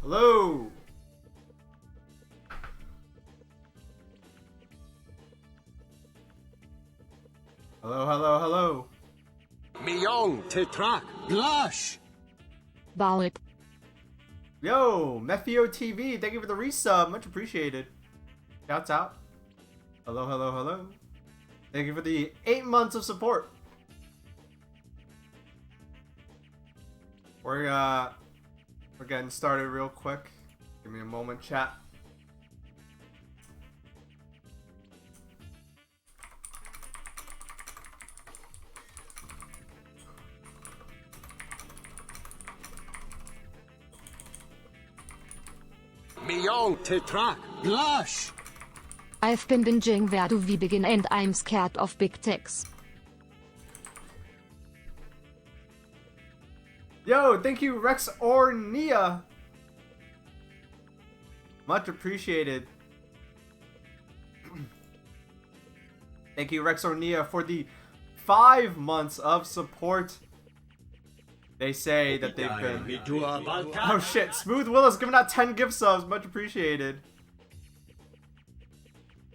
Hello. Hello, hello, hello. Million Tetrak Blush. Baaulp. Yo, Methio TV, thank you for the resub. Much appreciated. Shouts out. Hello, hello, hello. Thank you for the 8 months of support. We're getting started real quick. Give me a moment, chat. Million Tetrak Blush. I've been binging Where Do We Begin and I'm scared of big techs. Yo, thank you, Rex Ornia. Much appreciated. Thank you, Rex Ornia, for the 5 months of support. They say that they've been... Oh shit, Smooth Willis giving out 10 gift subs. Much appreciated.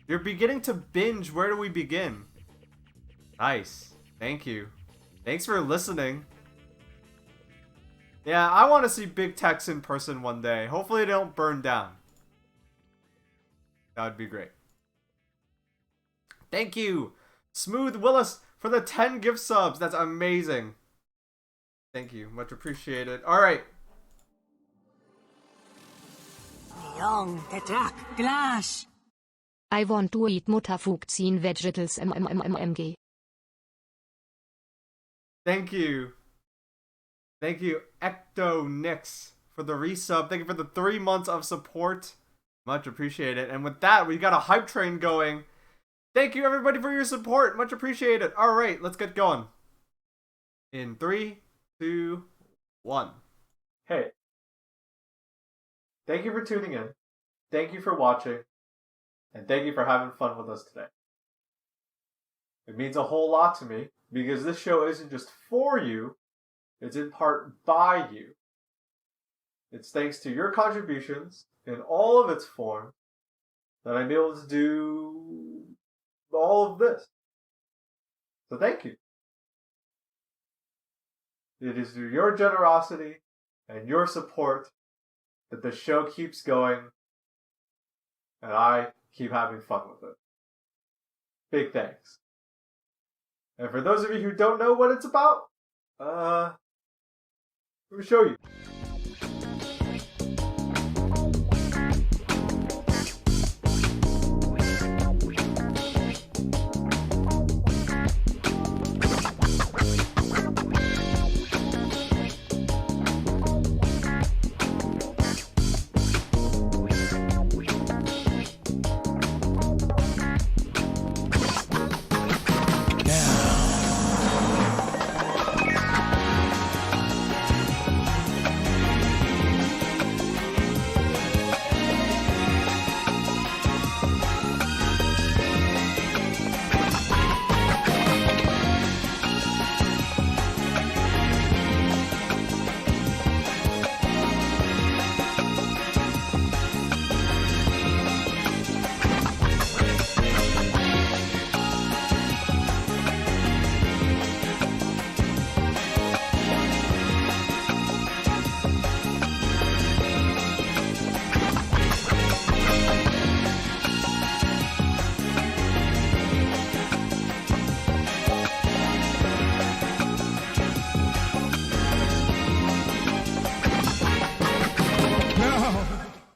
You're beginning to binge. Where do we begin? Nice. Thank you. Thanks for listening. Yeah, I want to see big techs in person one day. Hopefully they don't burn down. That would be great. Thank you, Smooth Willis, for the 10 gift subs. That's amazing. Thank you. Much appreciated. Alright. Million Tetrak Glash. I want to eat Mutterfugzien vegetables mmmmg. Thank you. Thank you, Ecto Nix, for the resub. Thank you for the 3 months of support. Much appreciated. And with that, we got a hype train going. Thank you, everybody, for your support. Much appreciated. All right, let's get going. In 3, 2, 1. Hey. Thank you for tuning in. Thank you for watching. And thank you for having fun with us today. It means a whole lot to me because this show isn't just for you. It's in part by you. It's thanks to your contributions in all of its form that I'm able to do all of this. So thank you. It is through your generosity and your support that the show keeps going and I keep having fun with it. Big thanks. And for those of you who don't know what it's about, let me show you.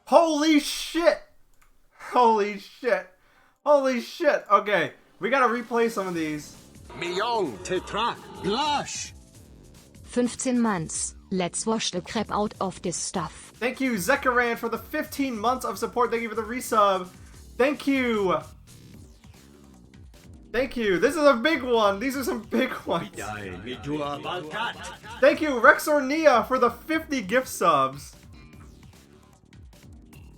Holy shit! Holy shit! Holy shit! Okay, we gotta replay some of these. Million Tetrak Blush. 15 months. Let's wash the crap out of this stuff. Thank you, Zekaran, for the 15 months of support. Thank you for the resub. Thank you! Thank you. This is a big one. These are some big ones. Thank you, Rex Ornia, for the 50 gift subs.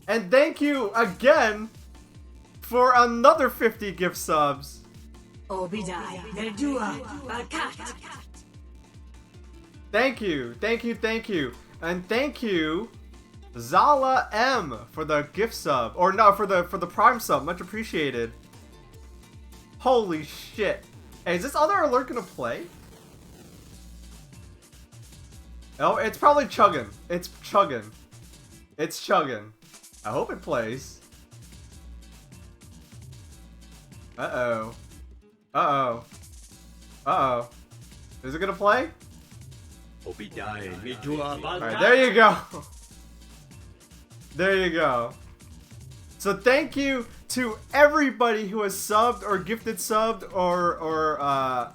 And thank you again for another 50 gift subs. Thank you, thank you, thank you. And thank you, Zala M for the gift sub, or no, for the prime sub. Much appreciated. Holy shit! Hey, is this other alert gonna play? Oh, it's probably chugging. It's chugging. It's chugging. I hope it plays. Uh-oh. Uh-oh. Uh-oh. Is it gonna play? Alright, there you go. There you go. So thank you to everybody who has subbed or gifted subbed or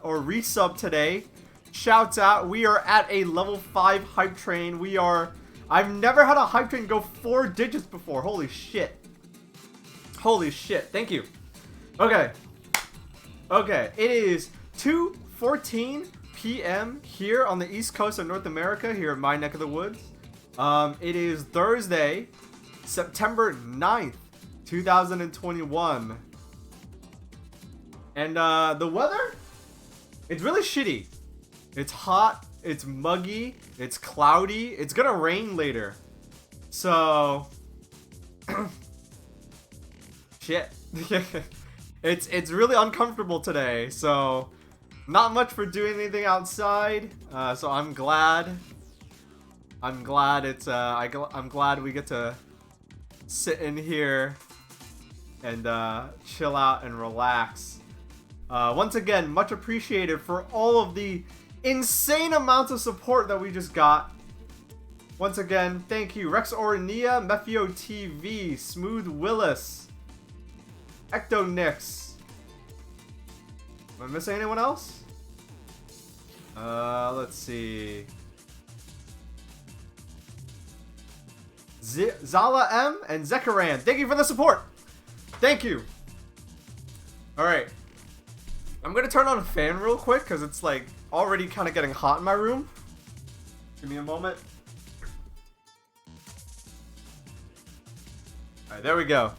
resubbed today. Shouts out. We are at a level 5 hype train. I've never had a hype train go 4 digits before. Holy shit. Holy shit. Thank you. Okay. Okay. It is 2:14 p.m. here on the East Coast of North America, here in my neck of the woods. It is Thursday, September 9th, 2021. And the weather, it's really shitty. It's hot, it's muggy, it's cloudy, it's gonna rain later. So shit. It's really uncomfortable today, so not much for doing anything outside. So I'm glad it's I'm glad we get to sit in here and chill out and relax. Once again, much appreciated for all of the insane amounts of support that we just got. Once again, thank you. Rex Orania, Mefio TV, Smooth Willis, Ecto Nix. Am I missing anyone else? Let's see. Zala M and Zekaran, thank you for the support. Thank you. Alright. I'm gonna turn on a fan real quick because it's like already kind of getting hot in my room. Give me a moment. Alright, there we go.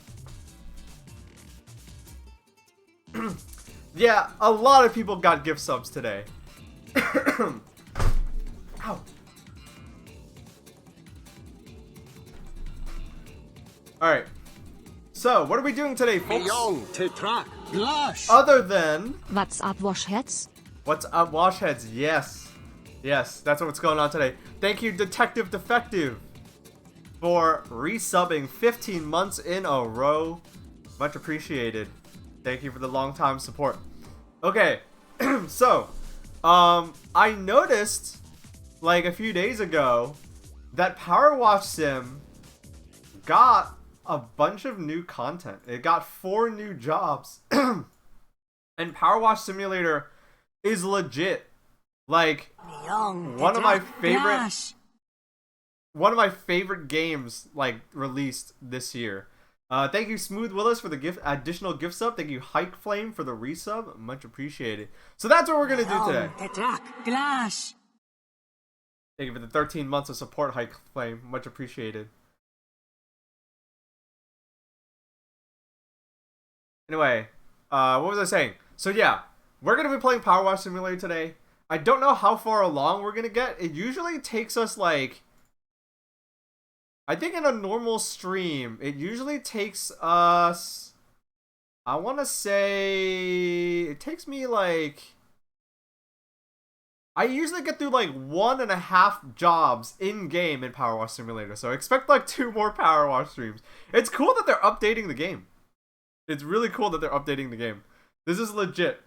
Yeah, a lot of people got gift subs today. Ow. Alright. So, what are we doing today, folks? Other than... What's up, Washheads? What's up, Washheads? Yes. Yes, that's what's going on today. Thank you, Detective Defective, for resubbing 15 months in a row. Much appreciated. Thank you for the long time support. Okay, so, I noticed, like, a few days ago, that Powerwash Sim got a bunch of new content. It got 4 new jobs. And Powerwash Simulator is legit. Like, one of my favorite games, like, released this year. Thank you, Smooth Willis, for the additional gift sub. Thank you, Hike Flame, for the resub. Much appreciated. So that's what we're gonna do today. Thank you for the 13 months of support, Hike Flame. Much appreciated. Anyway, what was I saying? So yeah, we're gonna be playing Powerwash Simulator today. I don't know how far along we're gonna get. It usually takes us like, I think in a normal stream, it usually takes us, I want to say, it takes me like, I usually get through like 1.5 jobs in game in Powerwash Simulator. So expect like 2 more Powerwash streams. It's cool that they're updating the game. It's really cool that they're updating the game. This is legit.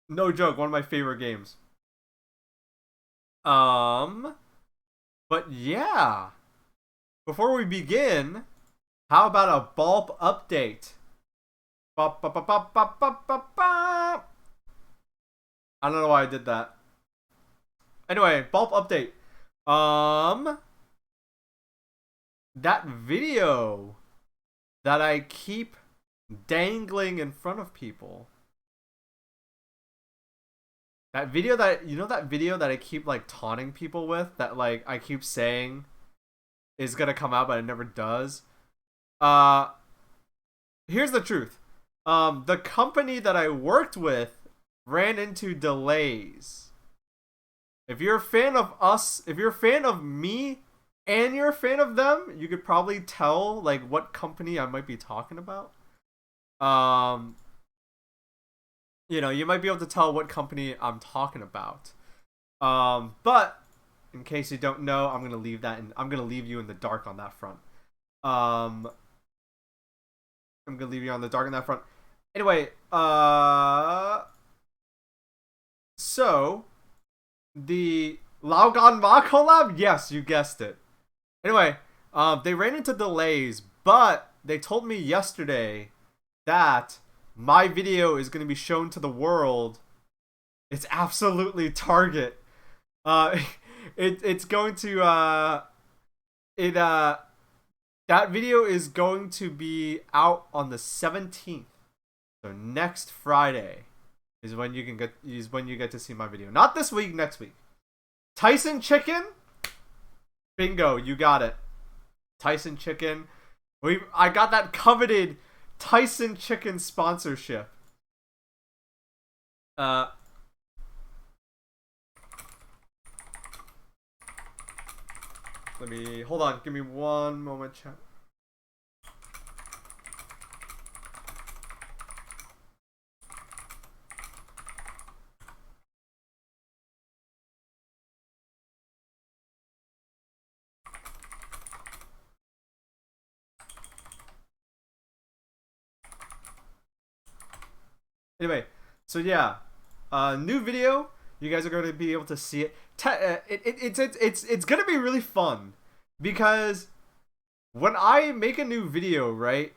No joke, one of my favorite games. But yeah. Before we begin, how about a Baaulp update? I don't know why I did that. Anyway, Baaulp update. That video that I keep dangling in front of people. That video that, you know, that video that I keep like taunting people with, that like I keep saying is gonna come out but it never does. Here's the truth. The company that I worked with ran into delays. If you're a fan of us, if you're a fan of me and you're a fan of them, you could probably tell like what company I might be talking about. You might be able to tell what company I'm talking about. But in case you don't know, I'm gonna leave you in the dark on that front. I'm gonna leave you on the dark on that front. Anyway, so the Laogan Ma collab, yes, you guessed it. Anyway, they ran into delays, but they told me yesterday that my video is going to be shown to the world. It's absolutely Target. It's going to that video is going to be out on the 17th. So next Friday is when you get to see my video. Not this week, next week. Tyson Chicken? Bingo, you got it. Tyson Chicken. I got that coveted Tyson Chicken sponsorship. Let me hold on. Give me one moment, chat. Anyway, so yeah, new video. You guys are going to be able to see it. It's going to be really fun because when I make a new video, right?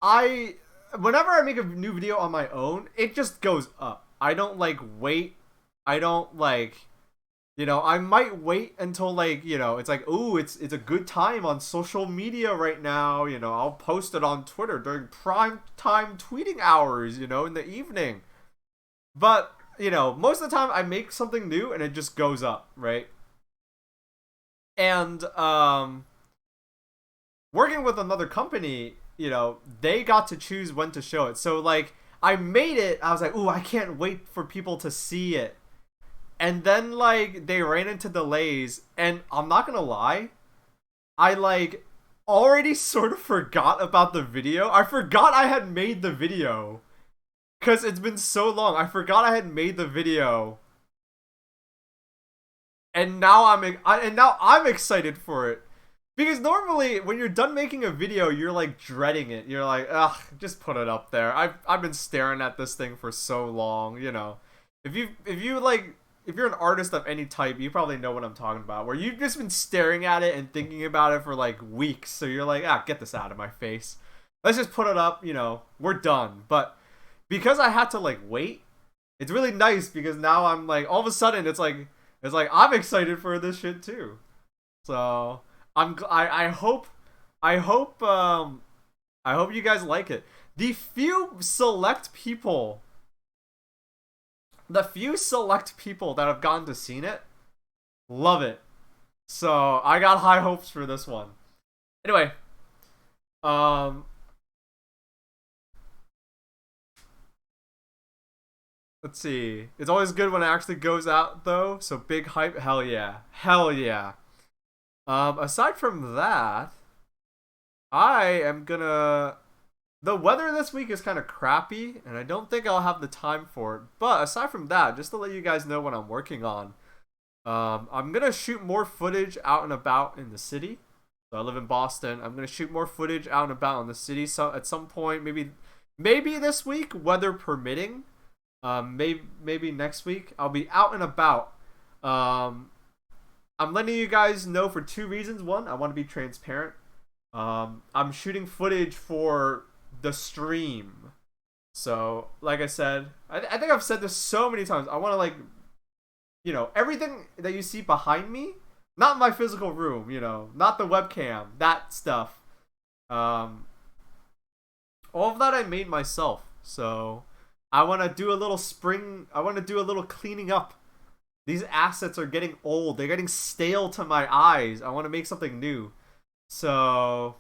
Whenever I make a new video on my own, it just goes up. I don't like wait. I don't like, I might wait until like, it's like, ooh, it's a good time on social media right now. I'll post it on Twitter during prime time tweeting hours, in the evening. But, most of the time I make something new and it just goes up, right? And, working with another company, they got to choose when to show it. So, like, I made it, I was like, ooh, I can't wait for people to see it. And then, like, they ran into delays, and I'm not gonna lie, I, like, already sort of forgot about the video. I forgot I had made the video. Because it's been so long. I forgot I had made the video. And now I'm excited for it. Because normally, when you're done making a video, you're, like, dreading it. You're like, ugh, just put it up there. I've been staring at this thing for so long, If you're an artist of any type, you probably know what I'm talking about. Where you've just been staring at it and thinking about it for like weeks. So you're like, get this out of my face. Let's just put it up, we're done. But because I had to like wait, it's really nice because now I'm like, all of a sudden it's like I'm excited for this shit too. So I hope you guys like it. The few select people that have gotten to seen it love it. So I got high hopes for this one. Anyway, let's see. It's always good when it actually goes out though. So big hype. Hell yeah. Aside from that, the weather this week is kind of crappy, and I don't think I'll have the time for it. But aside from that, just to let you guys know what I'm working on, I'm going to shoot more footage out and about in the city. So I live in Boston. I'm going to shoot more footage out and about in the city. So at some point, maybe this week, weather permitting, maybe next week, I'll be out and about. I'm letting you guys know for two reasons. One, I want to be transparent. I'm shooting footage for the stream. So, like I said, I think I've said this so many times. I want to, like, everything that you see behind me, not my physical room, not the webcam, that stuff. All of that I made myself. So, I want to do a little cleaning up. These assets are getting old. They're getting stale to my eyes. I want to make something new. So...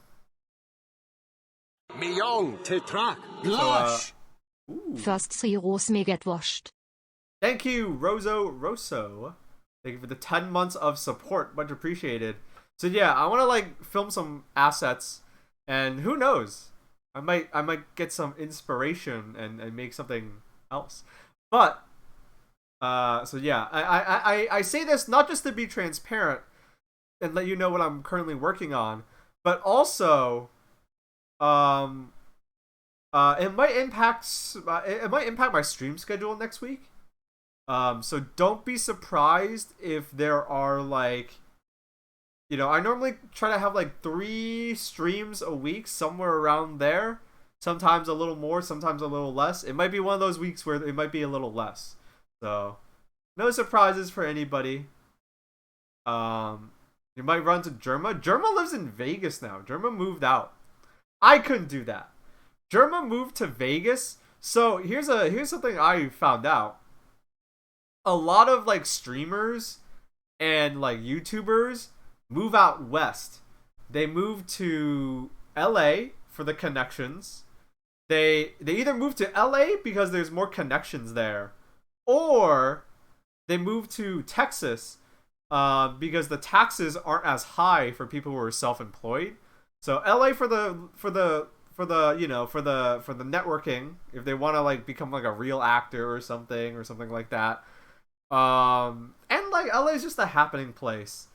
Millón to track. Blush. First Zeros may get washed. Thank you, Rosso. Thank you for the 10 months of support. Much appreciated. So yeah, I want to like film some assets, and who knows, I might get some inspiration and make something else. But so yeah, I say this not just to be transparent and let you know what I'm currently working on, but also um it might impact my stream schedule next week. So don't be surprised if there are like, you know, I normally try to have like 3 streams a week, somewhere around there. Sometimes a little more, sometimes a little less. It might be one of those weeks where it might be a little less. So no surprises for anybody. You might run to Germa. Germa lives in Vegas now. Germa moved out. I couldn't do that. Germa moved to Vegas. So here's something I found out. A lot of like streamers and like YouTubers move out west. They move to LA for the connections. They either move to LA because there's more connections there, or they move to Texas because the taxes aren't as high for people who are self-employed. So LA for the you know, for the networking, if they want to like become like a real actor or something like that. And like LA is just a happening place.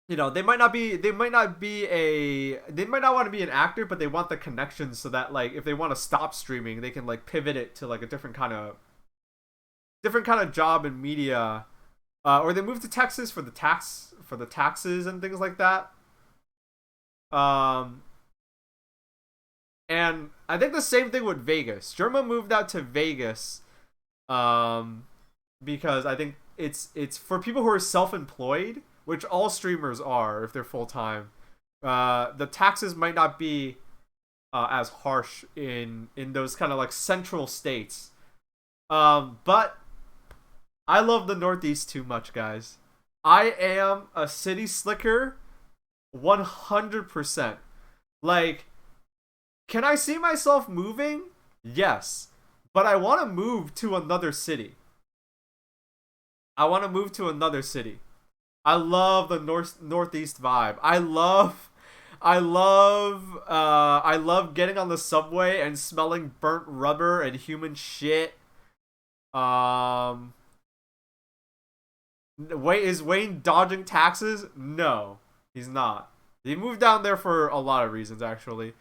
You know, they might not want to be an actor, but they want the connections so that like if they want to stop streaming, they can like pivot it to like a different kind of job in media. Or they move to Texas for the taxes and things like that. And I think the same thing with Vegas. Germa moved out to Vegas because I think it's for people who are self-employed, which all streamers are if they're full-time. The taxes might not be as harsh in those kind of like central states. But I love the Northeast too much, guys. I am a city slicker 100%. Like, can I see myself moving? Yes. But I want to move to another city. I love the Northeast vibe. I love getting on the subway and smelling burnt rubber and human shit. Is Wayne dodging taxes? No, he's not. He moved down there for a lot of reasons, actually.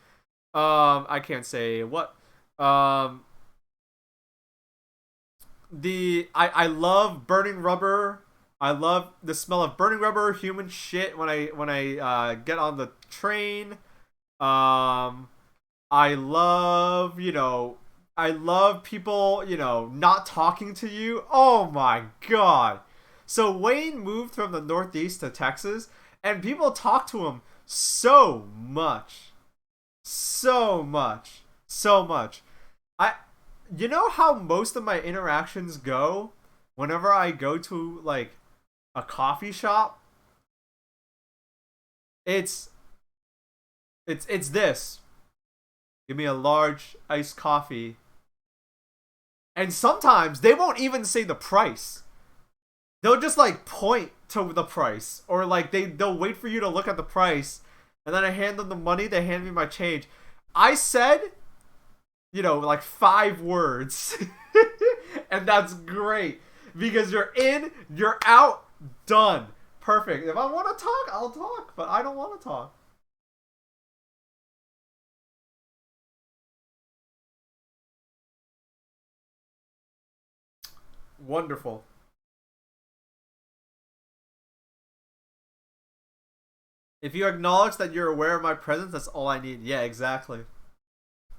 I can't say what. I love burning rubber. I love the smell of burning rubber, human shit when I get on the train. I love, you know, people, you know, not talking to you. Oh my god. So Wayne moved from the Northeast to Texas, and people talk to him so much. You know how most of my interactions go whenever I go to like a coffee shop? It's this. Give me a large iced coffee. And sometimes they won't even say the price. They'll just like point to the price, or like they'll wait for you to look at the price, and then I hand them the money, they hand me my change. I said, you know, like 5 words. And that's great because you're in, you're out, done. Perfect. If I want to talk, I'll talk, but I don't want to talk. Wonderful. If you acknowledge that you're aware of my presence, that's all I need. Yeah, exactly.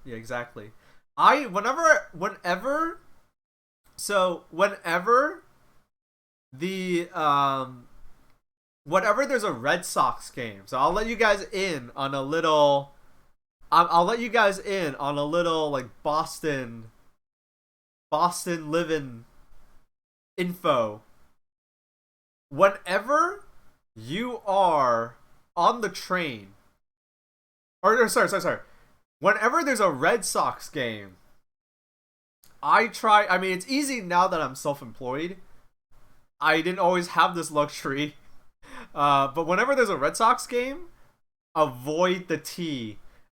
Yeah, exactly. Whenever the whenever there's a Red Sox game, so I'll let you guys in on a little like Boston living info. Whenever you are on the train, or sorry. Whenever there's a Red Sox game, I mean, it's easy now that I'm self-employed. I didn't always have this luxury. But whenever there's a Red Sox game, avoid the T.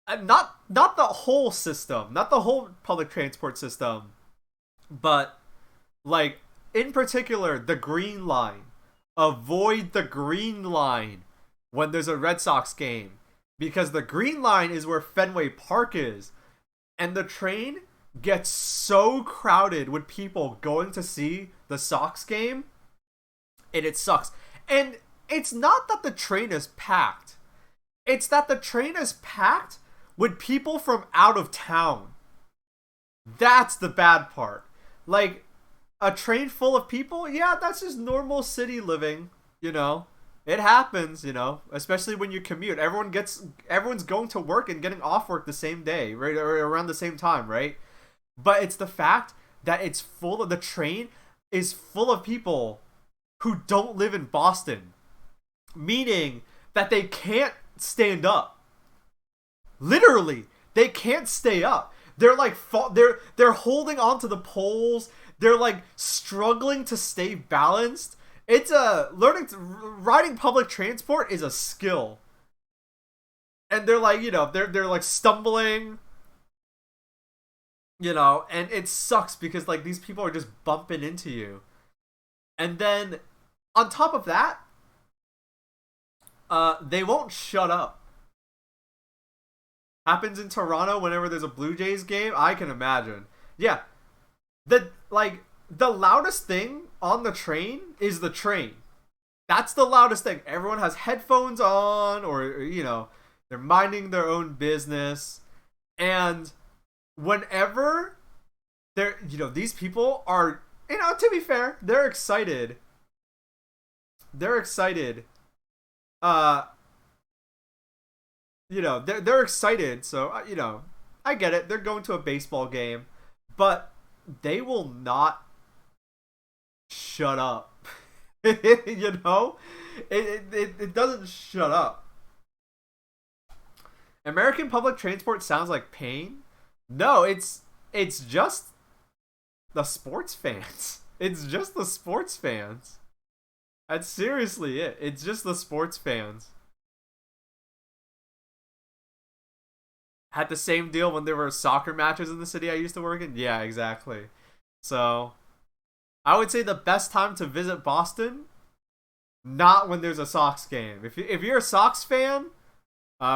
Not the whole system, not the whole public transport system, but like in particular the Green Line. Avoid the Green Line when there's a Red Sox game, because the Green Line is where Fenway Park is, and the train gets so crowded with people going to see the Sox game, and it sucks. And it's not that the train is packed. It's that the train is packed with people from out of town. That's the bad part. Like, a train full of people, yeah, that's just normal city living, you know. It happens, you know, especially when you commute. Everyone's going to work and getting off work the same day, right, or around the same time, right? But it's the fact that the train is full of people who don't live in Boston, meaning that they can't stand up. Literally, they can't stay up. They're like they're holding onto the poles. They're like struggling to stay balanced. It's riding public transport is a skill. And they're like, you know, they're like stumbling, you know, and it sucks because like these people are just bumping into you. And then on top of that, they won't shut up. Happens in Toronto whenever there's a Blue Jays game, I can imagine. Yeah. The loudest thing on the train is the train. That's the loudest thing. Everyone has headphones on, or you know, they're minding their own business. And whenever they're, you know, these people are, you know, to be fair, they're excited. They're excited. You know, they're excited. So, you know, I get it. They're going to a baseball game, but they will not shut up. You know, it doesn't shut up. American public transport sounds like pain. No, it's just the sports fans. It's just the sports fans. That's seriously it. It's just the sports fans. Had the same deal when there were soccer matches in the city I used to work in. Yeah, exactly. So, I would say the best time to visit Boston, not when there's a Sox game. If you're a Sox fan,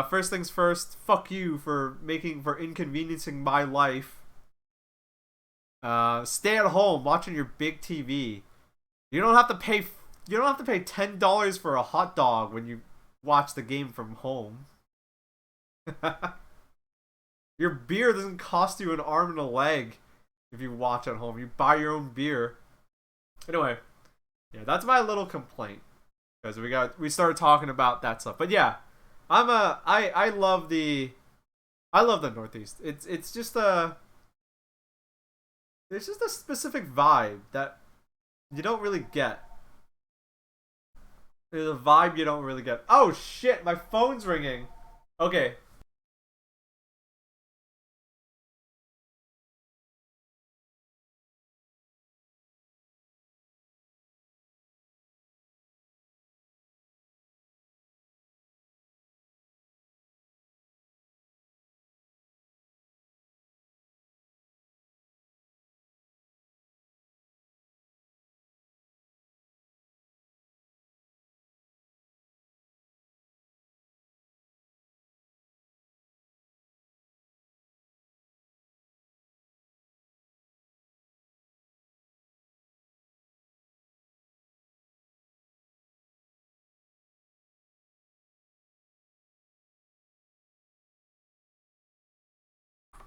first things first, fuck you for inconveniencing my life. Stay at home watching your big TV. You don't have to pay $10 for a hot dog when you watch the game from home. Your beer doesn't cost you an arm and a leg if you watch at home. You buy your own beer. Anyway, yeah, that's my little complaint, because we started talking about that stuff. But yeah, I love the Northeast. It's just a specific vibe that you don't really get. There's a vibe you don't really get. Oh shit, my phone's ringing. Okay.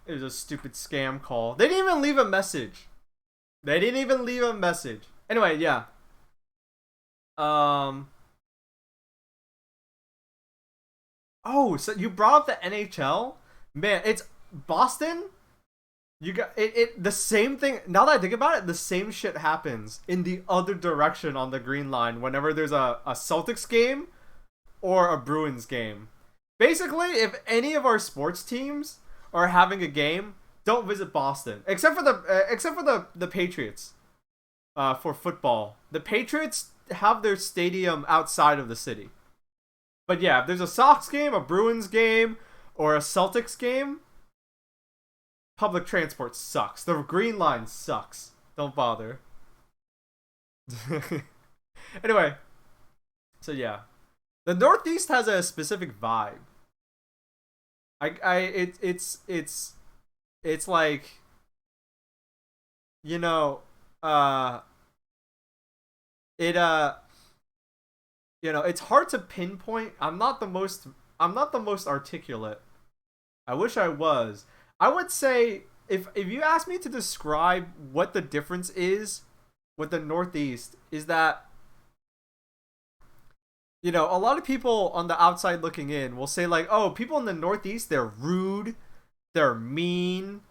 It was a stupid scam call. They didn't even leave a message. Anyway, yeah. Oh, so you brought up the NHL? Man, it's Boston. You got it the same thing. Now that I think about it, the same shit happens in the other direction on the Green Line whenever there's a Celtics game or a Bruins game. Basically, if any of our sports teams are having a game, don't visit Boston, except for the Patriots. For football, the Patriots have their stadium outside of the city. But yeah, if there's a Sox game, a Bruins game, or a Celtics game, public transport sucks. The Green Line sucks. Don't bother. Anyway, so yeah, the Northeast has a specific vibe. It's like, you know, it's hard to pinpoint. I'm not the most articulate. I wish I was. I would say if you ask me to describe what the difference is with the Northeast, is that, you know, a lot of people on the outside looking in will say like, oh, people in the Northeast, they're rude, they're mean,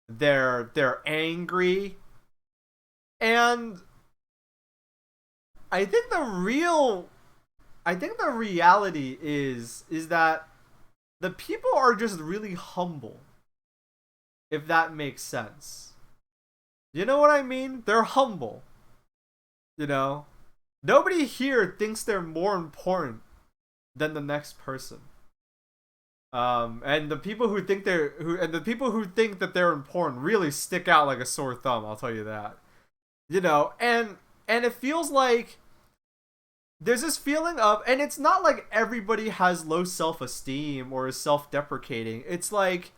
they're angry. And I think the reality is that the people are just really humble, if that makes sense. You know what I mean? They're humble. You know? Nobody here thinks they're more important than the next person. And the people who think that they're important really stick out like a sore thumb, I'll tell you that. You know, and it feels like there's this feeling of, and it's not like everybody has low self-esteem or is self-deprecating. It's like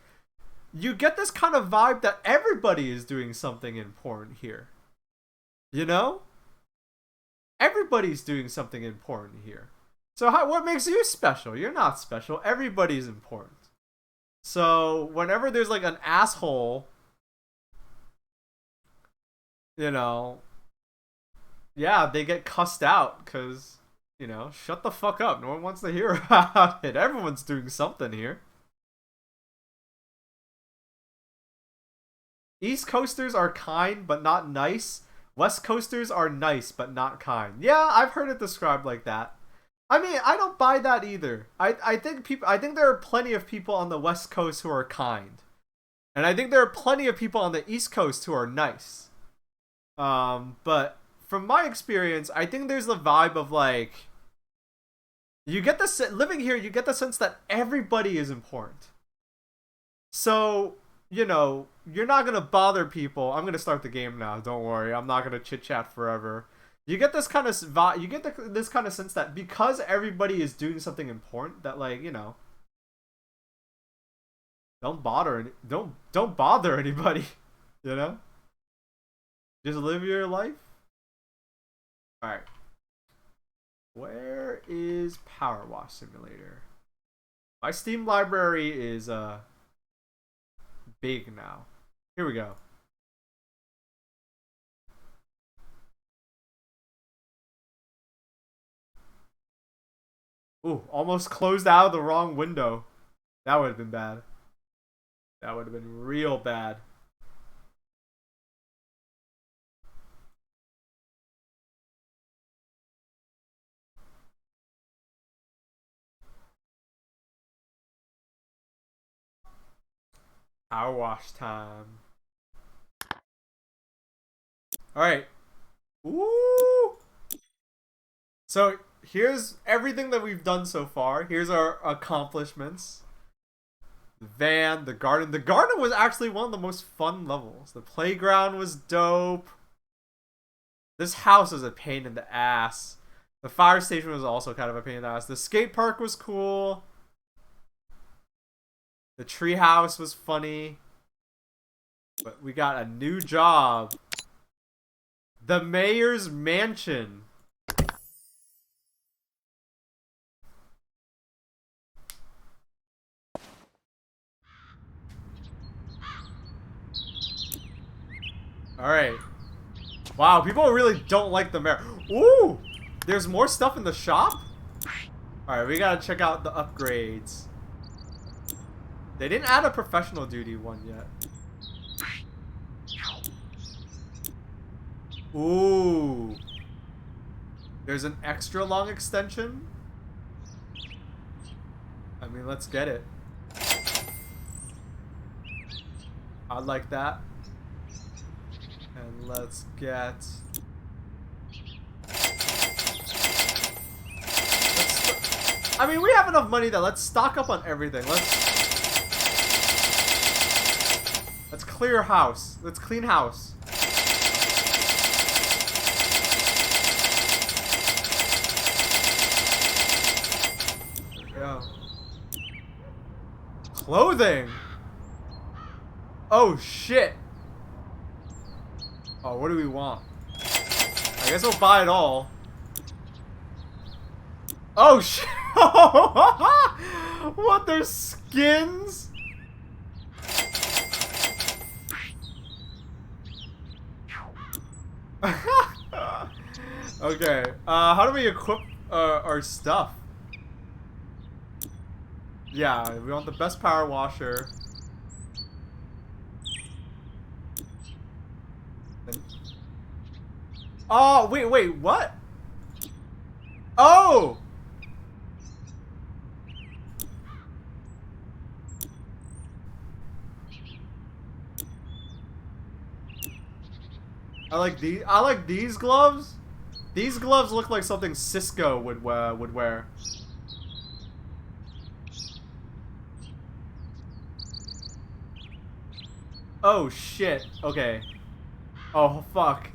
you get this kind of vibe that everybody is doing something important here. You know? Everybody's doing something important here. So what makes you special? You're not special. Everybody's important. So whenever there's like an asshole, you know, yeah, they get cussed out because, you know, shut the fuck up. No one wants to hear about it. Everyone's doing something here. East Coasters are kind but not nice. West Coasters are nice but not kind. Yeah, I've heard it described like that. I mean, I don't buy that either. I think there are plenty of people on the West Coast who are kind. And I think there are plenty of people on the East Coast who are nice. But from my experience, I think there's the vibe of like, you get the living here, you get the sense that everybody is important. So, you know, you're not gonna bother people. I'm gonna start the game now. Don't worry, I'm not gonna chit chat forever. You get this kind of this kind of sense that because everybody is doing something important, that, like, you know, don't bother anybody. You know, just live your life. All right, where is Powerwash Simulator? My Steam library is big now. Here we go. Ooh, almost closed out of the wrong window. That would have been bad. That would have been real bad. Power wash time. Alright. Woo! So here's everything that we've done so far. Here's our accomplishments. The van, the garden. The garden was actually one of the most fun levels. The playground was dope. This house was a pain in the ass. The fire station was also kind of a pain in the ass. The skate park was cool. The treehouse was funny. But we got a new job. The mayor's mansion. Alright. Wow, people really don't like the mayor. Ooh! There's more stuff in the shop? Alright, we gotta check out the upgrades. They didn't add a professional duty one yet. Ooh. There's an extra long extension? I mean, let's get it. I like that. And let's get... I mean, we have enough money that let's stock up on everything. Let's clear house. Let's clean house. Yeah. Clothing. Oh shit. Oh, what do we want? I guess we'll buy it all. Oh shit! What? There's skins? Okay. How do we equip our stuff? Yeah, we want the best power washer. Oh, wait, what? Oh! I like these gloves. These gloves look like something Cisco would wear. Oh shit. Okay. Oh fuck.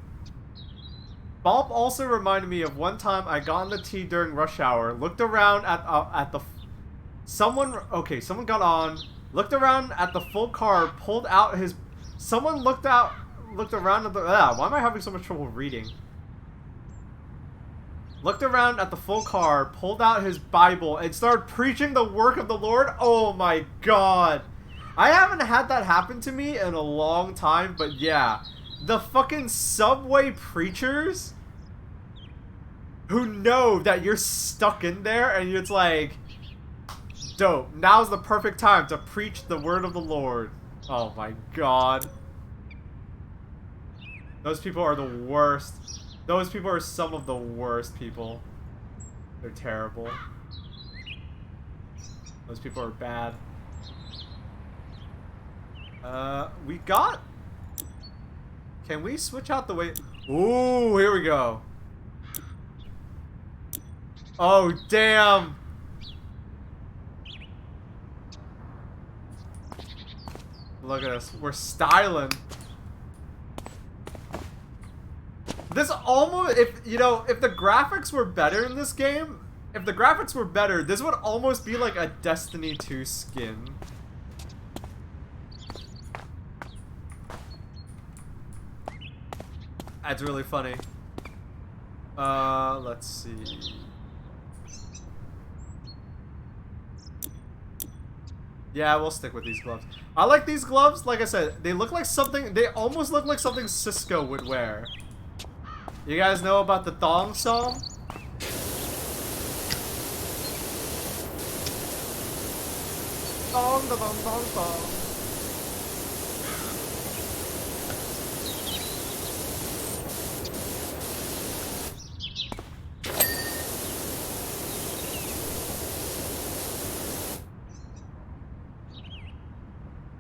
Baaulp also reminded me of one time I got on the T during rush hour, looked around at the someone got on, looked around at the full car, pulled out his looked around at the why am I having so much trouble reading? Looked around at the full car, pulled out his Bible, and started preaching the work of the Lord. Oh my god. I haven't had that happen to me in a long time, but yeah. The fucking subway preachers who know that you're stuck in there and it's like, dope, now's the perfect time to preach the word of the Lord. Oh my god. Those people are the worst. Those people are some of the worst people. They're terrible. Those people are bad. We got... Can we switch out the way... Ooh, here we go. Oh, damn. Look at us. We're styling. This almost... if the graphics were better in this game... If the graphics were better, this would almost be like a Destiny 2 skin. That's really funny. Let's see. Yeah, we'll stick with these gloves. I like these gloves. Like I said, they look like something. They almost look like something Cisco would wear. You guys know about the thong song? Thong, da, thong, thong, thong.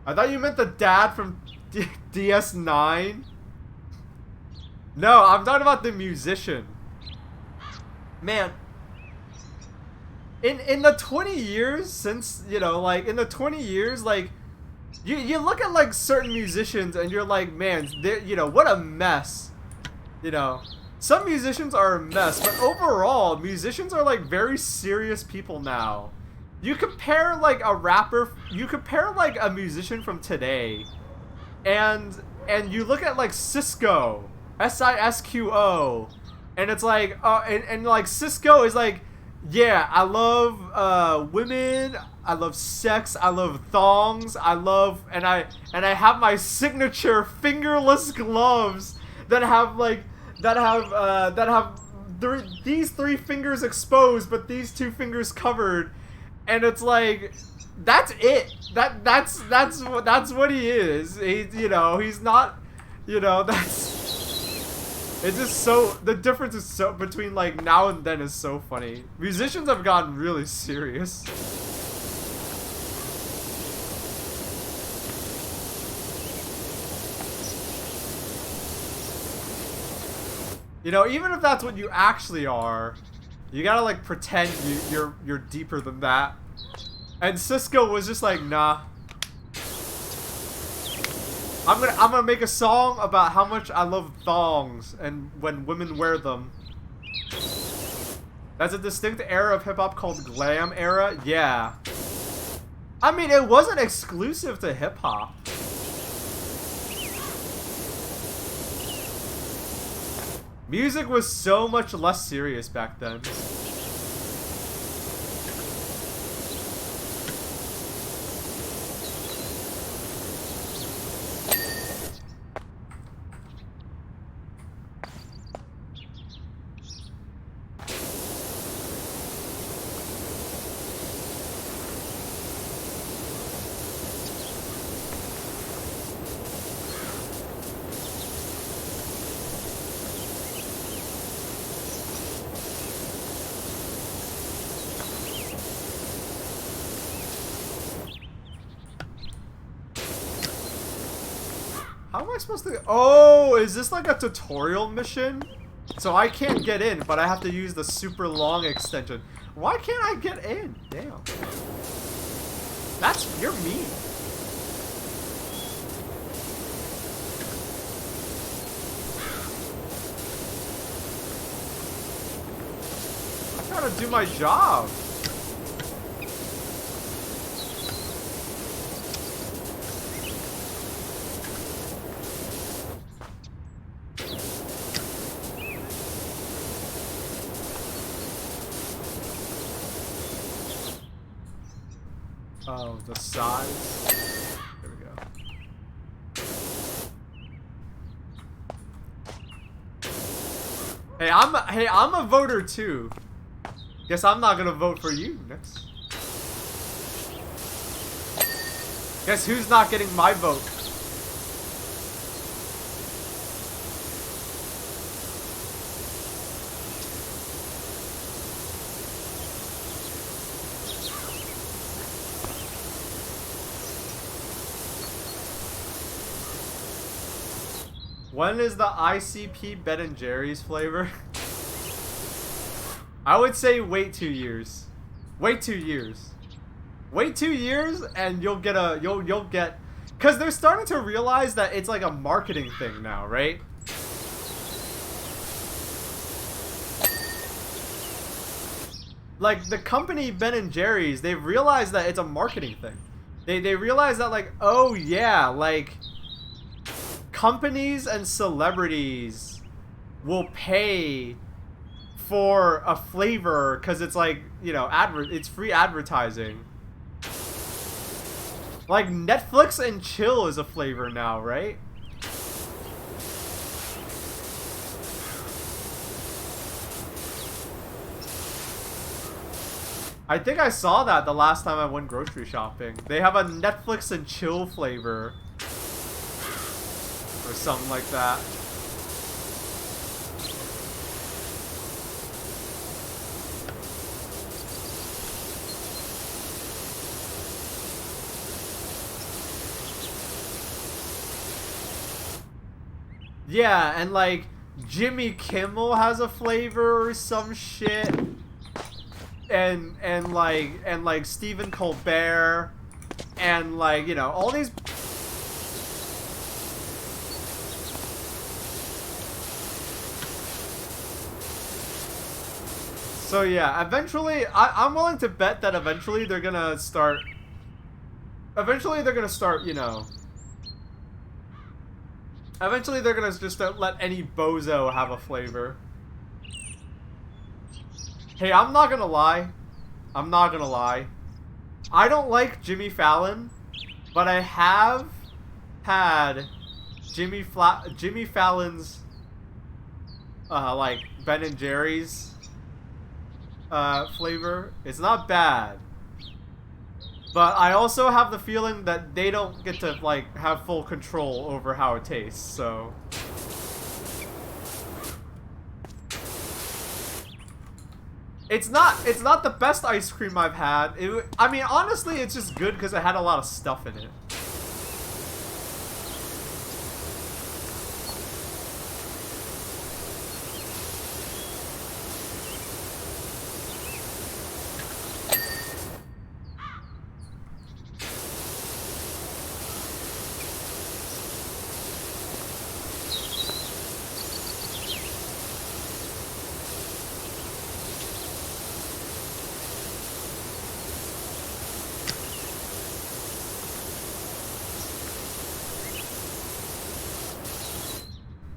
I thought you meant the dad from DS9. No, I'm talking about the musician. Man. In the 20 years since, like, in the 20 years, like, you look at, like, certain musicians and you're like, man, what a mess. Some musicians are a mess, but overall, musicians are, like, very serious people now. You compare, like, a rapper, you compare, like, a musician from today, and you look at, like, Cisco, S-I-S-Q-O, and it's like, and like, Cisco is like, yeah, I love, women, I love sex, I love thongs, I love, and I have my signature fingerless gloves that have, like, these 3 fingers exposed, but these 2 fingers covered. And it's like, that's it. That's what he is. He's not, it's just so, the difference is so, between like now and then is so funny. Musicians have gotten really serious. Even if that's what you actually are, You gotta like pretend you're deeper than that. And Cisco was just like, nah. I'm gonna make a song about how much I love thongs and when women wear them. That's a distinct era of hip hop called glam era. Yeah. I mean, it wasn't exclusive to hip hop. Music was so much less serious back then. How am I supposed to... Oh, is this like a tutorial mission? So I can't get in, but I have to use the super long extension. Why can't I get in? Damn. You're mean. I gotta do my job. Oh, the size. There we go. Hey, I'm a voter too. Guess I'm not gonna vote for you next. Guess who's not getting my vote? When is the ICP Ben & Jerry's flavor? I would say wait 2 years. Wait 2 years. Wait 2 years and you'll get you'll get, cause they're starting to realize that it's like a marketing thing now, right? Like the company Ben & Jerry's, they've realized that it's a marketing thing. They realize that like, oh yeah, like companies and celebrities will pay for a flavor because it's like, you know, it's free advertising. Like Netflix and chill is a flavor now, right? I think I saw that the last time I went grocery shopping. They have a Netflix and chill flavor. Or something like that. Yeah, and like Jimmy Kimmel has a flavor or some shit. And like Stephen Colbert and like, you know, all these. So yeah, eventually, I'm willing to bet that eventually they're gonna start, you know, eventually they're gonna just let any bozo have a flavor. Hey, I'm not gonna lie. I don't like Jimmy Fallon, but I have had Jimmy Fallon's, like, Ben & Jerry's flavor. It's not bad. But I also have the feeling that they don't get to, like, have full control over how it tastes, so. It's not the best ice cream I've had. I mean, honestly, it's just good because it had a lot of stuff in it.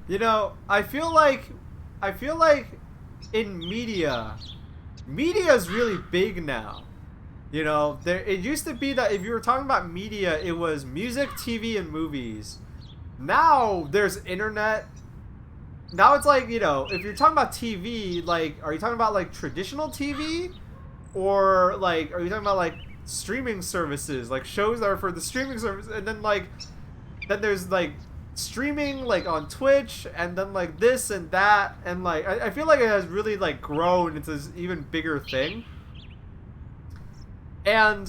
You know, I feel like in media is really big now. You know, it used to be that if you were talking about media, it was music, TV, and movies. Now there's internet. Now it's like, you know, if you're talking about TV, like, are you talking about like traditional TV? Or like, are you talking about like streaming services, like shows that are for the streaming service? And then like, then there's like streaming like on Twitch, and then like this and that, and like I feel like it has really like grown into this even bigger thing. And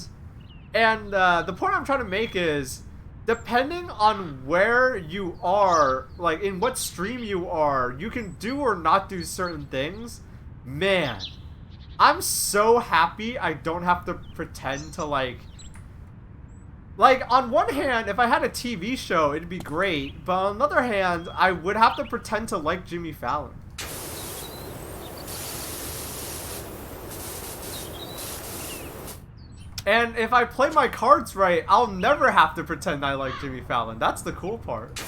the point I'm trying to make is, depending on where you are, like in what stream you are, you can do or not do certain things. Man, I'm so happy I don't have to pretend to like on one hand, if I had a TV show, it'd be great, but on the other hand, I would have to pretend to like Jimmy Fallon. And if I play my cards right, I'll never have to pretend I like Jimmy Fallon. That's the cool part.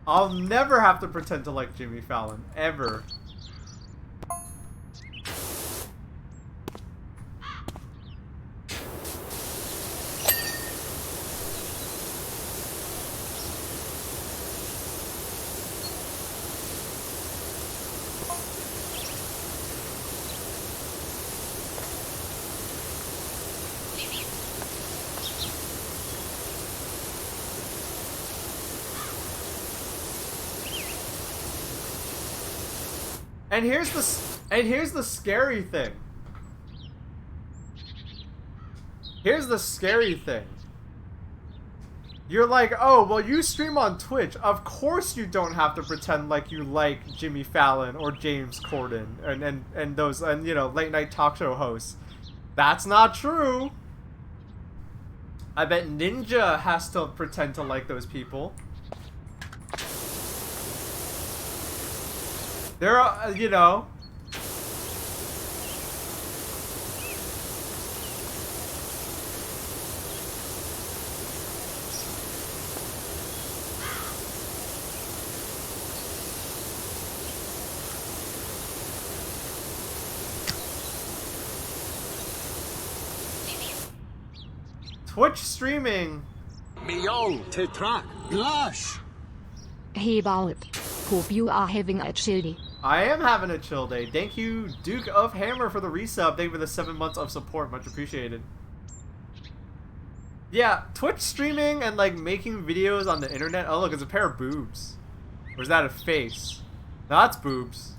I'll never have to pretend to like Jimmy Fallon, ever. And here's the scary thing. Here's the scary thing. You're like, oh, well, you stream on Twitch. Of course you don't have to pretend like you like Jimmy Fallon or James Corden and those, and you know, late night talk show hosts. That's not true. I bet Ninja has to pretend to like those people. There are, you know. Twitch streaming. Millón. Tetrak. Glash. Hey Baaulp, hope you are having a chill day. I am having a chill day. Thank you, Duke of Hammer, for the resub. Thank you for the 7 months of support. Much appreciated. Yeah, Twitch streaming and like making videos on the internet. Oh look, it's a pair of boobs. Or is that a face? No, that's boobs.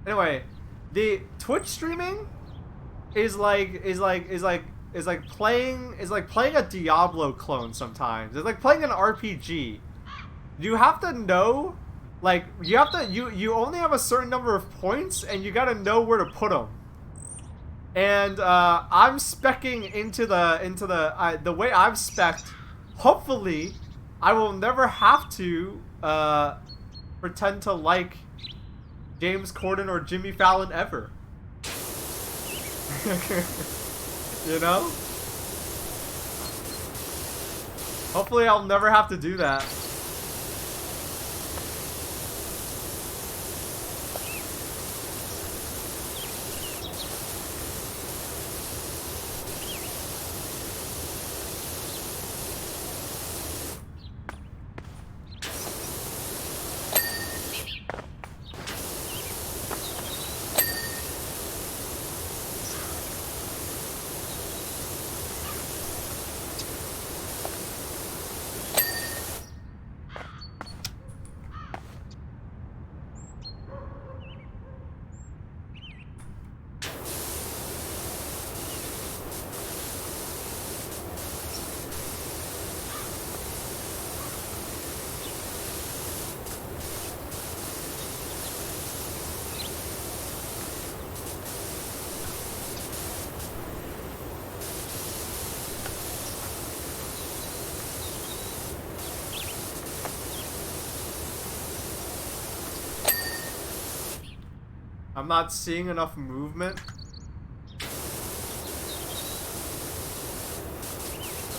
Anyway, the Twitch streaming is like playing a Diablo clone sometimes. It's like playing an RPG. You have to know, like, you only have a certain number of points, and you gotta know where to put them. And I'm speccing into the way I've specced. Hopefully, I will never have to pretend to like James Corden or Jimmy Fallon ever. You know? Hopefully I'll never have to do that. I'm not seeing enough movement.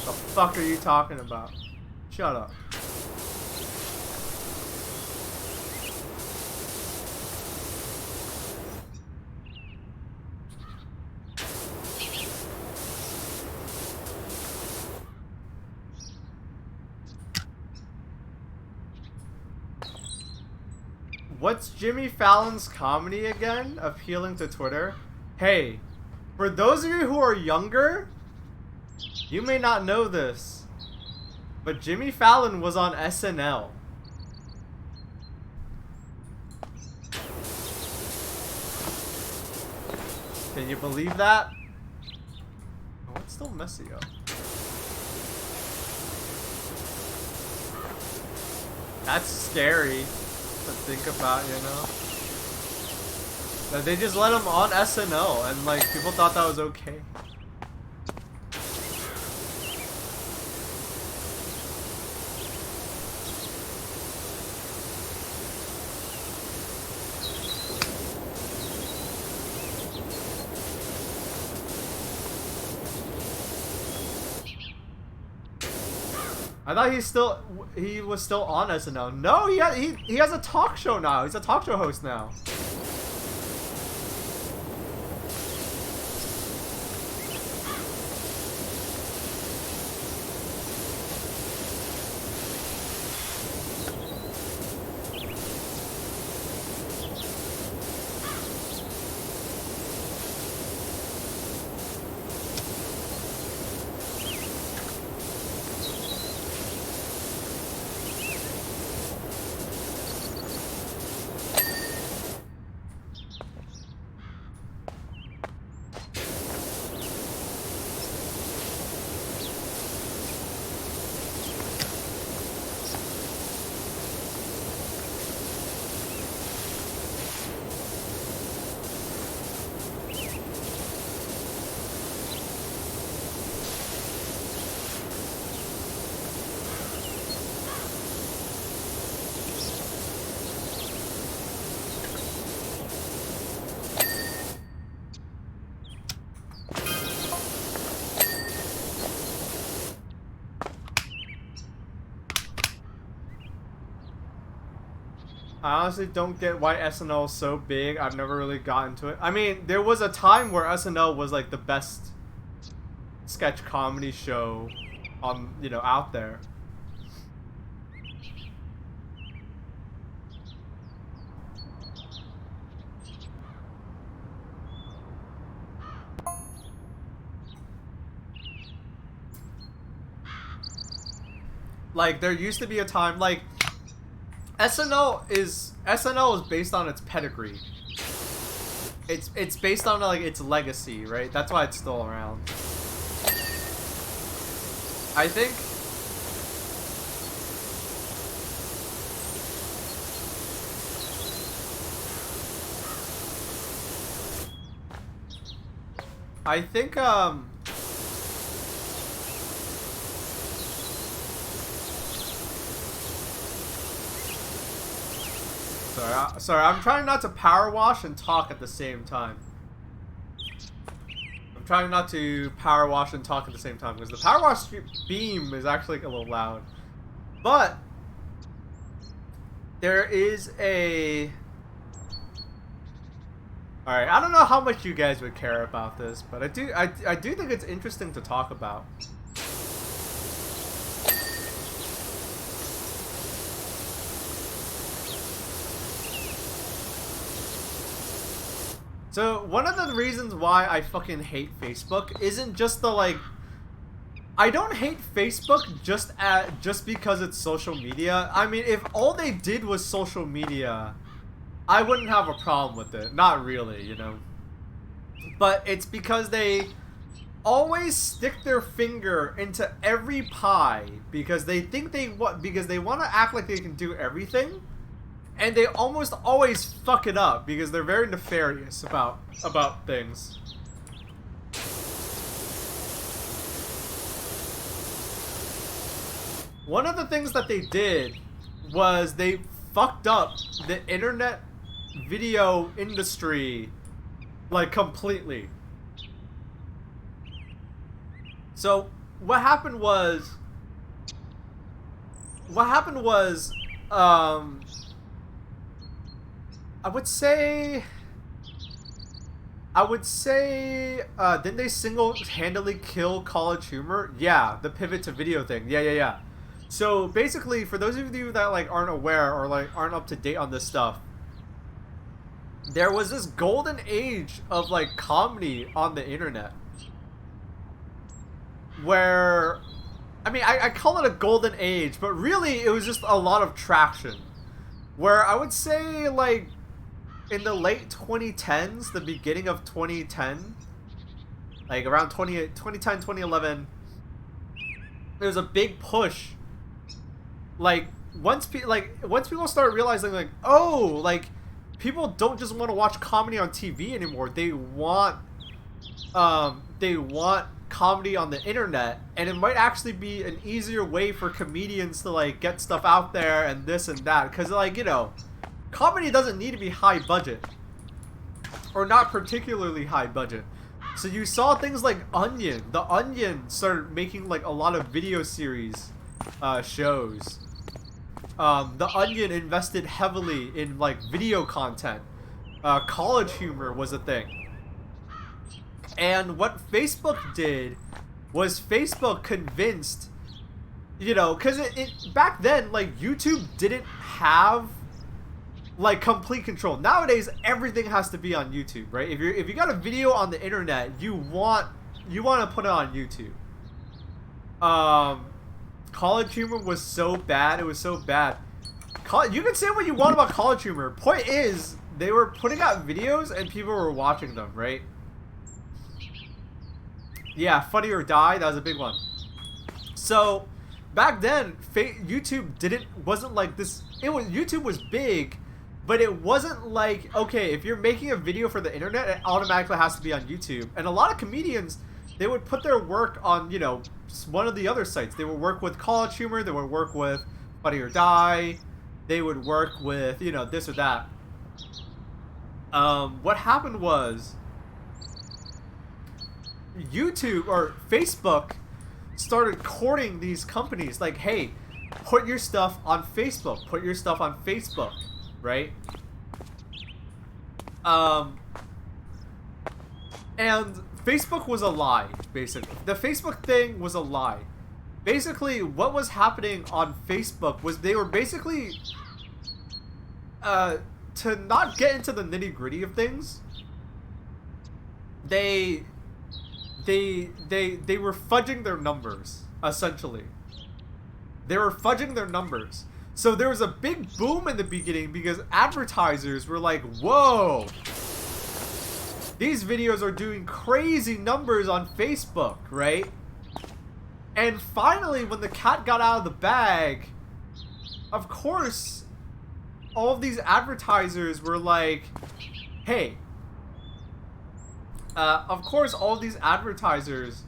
What the fuck are you talking about? Shut up. What's Jimmy Fallon's comedy again? Appealing to Twitter? Hey, for those of you who are younger, you may not know this, but Jimmy Fallon was on SNL. Can you believe that? Oh, it's still messy up. That's scary to think about, you know? That they just let him on SNL and like people thought that was okay. I thought he was still on SNL. No, he has a talk show now. He's a talk show host now. I honestly don't get why SNL is so big. I've never really got into it. I mean, there was a time where SNL was like the best sketch comedy show on, you know, out there. Like there used to be a time like SNL is based on its pedigree. It's based on like its legacy, right? That's why it's still around. I think sorry, I'm trying not to power wash and talk at the same time. I'm trying not to power wash and talk at the same time because the power wash beam is actually a little loud. But there is a... Alright, I don't know how much you guys would care about this, but I do think it's interesting to talk about. So, one of the reasons why I fucking hate Facebook isn't just the, like... I don't hate Facebook just because it's social media. I mean, if all they did was social media, I wouldn't have a problem with it. Not really, you know? But it's because they always stick their finger into every pie because they think because they want to act like they can do everything. And they almost always fuck it up because they're very nefarious about things. One of the things that they did was they fucked up the internet video industry, like, completely. So what happened was I would say didn't they single-handedly kill College Humor? Yeah, the pivot to video thing. Yeah. So basically, for those of you that like aren't aware or like aren't up to date on this stuff, there was this golden age of like comedy on the internet where, I mean, I call it a golden age, but really it was just a lot of traction. Where I would say, like, in the late 2010s, the beginning of 2010, like around 2010, 2011, there was a big push. Like, once people start realizing, like, oh, like, people don't just want to watch comedy on TV anymore. They want comedy on the internet, and it might actually be an easier way for comedians to like get stuff out there and this and that, because like, you know, comedy doesn't need to be high budget or not particularly high budget. So you saw things like Onion. The Onion started making like a lot of video series shows. The Onion invested heavily in like video content. College Humor was a thing. And what Facebook did was Facebook convinced, you know, because it back then, like, YouTube didn't have like complete control. Nowadays, everything has to be on YouTube, right? If you got a video on the internet, you want to put it on YouTube. College Humor was so bad. It was so bad. You can say what you want about College Humor. Point is, they were putting out videos and people were watching them, right? Yeah, Funny or Die, that was a big one. So, back then, YouTube wasn't like this. YouTube was big, but it wasn't like, okay, if you're making a video for the internet, it automatically has to be on YouTube. And a lot of comedians, they would put their work on, you know, one of the other sites. They would work with College Humor, they would work with Funny or Die, they would work with, you know, this or that. What happened was, YouTube or Facebook started courting these companies like, hey, put your stuff on Facebook, right? And Facebook was a lie, basically. The Facebook thing was a lie. Basically, what was happening on Facebook was they were basically, to not get into the nitty-gritty of things, they were fudging their numbers, essentially. They were fudging their numbers. So there was a big boom in the beginning because advertisers were like, whoa, these videos are doing crazy numbers on Facebook, right? And finally, when the cat got out of the bag, of course, all of these advertisers were like, hey, of course, all these advertisers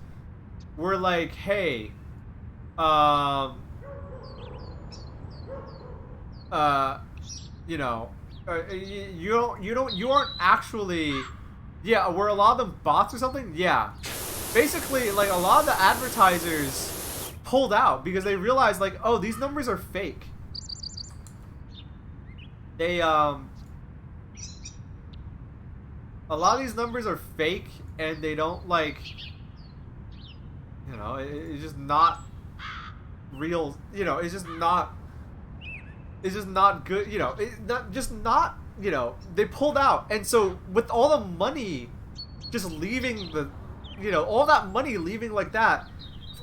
were like, "Hey, you know, you aren't actually, yeah, were a lot of them bots or something? Yeah, basically, like a lot of the advertisers pulled out because they realized, like, oh, these numbers are fake. They a lot of these numbers are fake, and they don't, like, you know, it's just not real, you know, it's just not good, you know, you know, they pulled out. And so with all the money just leaving all that money leaving like that,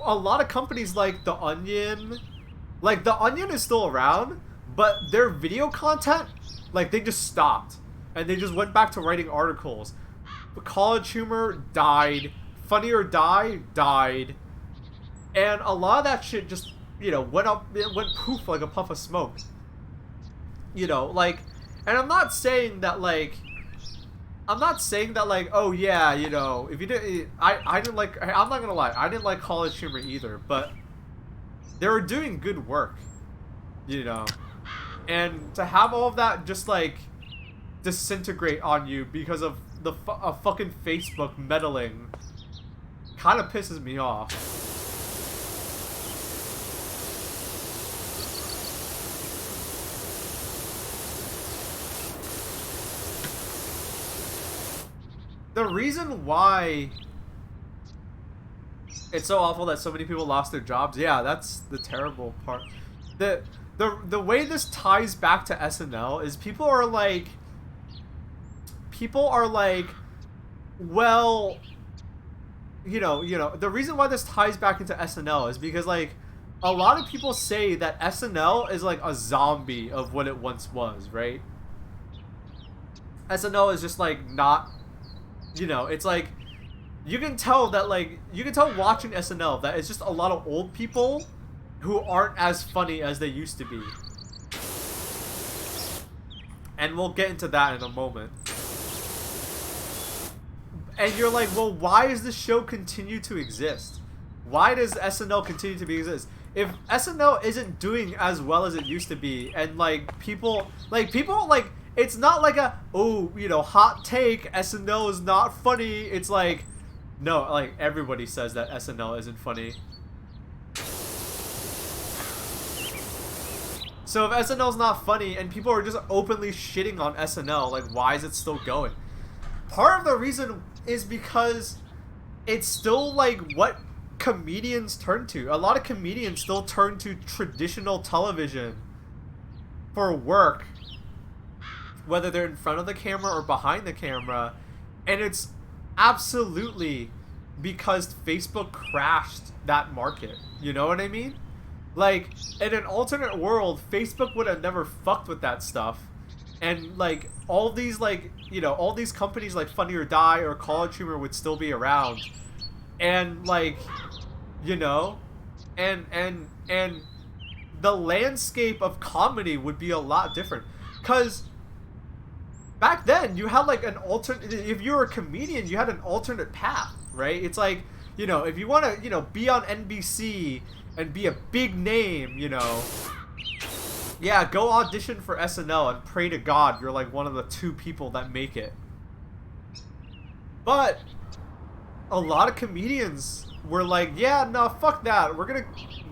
a lot of companies like The Onion is still around, but their video content, like, they just stopped. And they just went back to writing articles. College Humor died. Funny or Die died. And a lot of that shit just, you know, went poof like a puff of smoke. You know, like, and I'm not saying that, like, oh yeah, you know, if you didn't, I didn't like, I'm not gonna lie, I didn't like College Humor either, but they were doing good work, you know. And to have all of that just, like, disintegrate on you because of the fucking Facebook meddling kind of pisses me off. The reason why it's so awful that so many people lost their jobs, yeah, that's the terrible part. The way this ties back to SNL is people are like, well, you know, the reason why this ties back into SNL is because, like, a lot of people say that SNL is like a zombie of what it once was, right? SNL is just like not, you know, it's like, you can tell that, like, you can tell watching SNL that it's just a lot of old people who aren't as funny as they used to be. And we'll get into that in a moment. And you're like, well, why does this show continue to exist? Why does SNL continue to exist? If SNL isn't doing as well as it used to be, and like people, it's not like a, oh, you know, hot take, SNL is not funny. It's like, no, like, everybody says that SNL isn't funny. So if SNL's not funny and people are just openly shitting on SNL, like, why is it still going? Part of the reason is because it's still, like, what comedians turn to. A lot of comedians still turn to traditional television for work, whether they're in front of the camera or behind the camera, and it's absolutely because Facebook crashed that market. You know what I mean? Like, in an alternate world, Facebook would have never fucked with that stuff. And, like, all these, like, you know, all these companies like Funny or Die or College Humor would still be around. And, like, you know, and the landscape of comedy would be a lot different. Because back then, you had, like, an alternate, if you were a comedian, you had an alternate path, right? It's like, you know, if you want to, you know, be on NBC and be a big name, you know, yeah, go audition for SNL and pray to God you're, like, one of the 2 people that make it. But a lot of comedians were like, yeah, no, fuck that. We're gonna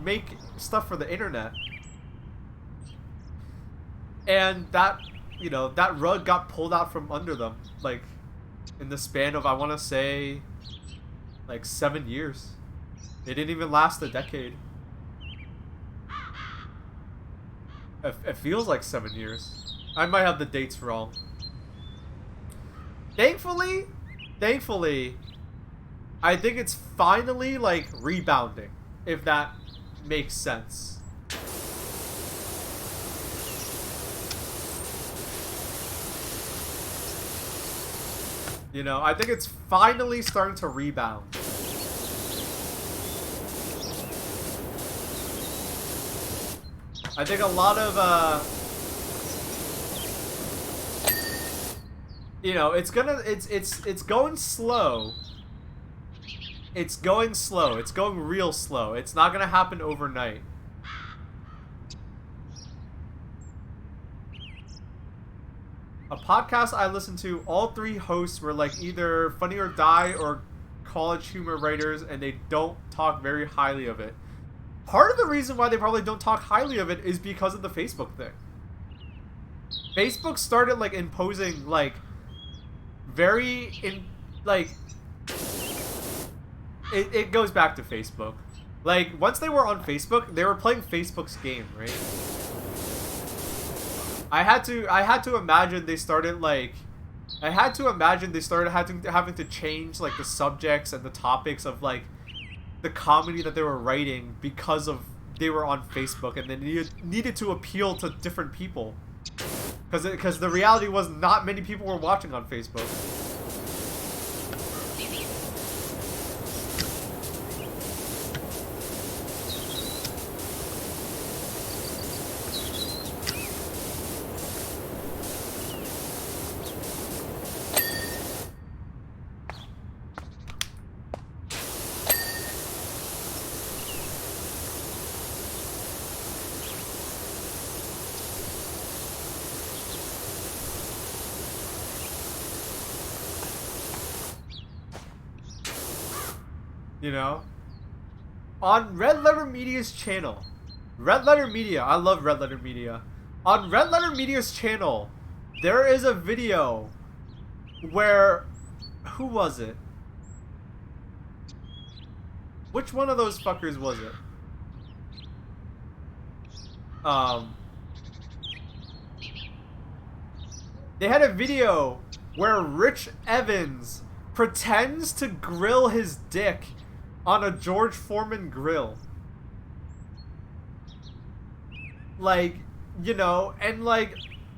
make stuff for the internet. And that, you know, that rug got pulled out from under them, like, in the span of, I want to say, like, 7 years. They didn't even last a decade. It feels like 7 years. I might have the dates wrong. Thankfully, I think it's finally, like, rebounding, if that makes sense. You know, I think it's finally starting to rebound. I think a lot of, you know, it's going slow. It's going slow. It's going real slow. It's not gonna happen overnight. A podcast I listened to, all 3 hosts were like either Funny or Die or College Humor writers, and they don't talk very highly of it. Part of the reason why they probably don't talk highly of it is because of the Facebook thing. Facebook started, like, imposing, like, it goes back to Facebook. Like, once they were on Facebook, they were playing Facebook's game, right? I had to imagine they started, like, having to change, like, the subjects and the topics of, like, the comedy that they were writing because of they were on Facebook, and they needed to appeal to different people. Because the reality was not many people were watching on Facebook. You know? On Red Letter Media's channel. Red Letter Media. I love Red Letter Media. On Red Letter Media's channel, there is a video where... Who was it? Which one of those fuckers was it? They had a video where Rich Evans pretends to grill his dick on a George Foreman grill. Like, you know, and like,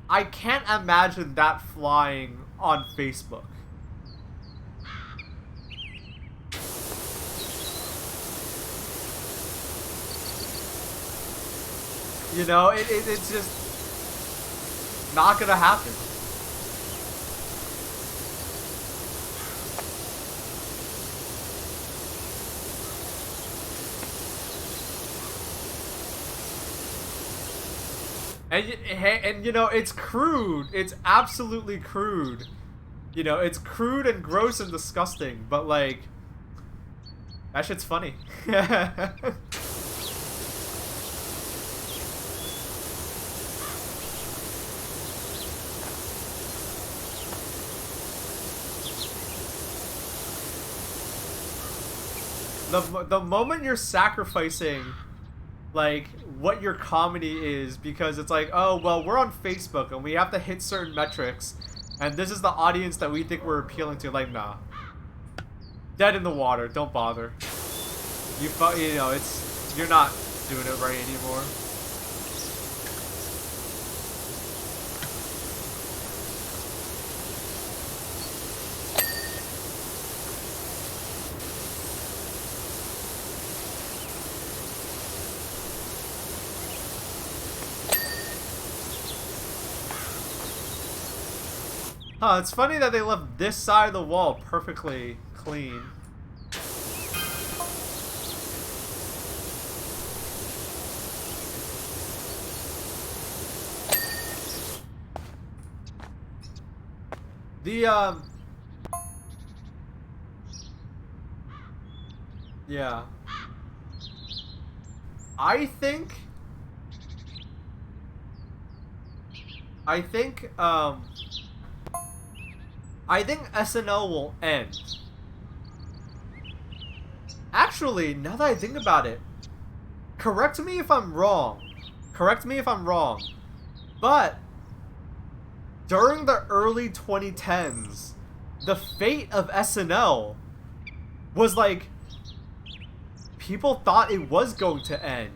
I can't imagine that flying on Facebook. You know, it's just not gonna happen. And you know, it's crude. It's absolutely crude. You know, it's crude and gross and disgusting, but like, that shit's funny. The moment you're sacrificing, like, what your comedy is, because it's like, oh, well, we're on Facebook and we have to hit certain metrics, and this is the audience that we think we're appealing to. Like, nah. Dead in the water. Don't bother. You know, you're not doing it right anymore. Huh, it's funny that they left this side of the wall perfectly clean. Yeah. I think SNL will end. Actually, now that I think about it, correct me if I'm wrong. Correct me if I'm wrong. But during the early 2010s, the fate of SNL was like, people thought it was going to end.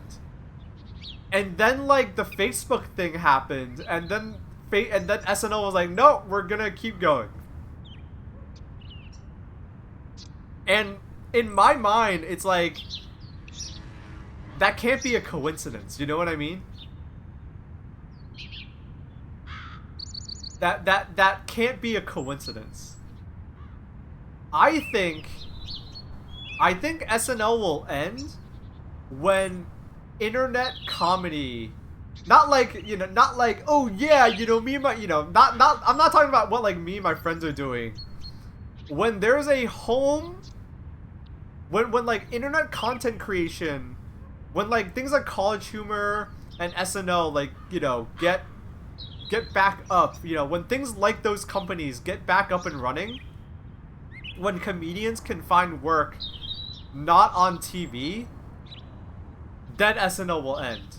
And then like the Facebook thing happened, and then SNL was like, no, we're gonna keep going. And in my mind, it's like, that can't be a coincidence. You know what I mean? That can't be a coincidence. I think SNL will end when internet comedy, not like, you know, not like, oh yeah, you know, me and my, you know, not I'm not talking about what like me and my friends are doing. When there's a home, when like internet content creation, when like things like College Humor and SNL, like, you know, get back up, you know, when things like those companies get back up and running, when comedians can find work not on TV, then SNL will end.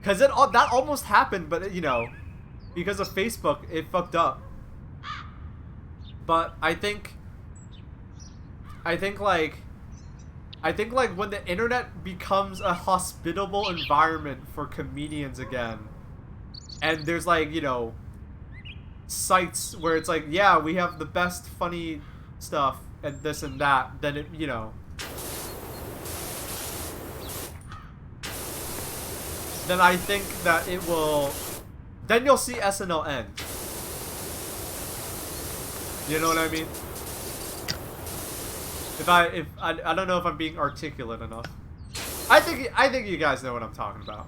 Cause that almost happened, but you know, because of Facebook, it fucked up. But I think like when the internet becomes a hospitable environment for comedians again, and there's like, you know, sites where it's like, yeah, we have the best funny stuff and this and that, then it, you know, then I think that it will, then you'll see SNL end. You know what I mean? I don't know if I'm being articulate enough. I think you guys know what I'm talking about.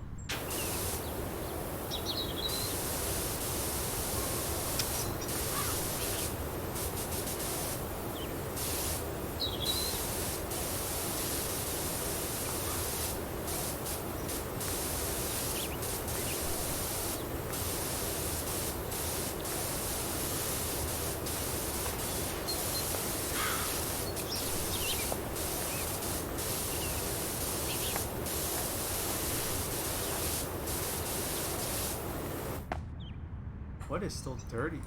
foot is still dirty.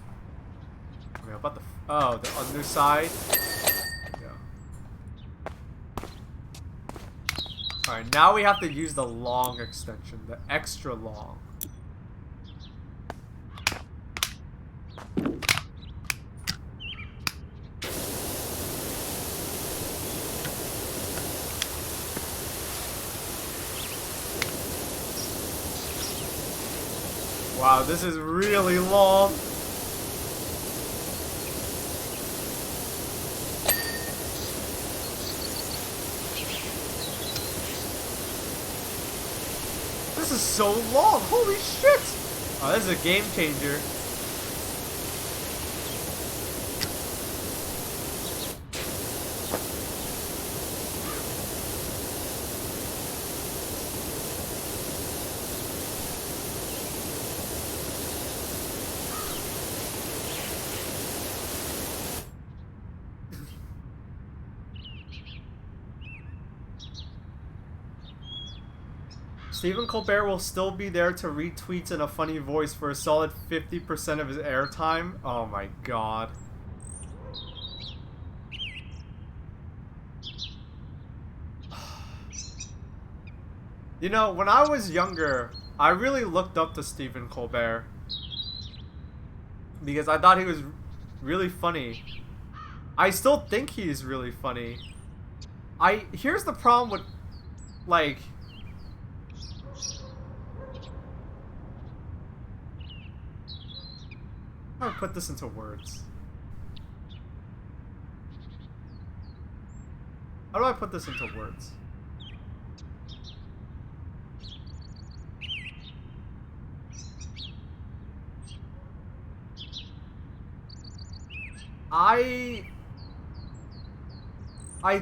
I mean, about the underside. Yeah. All right, now we have to use the long extension, the extra long. Wow, this is really long. This is so long. Holy shit. Oh, this is a game changer. Stephen Colbert will still be there to read tweets in a funny voice for a solid 50% of his airtime. Oh my god. You know, when I was younger, I really looked up to Stephen Colbert because I thought he was really funny. I still think he's really funny. Here's the problem with, like, how do I put this into words? How do I put this into words? I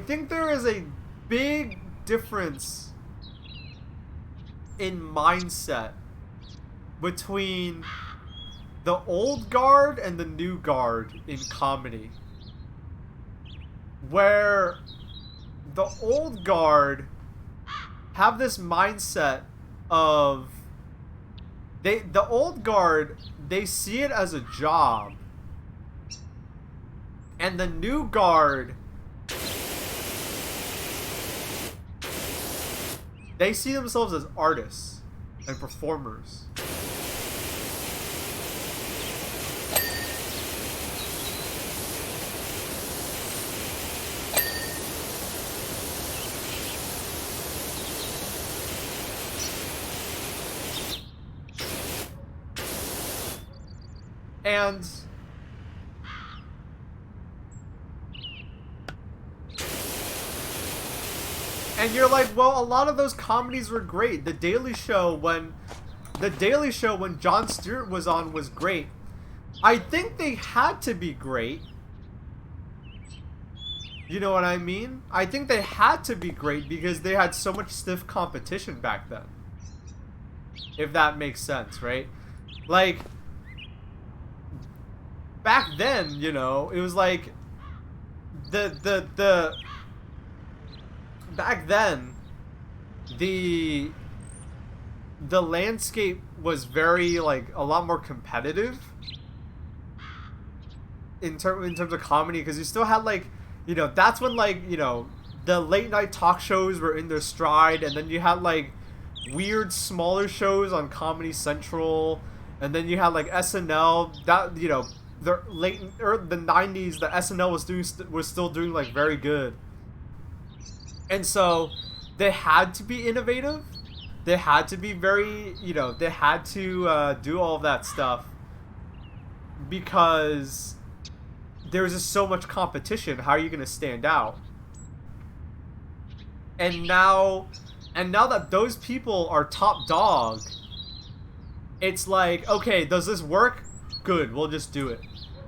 think there is a big difference in mindset between the old guard and the new guard in comedy. Where the old guard have this mindset of the old guard, they see it as a job. And the new guard, they see themselves as artists and performers. And you're like, well, a lot of those comedies were great. The Daily Show when Jon Stewart was on was great. I think they had to be great. You know what I mean? I think they had to be great because they had so much stiff competition back then. If that makes sense, right? Like, back then, you know, it was like back then the landscape was very, like, a lot more competitive in terms of comedy, because you still had, like, you know, that's when, like, you know, the late night talk shows were in their stride, and then you had, like, weird smaller shows on Comedy Central, and then you had, like, SNL. That, you know, the 90s, the SNL was still doing, like, very good. And so they had to be innovative. They had to be very, you know, they had to do all of that stuff because there was just so much competition. How are you going to stand out? And now that those people are top dog, it's like, okay, does this work? Good, we'll just do it.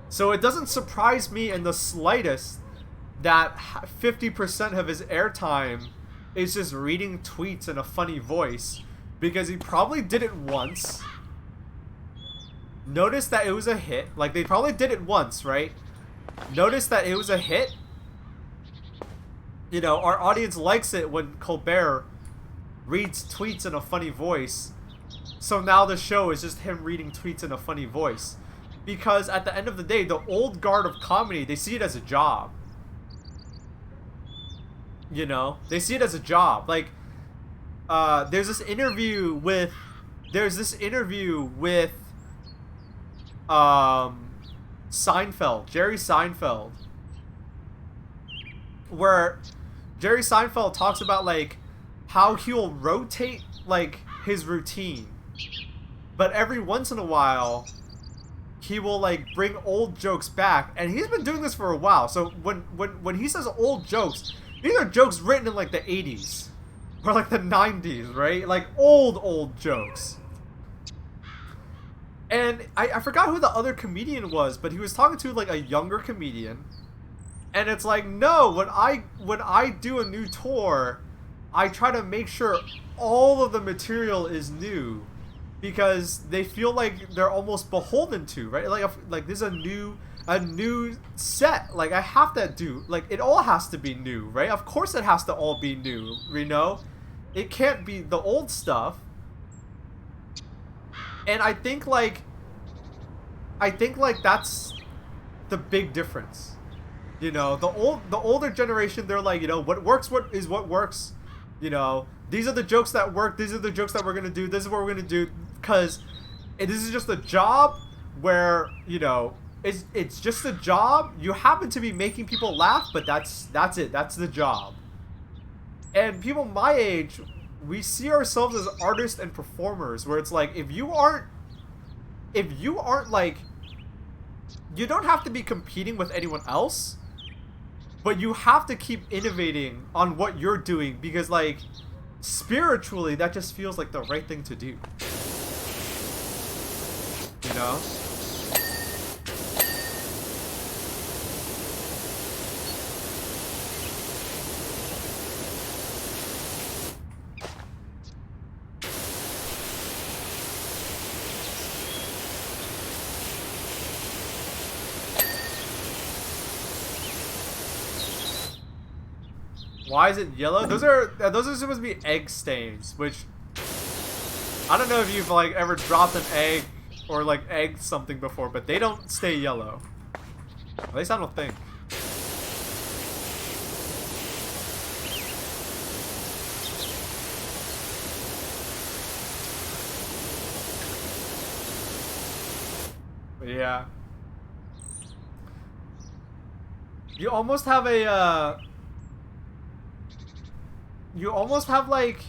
So it doesn't surprise me in the slightest that 50% of his airtime is just reading tweets in a funny voice, because he probably did it once, noticed that it was a hit. Like, they probably did it once, right? Noticed that it was a hit. You know, our audience likes it when Colbert reads tweets in a funny voice. So now the show is just him reading tweets in a funny voice. Because at the end of the day, the old guard of comedy, they see it as a job. You know? They see it as a job. Like, there's this interview with Seinfeld, Jerry Seinfeld, where Jerry Seinfeld talks about like how he'll rotate like his routine, but every once in a while he will like bring old jokes back, and he's been doing this for a while. So when he says old jokes, these are jokes written in like the 80s or like the 90s, right? Like old jokes. And I forgot who the other comedian was, but he was talking to like a younger comedian, and it's like, no, when I do a new tour, I try to make sure all of the material is new, because they feel like they're almost beholden to, right? Like this is a new set. Like I have to do, like it all has to be new, right? Of course it has to all be new, you know? It can't be the old stuff. And I think like that's the big difference. You know, the older generation, they're like, you know, what works works. You know, these are the jokes that work, these are the jokes that we're gonna do, this is what we're gonna do, because this is just a job where, you know, it's just a job. You happen to be making people laugh, but that's it. That's the job. And people my age, we see ourselves as artists and performers, where it's like, if you aren't like, you don't have to be competing with anyone else, but you have to keep innovating on what you're doing, because like spiritually that just feels like the right thing to do, you know? Why is it yellow? Those are supposed to be egg stains, which I don't know if you've like ever dropped an egg or like egged something before, but they don't stay yellow. At least I don't think. But yeah. You almost have a you almost have like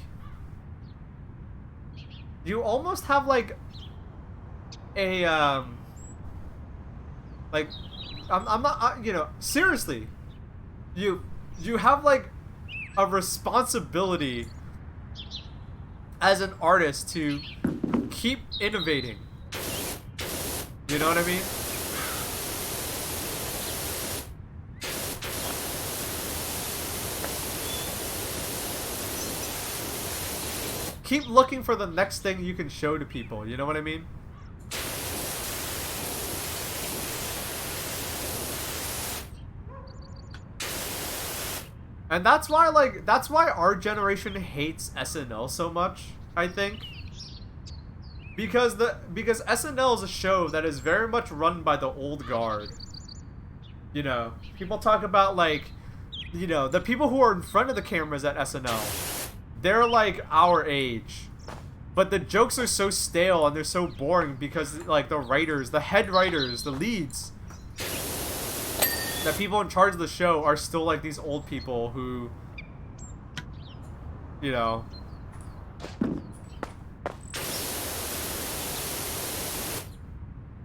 a like I'm not you know, seriously, you have like a responsibility as an artist to keep innovating. You know what I mean? Keep looking for the next thing you can show to people. You know what I mean? And that's why our generation hates SNL so much, I think. Because SNL is a show that is very much run by the old guard. You know, people talk about like, you know, the people who are in front of the cameras at SNL. They're like our age, but the jokes are so stale and they're so boring because like the writers, the head writers, the leads, the people in charge of the show are still like these old people who, you know,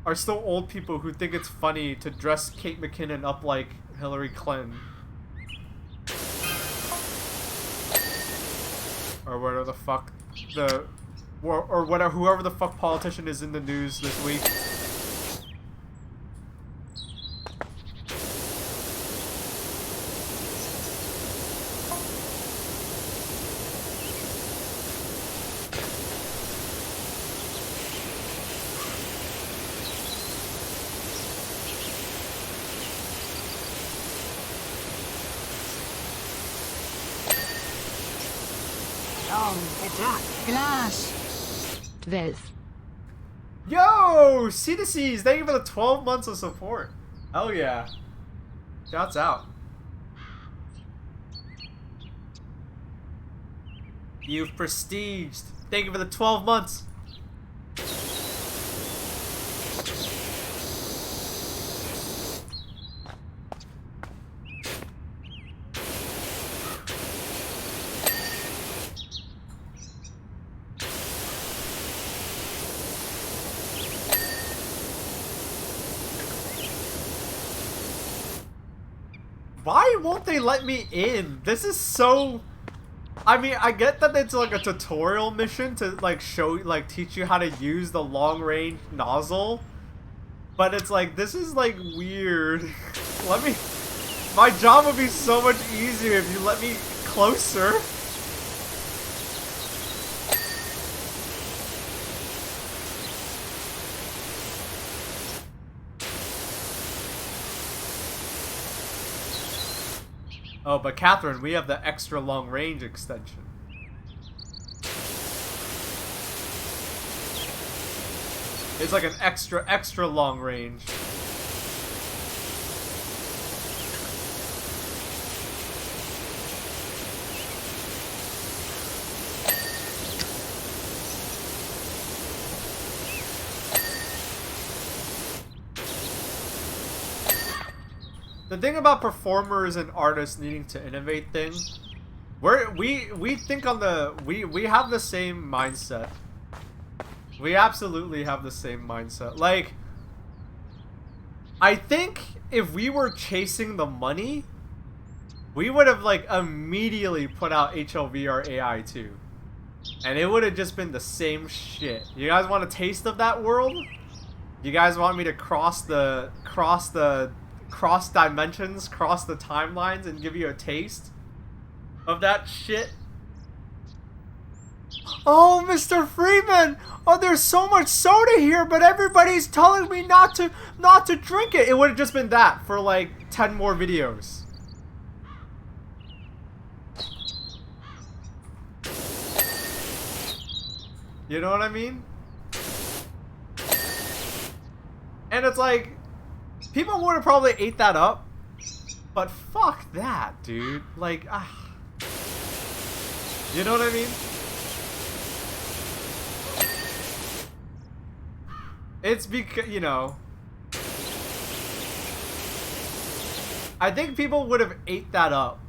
are still old people who think it's funny to dress Kate McKinnon up like Hillary Clinton. Or whatever the fuck or whatever, whoever the fuck politician is in the news this week. Long, the track, glass. 12. Yo! C2Cs, thank you for the 12 months of support. Hell yeah. Shouts out. You've prestiged. Thank you for the 12 months. Why won't they let me in? This is so... I mean, I get that it's like a tutorial mission to like teach you how to use the long range nozzle. But it's like, this is like weird. Let me... My job would be so much easier if you let me closer. Oh, but Catherine, we have the extra long range extension. It's like an extra long range. The thing about performers and artists needing to innovate things, we think on the we have the same mindset. We absolutely have the same mindset. Like, I think if we were chasing the money, we would have like immediately put out HLVR AI 2. And it would have just been the same shit. You guys want a taste of that world? You guys want me to cross dimensions, cross the timelines, and give you a taste of that shit? Oh, Mr. Freeman! Oh, there's so much soda here, but everybody's telling me not to drink it. It would have just been that for like 10 more videos. You know what I mean? And it's like, people would have probably ate that up, but fuck that, dude. Like, you know what I mean? It's because, you know, I think people would have ate that up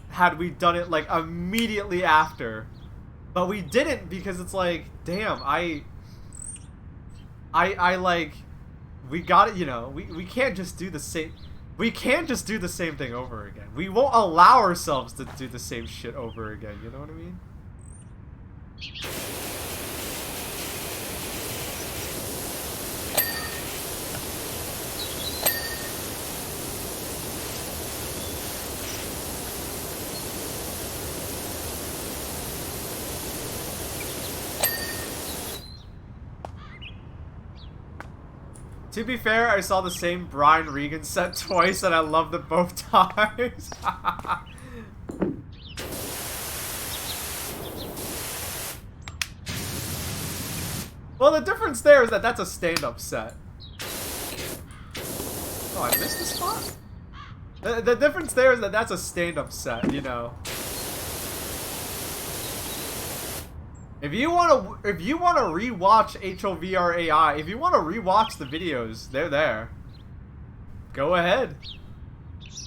had we done it like immediately after, but we didn't because it's like, damn, I like, we got it, you know, we can't just do the same. We can't just do the same thing over again. We won't allow ourselves to do the same shit over again. You know what I mean? To be fair, I saw the same Brian Regan set twice and I loved it both times. Well, the difference there is that that's a stand-up set. Oh, I missed the spot? The difference there is that that's a stand-up set, you know. If you wanna rewatch HOVR AI, if you wanna rewatch the videos, they're there. Go ahead.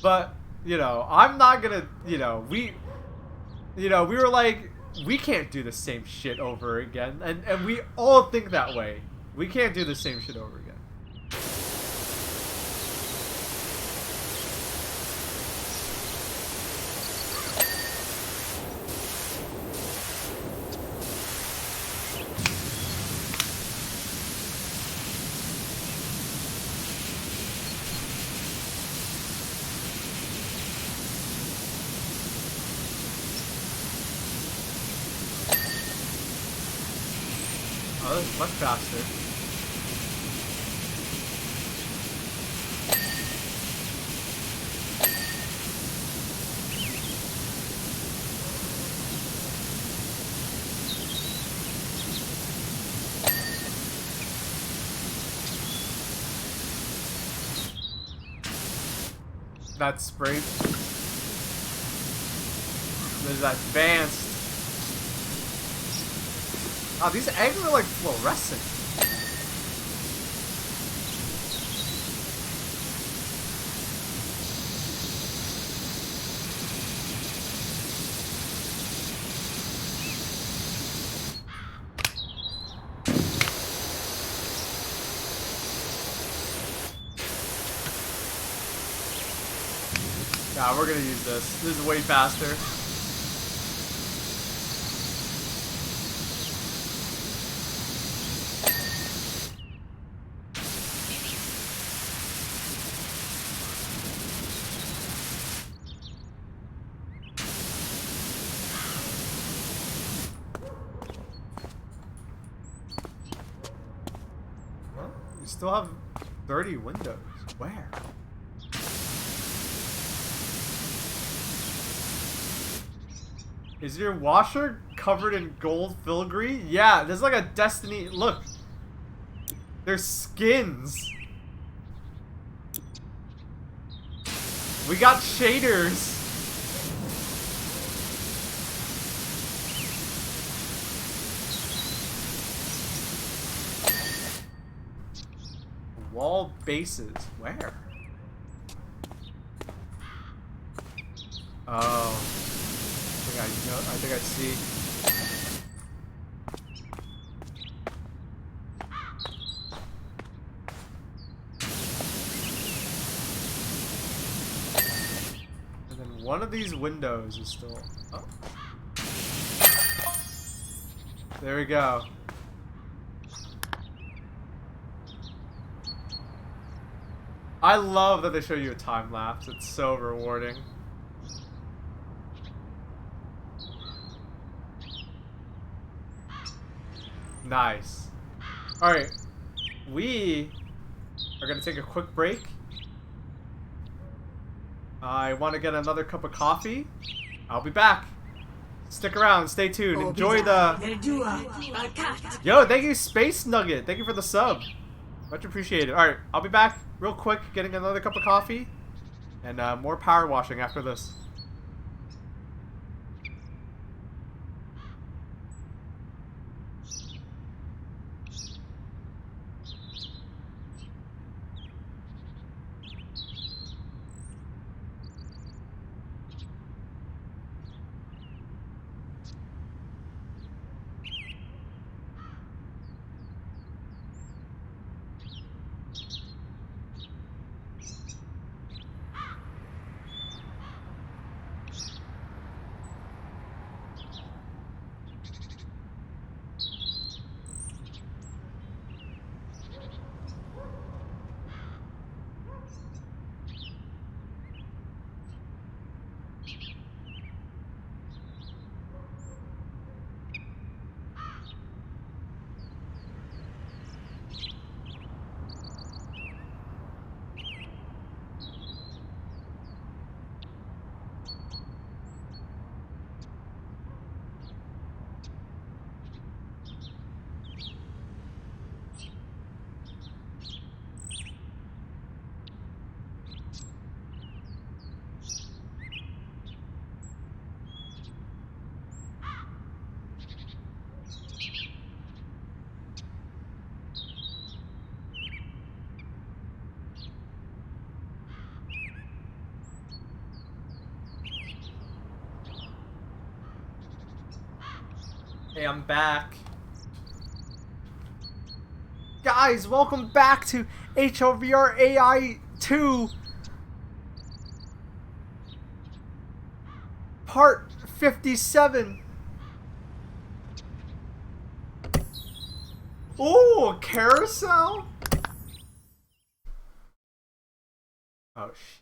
But, you know, I'm not gonna, you know, we were like, we can't do the same shit over again, and we all think that way. We can't do the same shit over again. Oh, this is much faster. that spray. There's that advanced. Oh, these eggs are like fluorescent. Nah, we're gonna use this. This is way faster. Well, we still have 30 windows. Where? Is your washer covered in gold filigree? Yeah, there's like a Destiny. Look, there's skins. We got shaders. Wall bases. Where? Oh. I think I see. And then one of these windows is still. Oh. There we go. I love that they show you a time lapse. It's so rewarding. Nice. Alright. We are going to take a quick break. I want to get another cup of coffee. I'll be back. Stick around. Stay tuned. Enjoy the... Yo, thank you, Space Nugget. Thank you for the sub. Much appreciated. Alright, I'll be back real quick getting another cup of coffee. And more power washing after this. Hey, I'm back. Guys, welcome back to HLVR AI 2. Part 57. Ooh, a carousel? Oh, shit.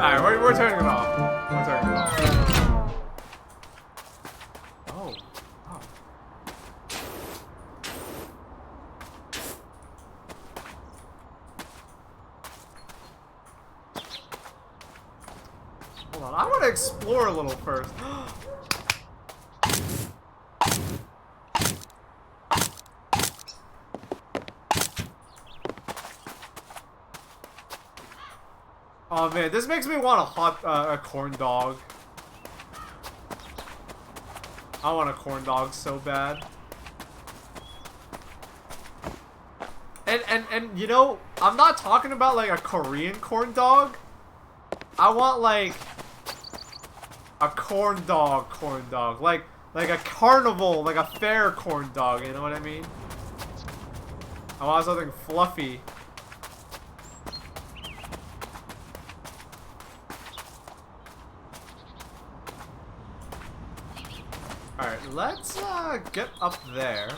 Alright, we're turning it off. We're turning it off. Oh. Oh. Hold on, I want to explore a little first. Oh man, this makes me want a corn dog. I want a corn dog so bad. And you know, I'm not talking about like a Korean corn dog. I want like a corn dog. Like a carnival, like a fair corn dog, you know what I mean? I want something fluffy. Alright, let's get up there.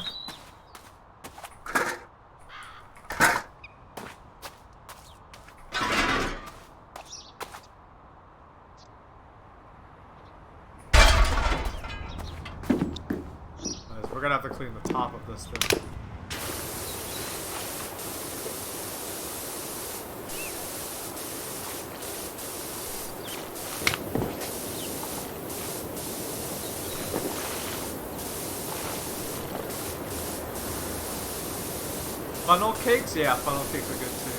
We're gonna have to clean the top of this thing. Funnel cakes? Yeah, funnel cakes are good too.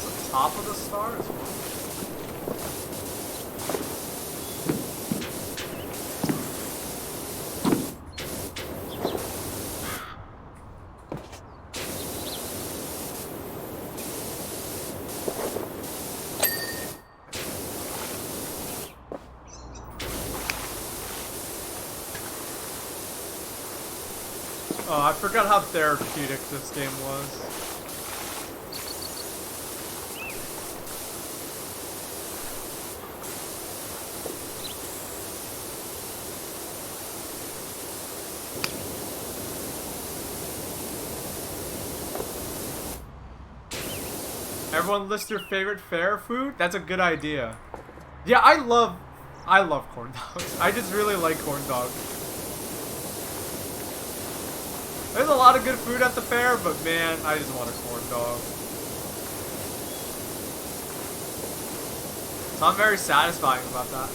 The top of the star as well. Oh, I forgot how therapeutic this game was. Everyone list their favorite fair food? That's a good idea. Yeah, I love corn dogs. I just really like corn dogs. There's a lot of good food at the fair, but man, I just want a corn dog. So I'm very satisfying about that.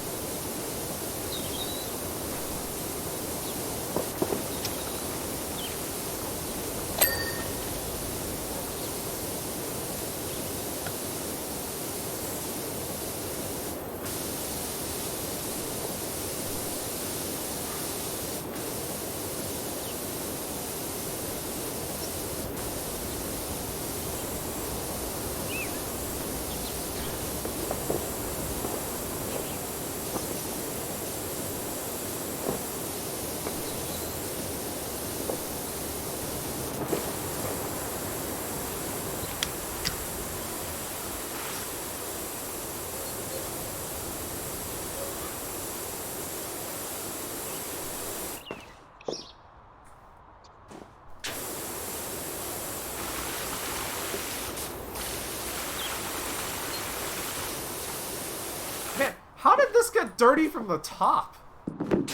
How did this get dirty from the top? How did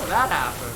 that happen?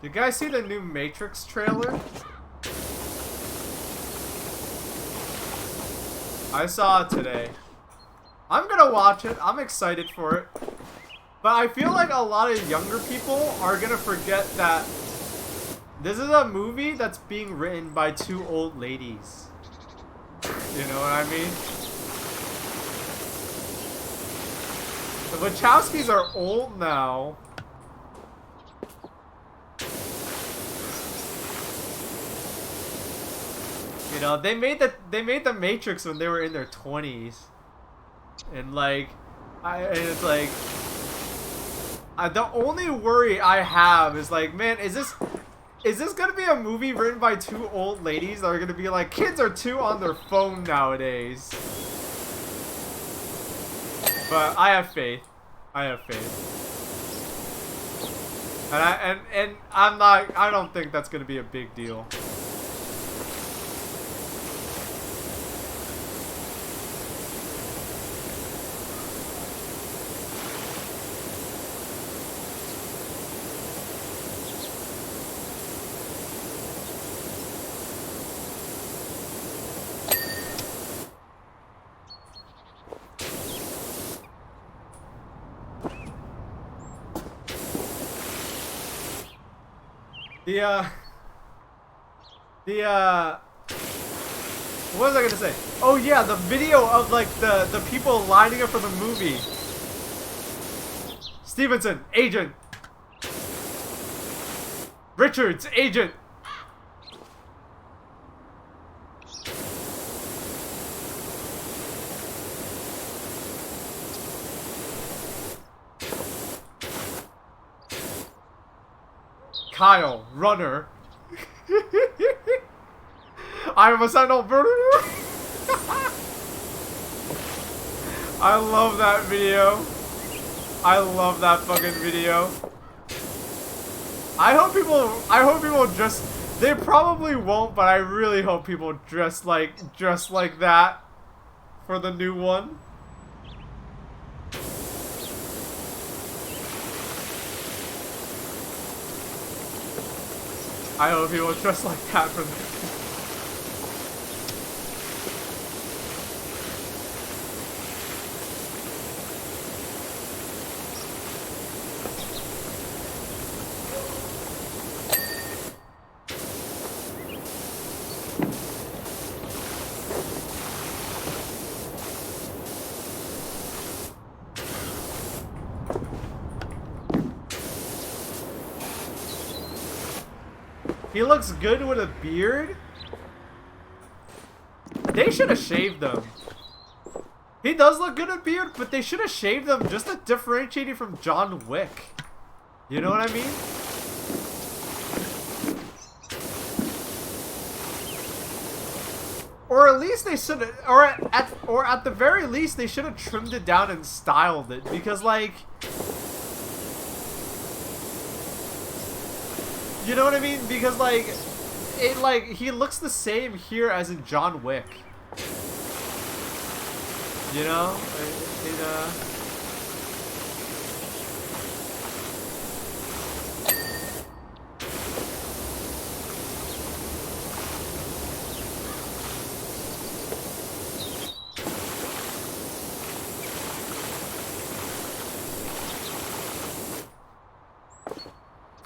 You guys see the new Matrix trailer? I saw it today. I'm gonna watch it. I'm excited for it. But I feel like a lot of younger people are gonna forget that this is a movie that's being written by two old ladies. You know what I mean? The Wachowskis are old now. You know, they made the Matrix when they were in their 20s, and like, it's like, the only worry I have is like, man, is this gonna be a movie written by two old ladies that are gonna be like, kids are too on their phone nowadays? But I have faith. I have faith. And I don't think that's gonna be a big deal. What was I gonna say? Oh yeah, the video of like the people lining up for the movie. Stevenson, agent. Richards, agent. Kyle, runner. I'm a sentinel burner. I love that video. I love that fucking video. I hope people dress. They probably won't, but I really hope people dress like that for the new one. I hope people dress like that for the He looks good with a beard. They should have shaved him. He does look good with a beard, but they should have shaved him just to differentiate him from John Wick. You know what I mean? Or at least they should have, or at the very least they should have trimmed it down and styled it, because like, you know what I mean? Because like, he looks the same here as in John Wick. You know?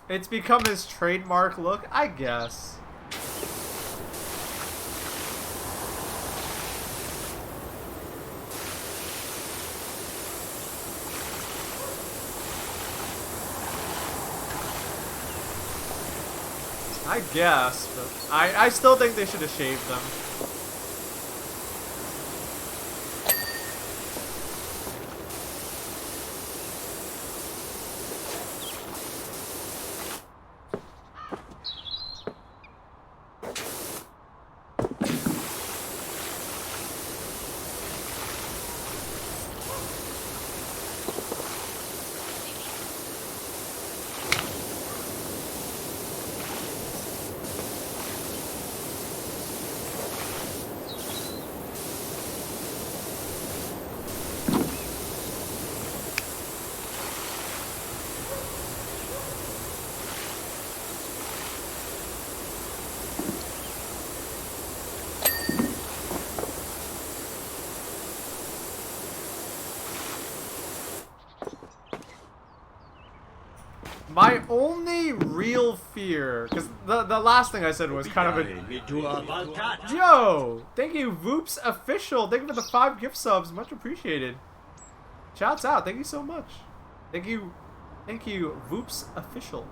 It's become his trademark look, I guess. I guess, but I still think they should have shaved them. My only real fear, because the last thing I said was kind of a... Yo! Thank you, Voops Official. Thank you for the 5 gift subs. Much appreciated. Shouts out. Thank you so much. Thank you, Voops Official.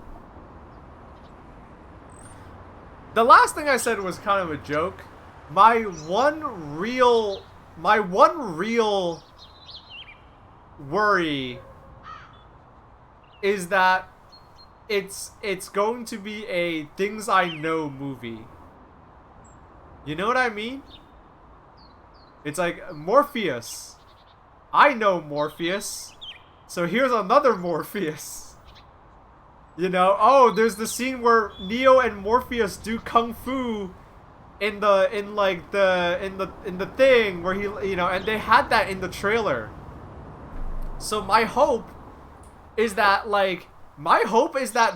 The last thing I said was kind of a joke. My one real worry is that it's going to be a Things I Know movie. You know what I mean? It's like Morpheus. I know Morpheus. So here's another Morpheus. You know, oh, there's the scene where Neo and Morpheus do kung fu in the thing where he, you know, and they had that in the trailer. So my hope is that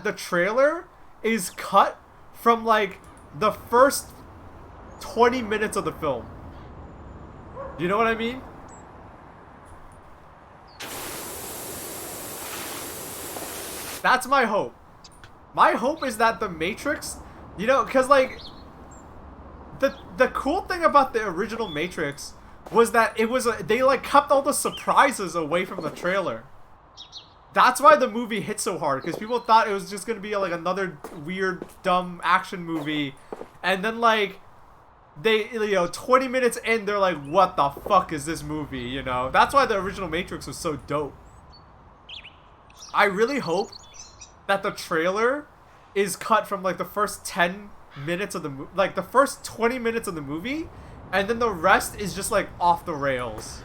the trailer is cut from like the first 20 minutes of the film. You know what I mean? That's my hope. My hope is that the Matrix, you know, because like the cool thing about the original Matrix was that they like kept all the surprises away from the trailer. That's why the movie hit so hard, because people thought it was just gonna be like another weird, dumb action movie, and then like they, you know, 20 minutes in, they're like, what the fuck is this movie, you know? That's why the original Matrix was so dope. I really hope that the trailer is cut from like the first 10 minutes of the movie, like the first 20 minutes of the movie, and then the rest is just like off the rails.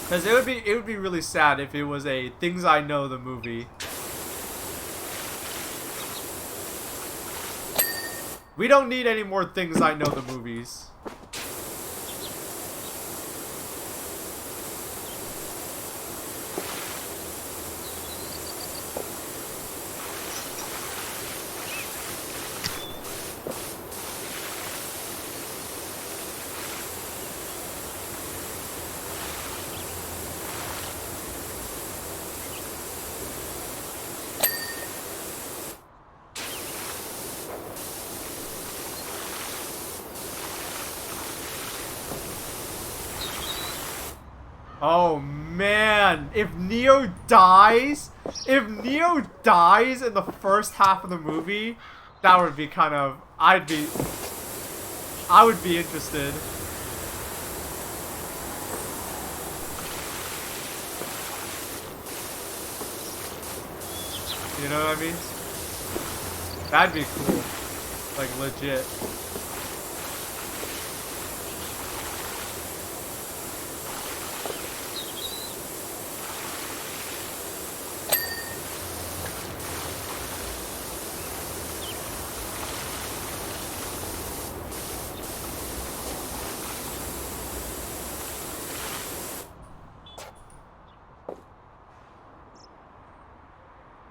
Because it would be really sad if it was a Things I Know the movie. We don't need any more Things I Know the movies. Oh man, if Neo dies in the first half of the movie, that would be kind of, I would be interested. You know what I mean? That'd be cool. Like legit.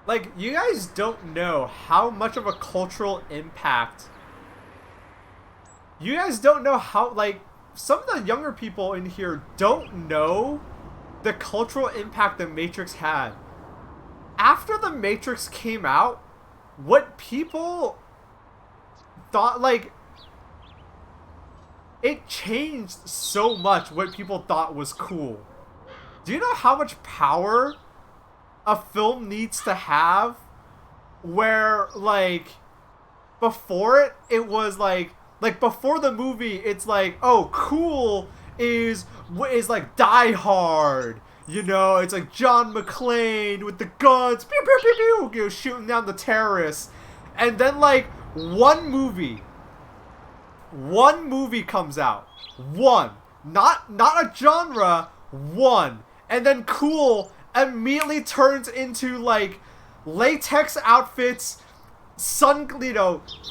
Like, you guys don't know how much of a cultural impact. You guys don't know how, like, some of the younger people in here don't know the cultural impact the Matrix had. After the Matrix came out, what people thought, like, it changed so much what people thought was cool. Do you know how much power a film needs to have where, like, before it was like before the movie, it's like, oh, cool is like Die Hard, you know, it's like John McClane with the guns, pew pew pew pew, you know, shooting down the terrorists, and then like one movie comes out, not a genre, and then cool immediately turns into like latex outfits,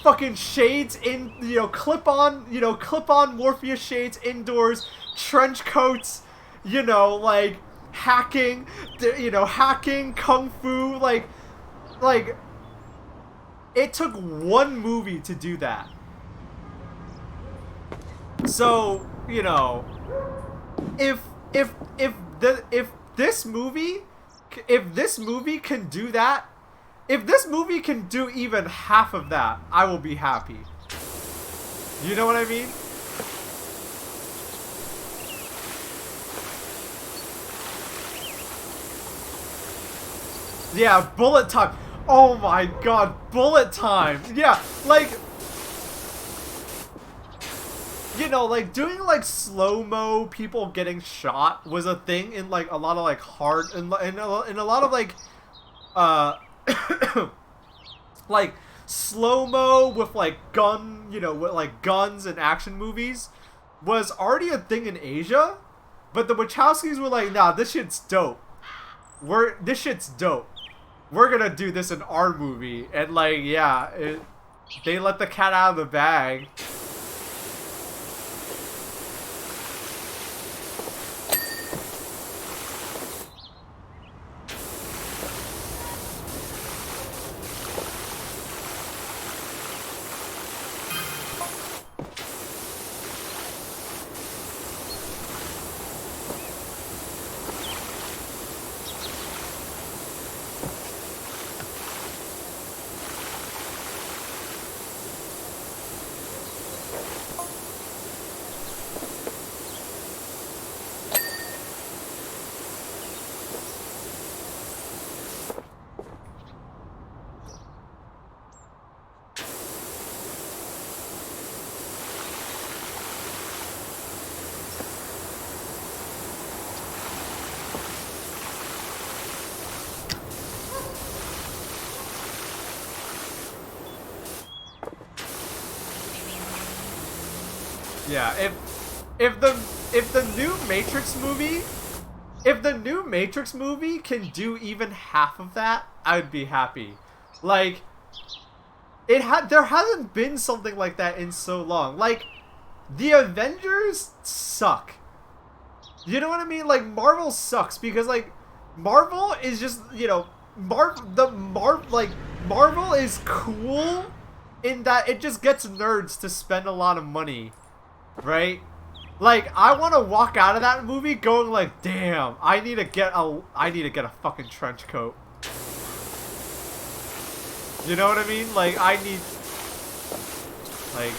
fucking shades in, clip on Morpheus shades indoors, trench coats, like hacking, kung fu, like it took one movie to do that. So, if this movie can do that, if this movie can do even half of that, I will be happy. You know what I mean? Yeah, bullet time. Oh my god, bullet time. Yeah, like, like doing like slow-mo people getting shot was a thing in like a lot of like hard, in a lot of like like slow-mo with like with like guns and action movies was already a thing in Asia, but the Wachowskis were like, nah, this shit's dope. We're gonna do this in our movie, and like, yeah, they let the cat out of the bag. Yeah, if the new Matrix movie can do even half of that, I'd be happy. Like, there hasn't been something like that in so long. Like, the Avengers suck. You know what I mean? Like, Marvel sucks because like Marvel is just, Marvel is cool in that it just gets nerds to spend a lot of money. Right? Like, I want to walk out of that movie going like, damn, I need to get a fucking trench coat. You know what I mean? Like, I need, like,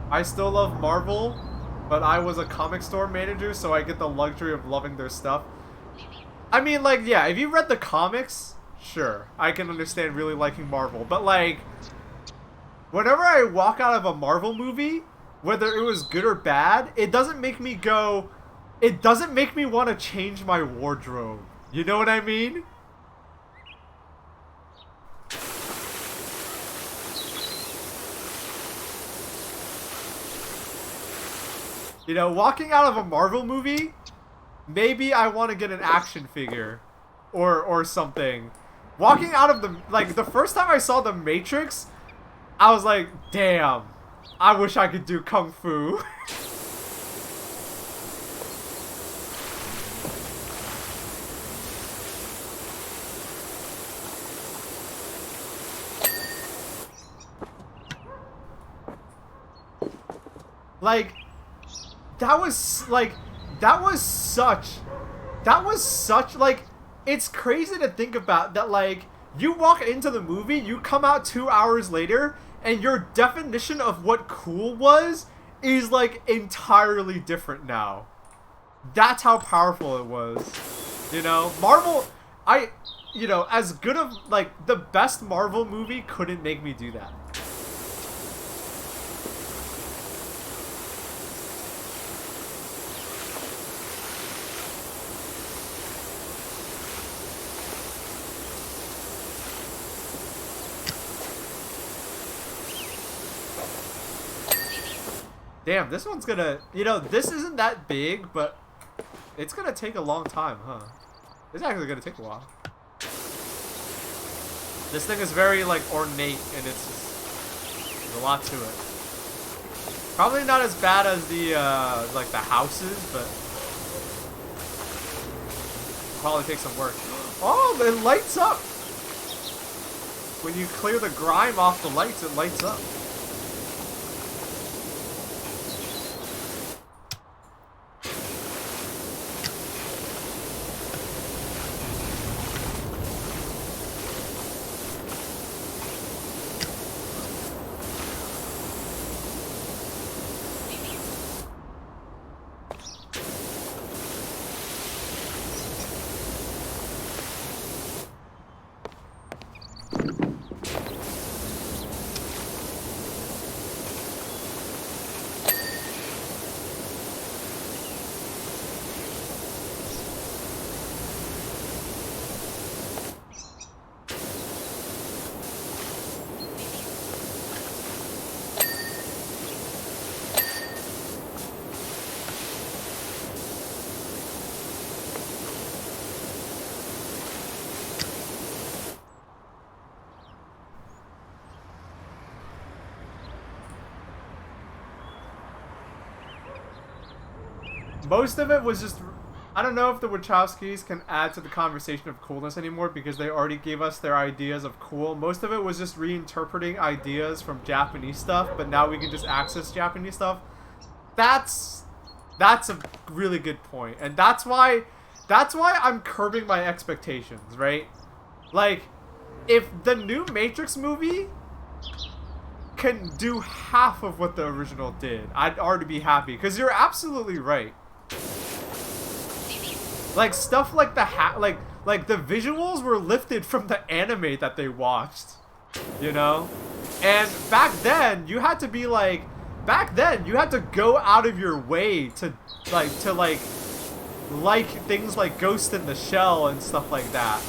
I still love Marvel, but I was a comic store manager, so I get the luxury of loving their stuff. I mean, like, yeah, if you read the comics, sure, I can understand really liking Marvel. But, like, whenever I walk out of a Marvel movie, whether it was good or bad, it doesn't make me want to change my wardrobe. You know what I mean? Walking out of a Marvel movie, maybe I want to get an action figure or something. Walking out of the first time I saw The Matrix, I was like, damn, I wish I could do kung fu. Like, that was such, like, it's crazy to think about that, like, you walk into the movie, you come out 2 hours later, and your definition of what cool was is, like, entirely different now. That's how powerful it was. You know? Marvel, you know, as good of, like, the best Marvel movie couldn't make me do that. Damn, this one's gonna... You know, this isn't that big, but it's gonna take a long time, huh? It's actually gonna take a while. This thing is very, like, ornate, and it's just... There's a lot to it. Probably not as bad as the, like, the houses, but... Probably take some work. Oh, it lights up! When you clear the grime off the lights, it lights up. Most of it was just... I don't know if the Wachowskis can add to the conversation of coolness anymore because they already gave us their ideas of cool. Most of it was just reinterpreting ideas from Japanese stuff, but now we can just access Japanese stuff. That's a really good point. And that's why I'm curbing my expectations, right? Like, if the new Matrix movie can do half of what the original did, I'd already be happy. Because you're absolutely right. Like, stuff like the like the visuals were lifted from the anime that they watched, you know? And back then, you had to be like, you had to go out of your way to like things like Ghost in the Shell and stuff like that.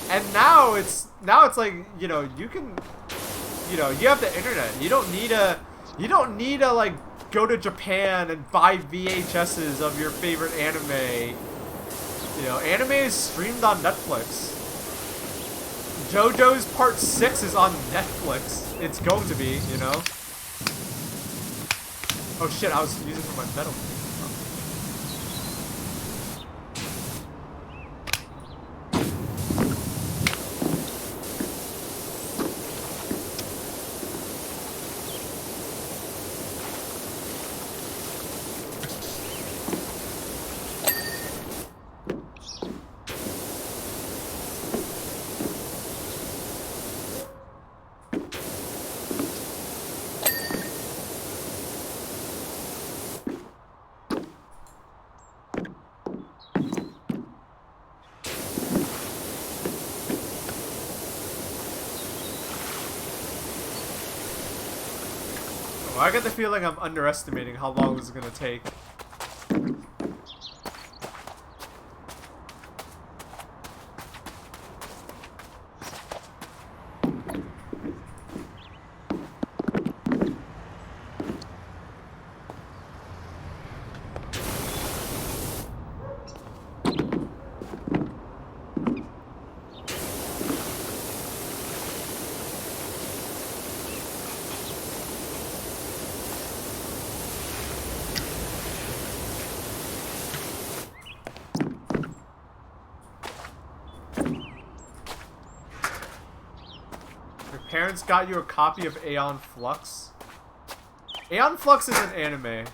And now it's like, you know, you can, you know, you have the internet. You don't need to like go to Japan and buy VHSs of your favorite anime. You know, anime is streamed on Netflix. JoJo's Part 6 is on Netflix. It's going to be, you know. Oh shit, I was using for my metal. I get the feeling I'm underestimating how long this is gonna take. Your parents got you a copy of Aeon Flux? Aeon Flux is an anime.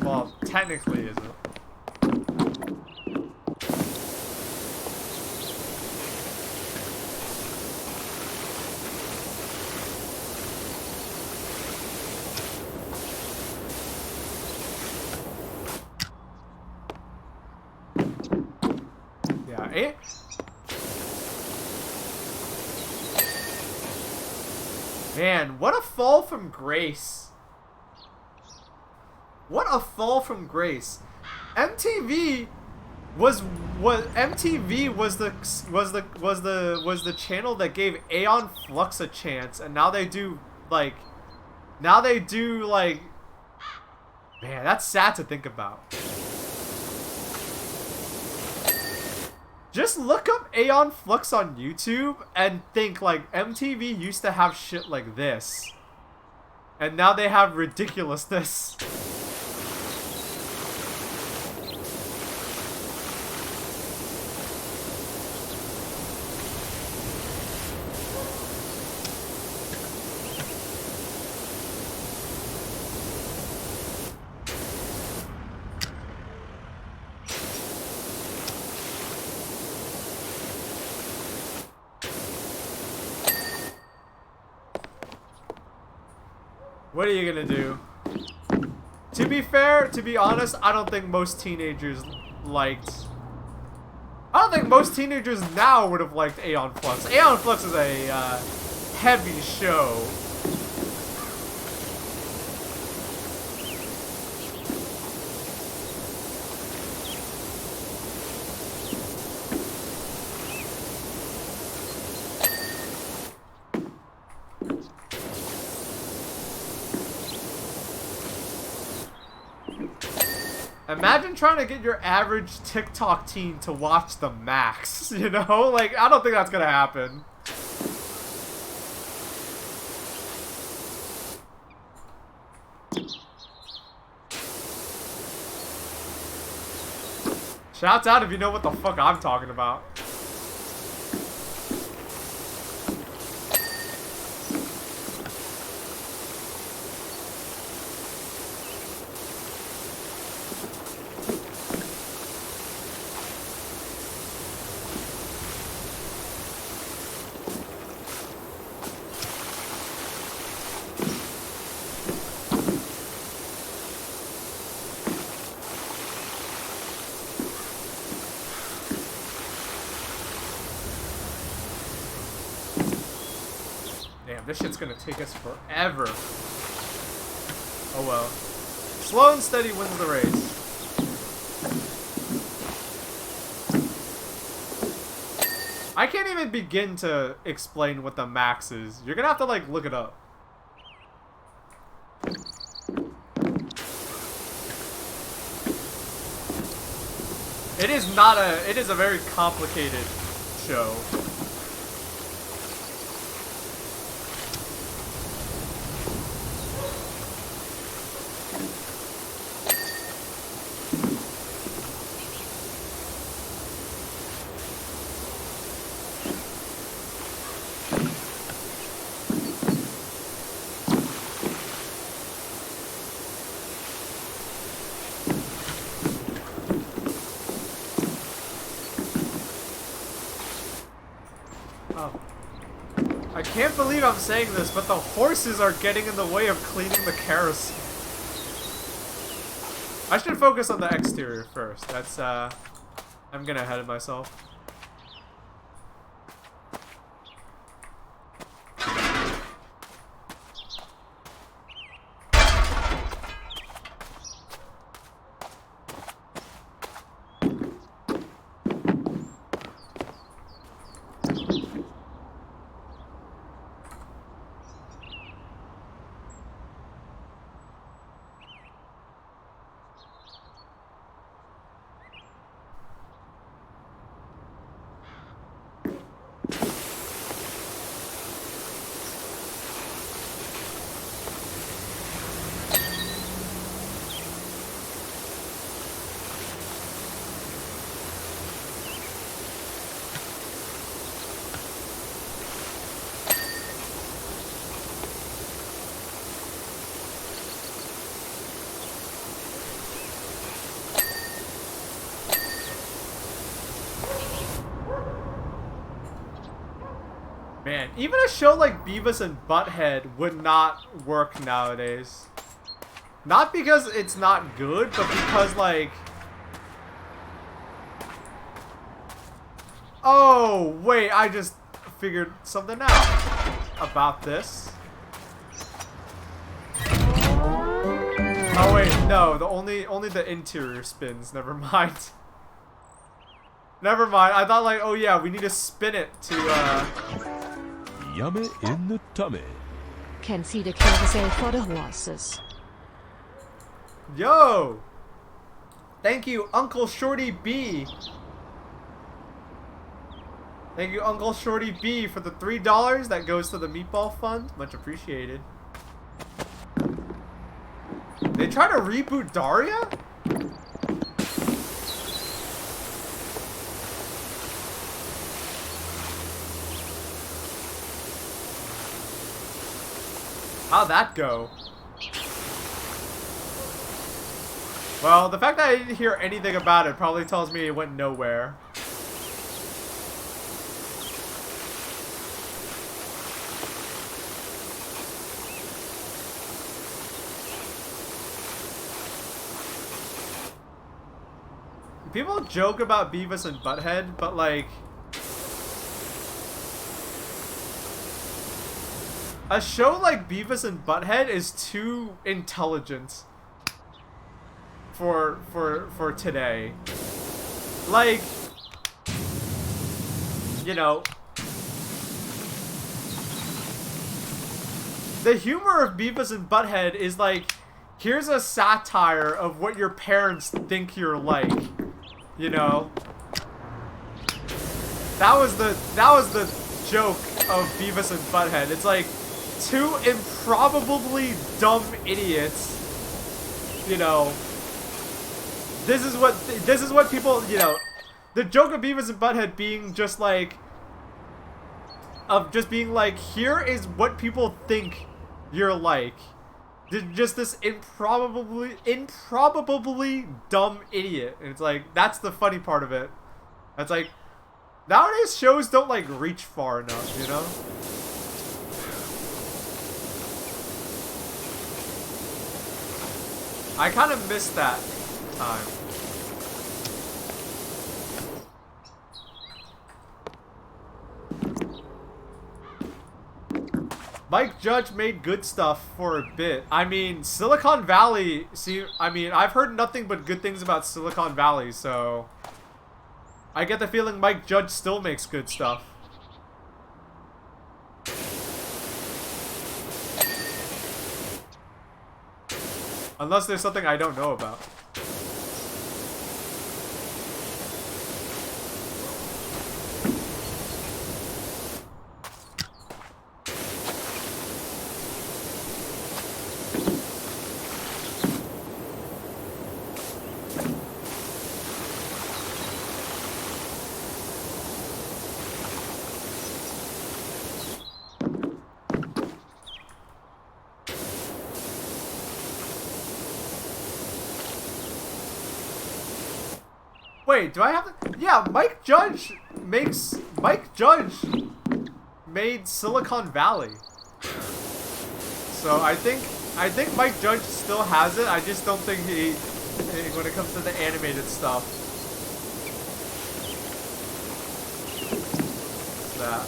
Well, technically isn't. Yeah, Man, what a fall from grace. What a fall from grace. MTV was the channel that gave Aeon Flux a chance, and now they do like man, that's sad to think about. Just look up Aeon Flux on YouTube and think like MTV used to have shit like this. And now they have ridiculousness. What are you gonna do? To be fair, to be honest, I don't think most teenagers now would have liked Aeon Flux. Aeon Flux is a heavy show. Imagine trying to get your average TikTok teen to watch the Max, you know? Like, I don't think that's gonna happen. Shouts out if you know what the fuck I'm talking about. Damn, this shit's gonna take us forever. Oh well. Slow and steady wins the race. I can't even begin to explain what the Max is. You're gonna have to, like, look it up. It is a very complicated show. I can't believe I'm saying this, but the horses are getting in the way of cleaning the carousel. I should focus on the exterior first. That's, I'm getting ahead of myself. Man, even a show like Beavis and Butthead would not work nowadays. Not because it's not good, but because, like... Oh, wait, I just figured something out about this. Oh, wait, no, only the interior spins. Never mind. Never mind, I thought, like, oh yeah, we need to spin it to, Yummy in the tummy. Can see the carousel for the horses. Yo! Thank you, Uncle Shorty B. Thank you, Uncle Shorty B, for the $3 that goes to the Meatball Fund. Much appreciated. They try to reboot Daria? How'd that go? Well, the fact that I didn't hear anything about it probably tells me it went nowhere. People joke about Beavis and Butthead, but like... a show like Beavis and Butthead is too intelligent for today. Like, you know, the humor of Beavis and Butthead is like, here's a satire of what your parents think you're like. You know, that was the joke of Beavis and Butthead. It's like two improbably dumb idiots. You know, this is what people, you know, the joke of Beavis and Butthead being just like, here is what people think you're like. Just this improbably dumb idiot. And it's like, that's the funny part of it. It's like, nowadays shows don't like reach far enough, you know? I kind of missed that time. Mike Judge made good stuff for a bit. I mean, Silicon Valley, I've heard nothing but good things about Silicon Valley, so I get the feeling Mike Judge still makes good stuff. Unless there's something I don't know about. Wait, do I have to? Yeah, Mike Judge made Silicon Valley. So I think Mike Judge still has it. I just don't think he, when it comes to the animated stuff. That.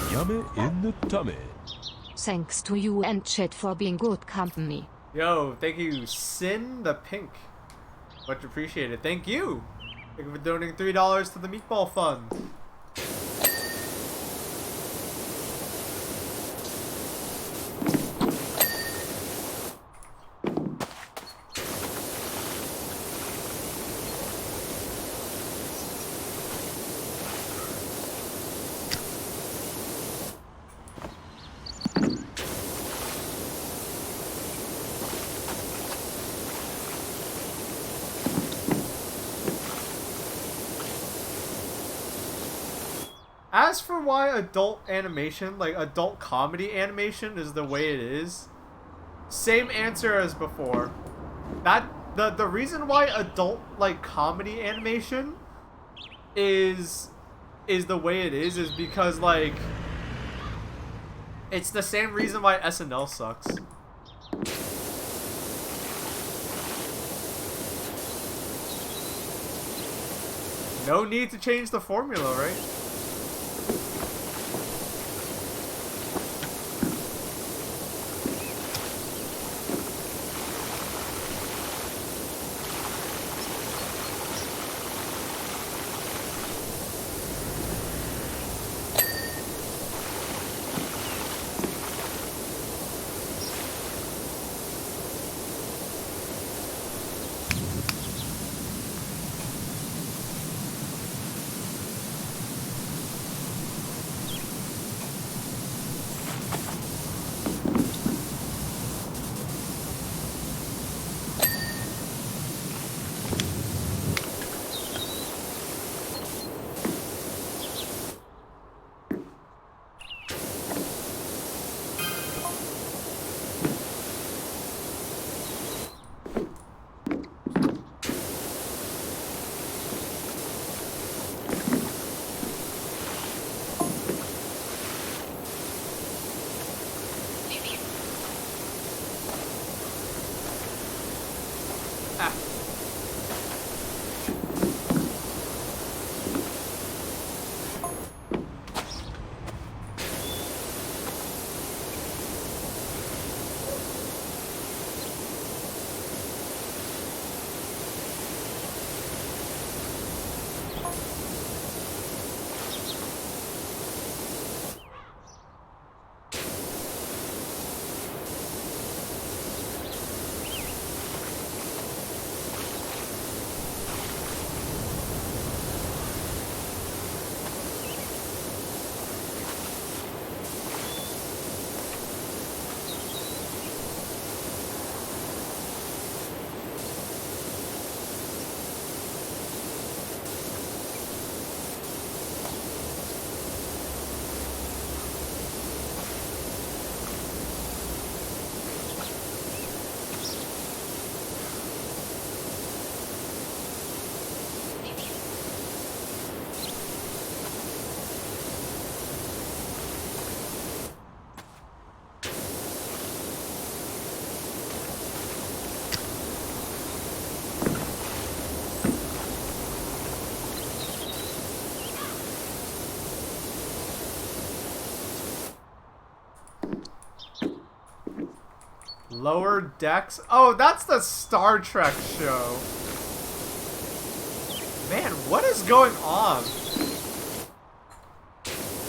Yummy in the tummy. Thanks to you and chat for being good company. Yo, thank you, Sin the Pink. Much appreciated. Thank you. Thank you for donating $3 to the Meatball Fund. as for why adult animation, like adult comedy animation, is the way it is, same answer as before. That the reason why adult like comedy animation is the way it is because like it's the same reason why SNL sucks. No need to change the formula, right? Lower Decks? Oh, that's the Star Trek show. Man, what is going on?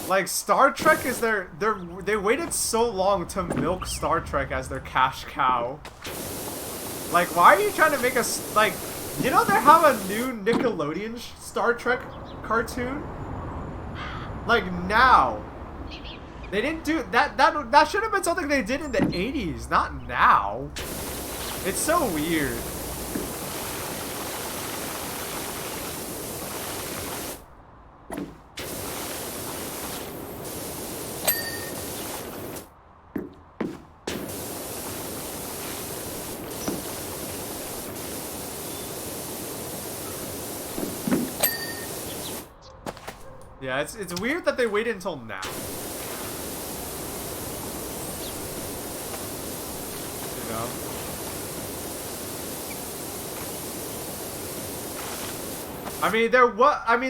Like, Star Trek is they waited so long to milk Star Trek as their cash cow. Like, why are you trying to make us, like, you know they have a new Nickelodeon Star Trek cartoon? Like, now. They didn't do that should have been something they did in the 80s, not now. It's so weird. Yeah, it's weird that they waited until now. You know?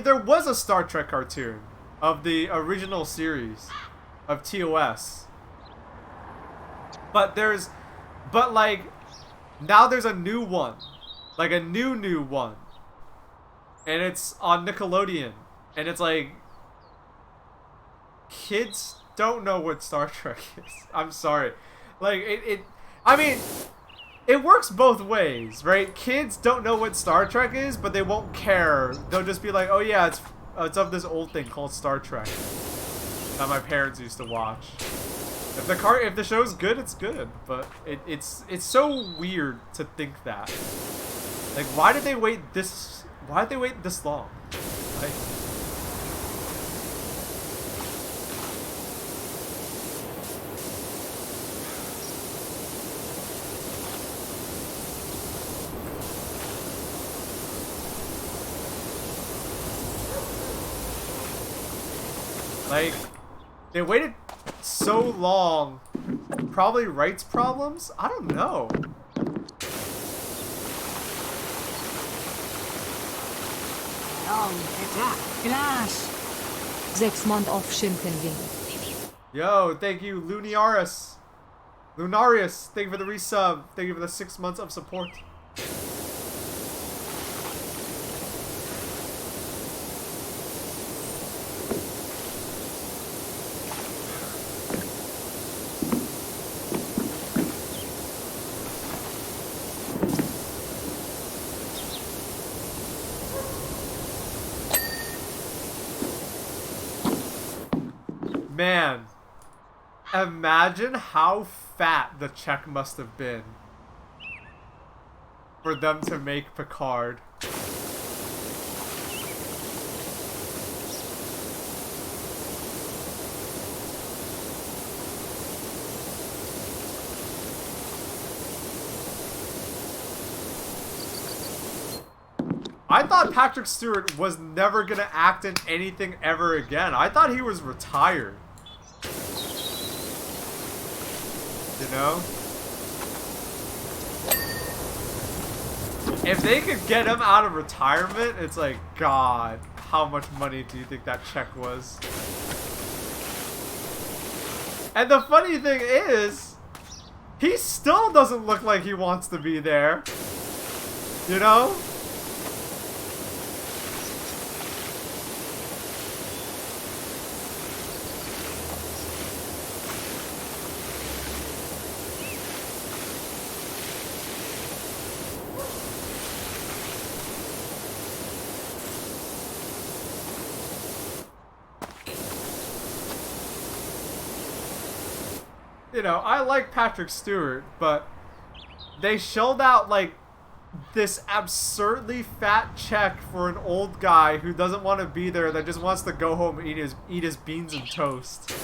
there was a Star Trek cartoon of the original series of TOS. But like now there's a new one. Like a new one. And it's on Nickelodeon. And it's like kids don't know what Star Trek is. I'm sorry. Like it works both ways, right? Kids don't know what Star Trek is, but they won't care. They'll just be like, "Oh yeah, it's of this old thing called Star Trek that my parents used to watch." If the show's good, it's good, but it's so weird to think that. Like, why did they wait this long? Like, Like, they waited so long. Probably rights problems? I don't know. Long Tetrak Glash. 6 Month of Schimpenwing. Yo, thank you, Lunarius. Lunarius, thank you for the resub. Thank you for the 6 months of support. Man, imagine how fat the check must have been for them to make Picard. I thought Patrick Stewart was never gonna act in anything ever again. I thought he was retired. You know? If they could get him out of retirement, it's like, God, how much money do you think that check was? And the funny thing is, he still doesn't look like he wants to be there. You know? You know, I like Patrick Stewart, but they shelled out, like, this absurdly fat check for an old guy who doesn't want to be there, that just wants to go home and eat his beans and toast.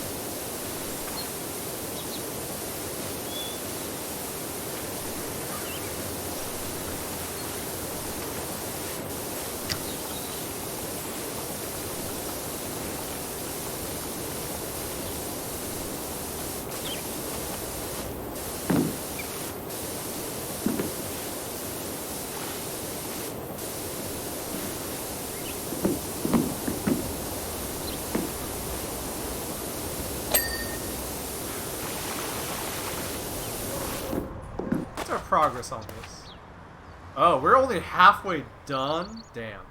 Progress on this. Oh, we're only halfway done? Damn.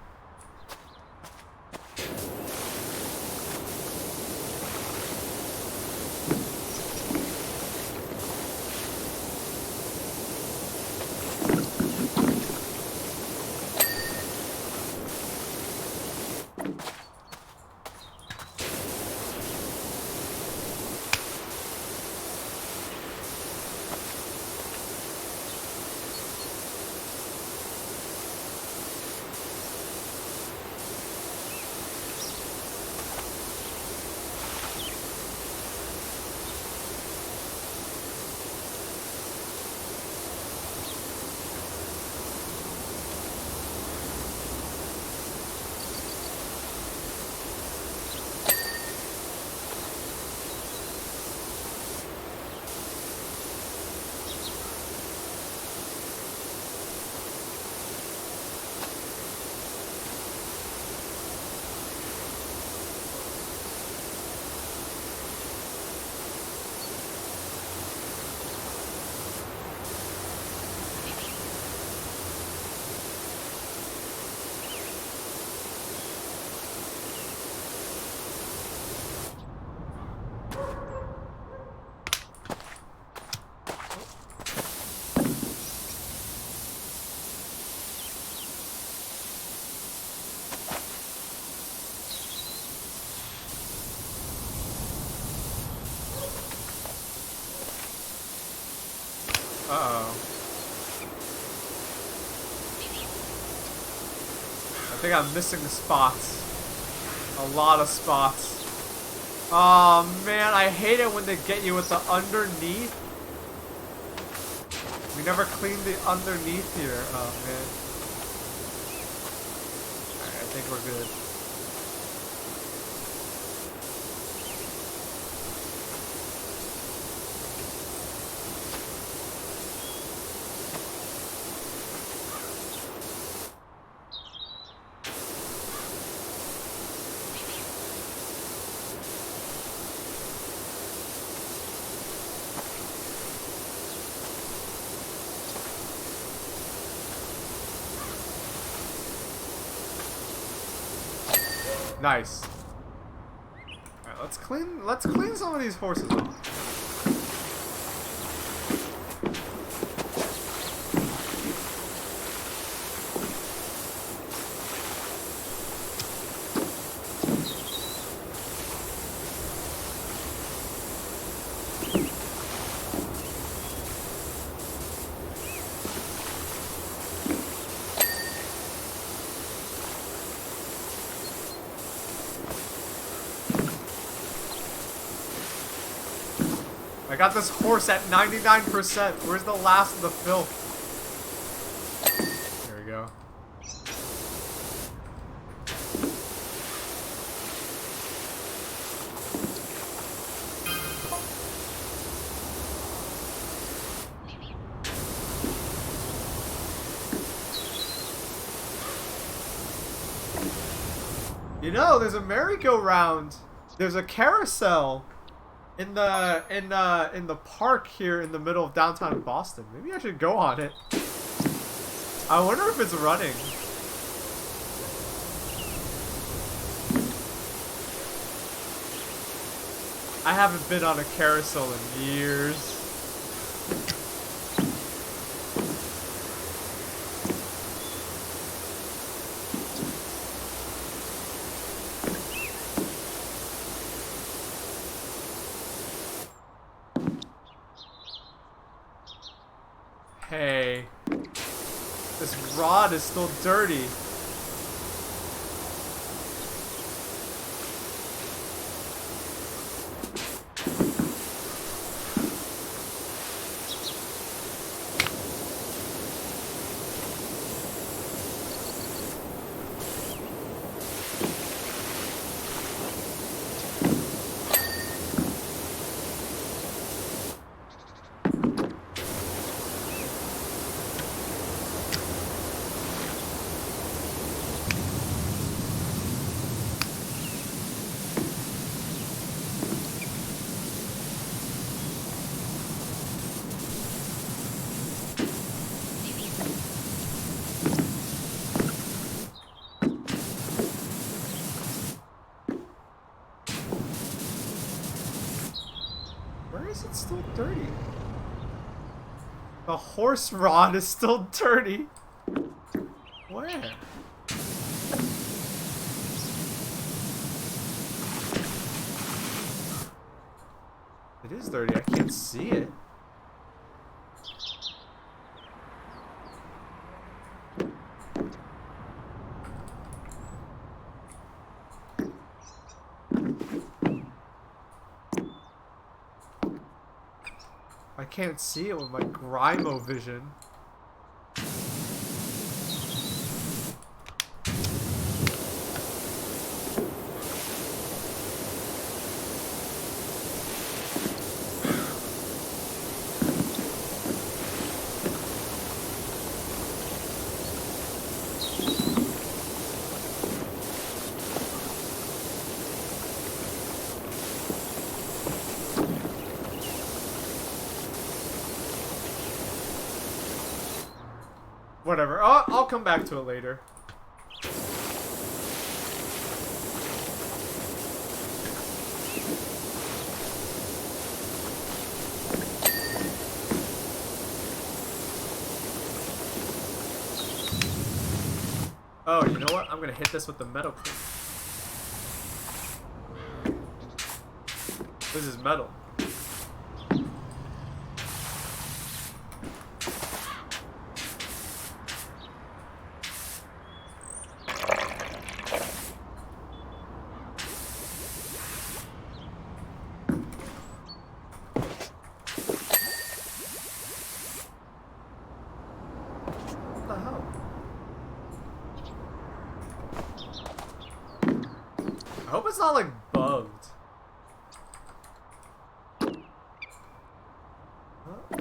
Uh-oh. I think I'm missing spots. A lot of spots. Oh man, I hate it when they get you with the underneath. We never cleaned the underneath here. Oh man. Alright, I think we're good. Nice. Alright, let's clean some of these horses up. I got this horse at 99%. Where's the last of the filth? There we go. You know, there's a merry-go-round. There's a carousel. In the park here in the middle of downtown Boston. Maybe I should go on it. I wonder if it's running. I haven't been on a carousel in years. Hey, this rod is still dirty. Where is it still dirty? The horse rod is still dirty. Where? It is dirty. I can't see it. I can't see it with my Grimo vision. Whatever. I'll come back to it later. Oh, you know what? I'm gonna hit this with the metal clip. This is metal. What the hell? I hope it's not like bugged. Huh?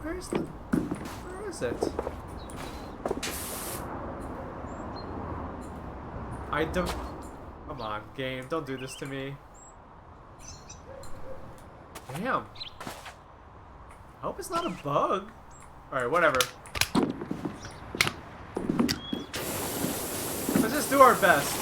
Where is it? I don't. Come on, game. Don't do this to me. Damn. I hope it's not a bug. Alright, whatever. Let's do our best.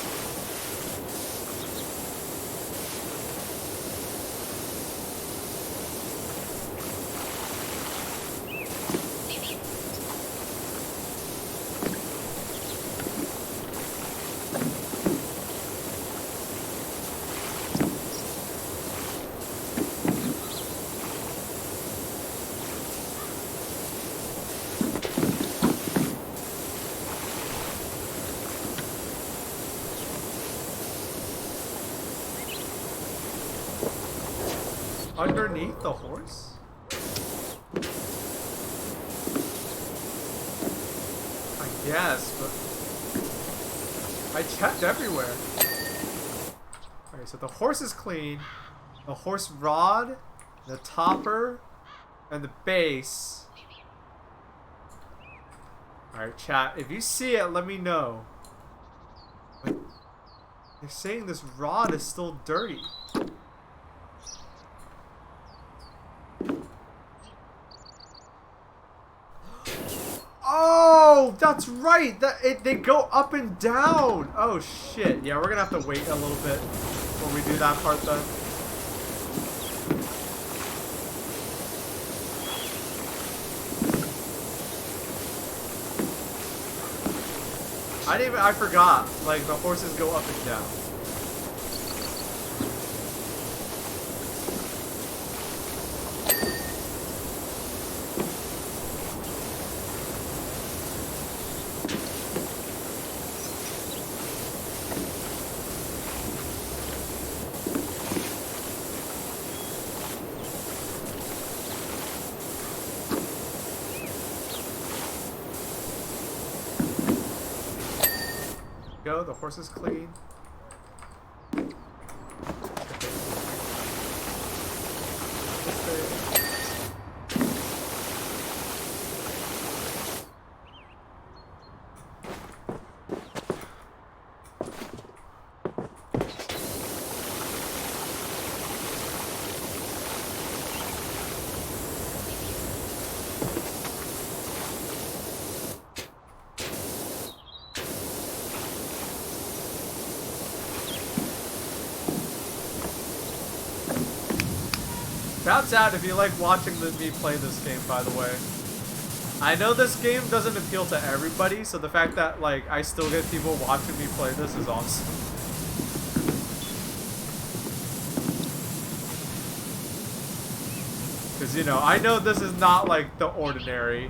Underneath the horse? I guess, but I checked everywhere. Okay, so the horse is clean. The horse rod, the topper, and the base. Alright, chat. If you see it, let me know. But they're saying this rod is still dirty. Oh, that's right. They go up and down. Oh shit. Yeah, we're gonna have to wait a little bit before we do that part then. I forgot. Like the horses go up and down. Go, the horse is clean. Shouts out if you like watching me play this game, by the way. I know this game doesn't appeal to everybody, so the fact that like I still get people watching me play this is awesome. Because, you know, I know this is not like the ordinary.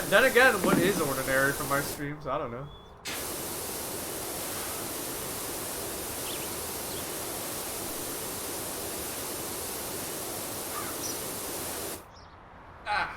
Then again, what is ordinary from my streams? I don't know. Ah.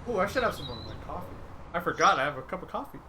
Oh, I should have some more of my coffee. I forgot I have a cup of coffee.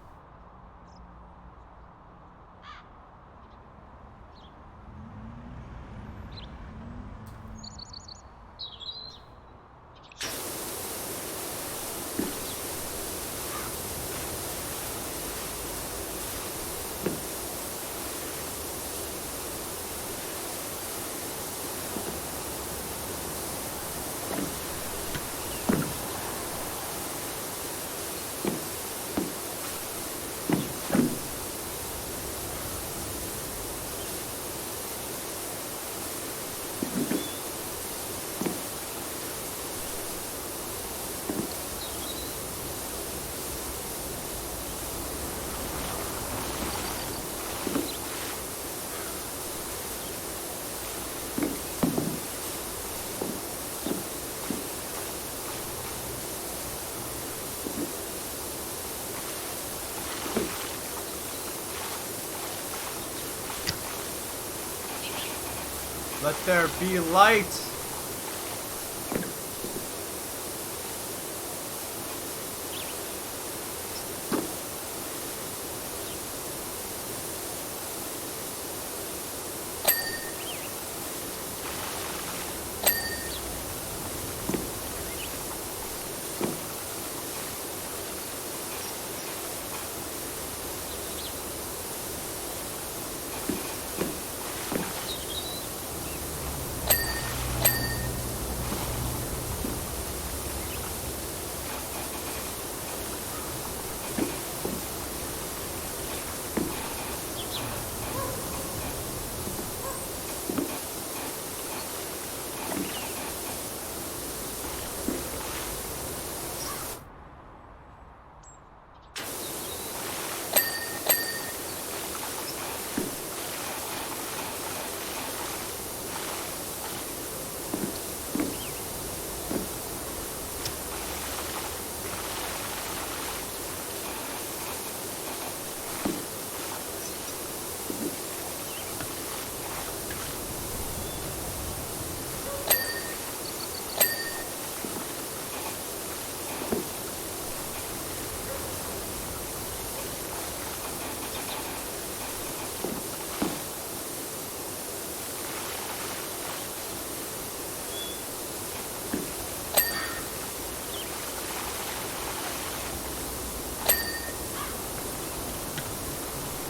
Let there be light.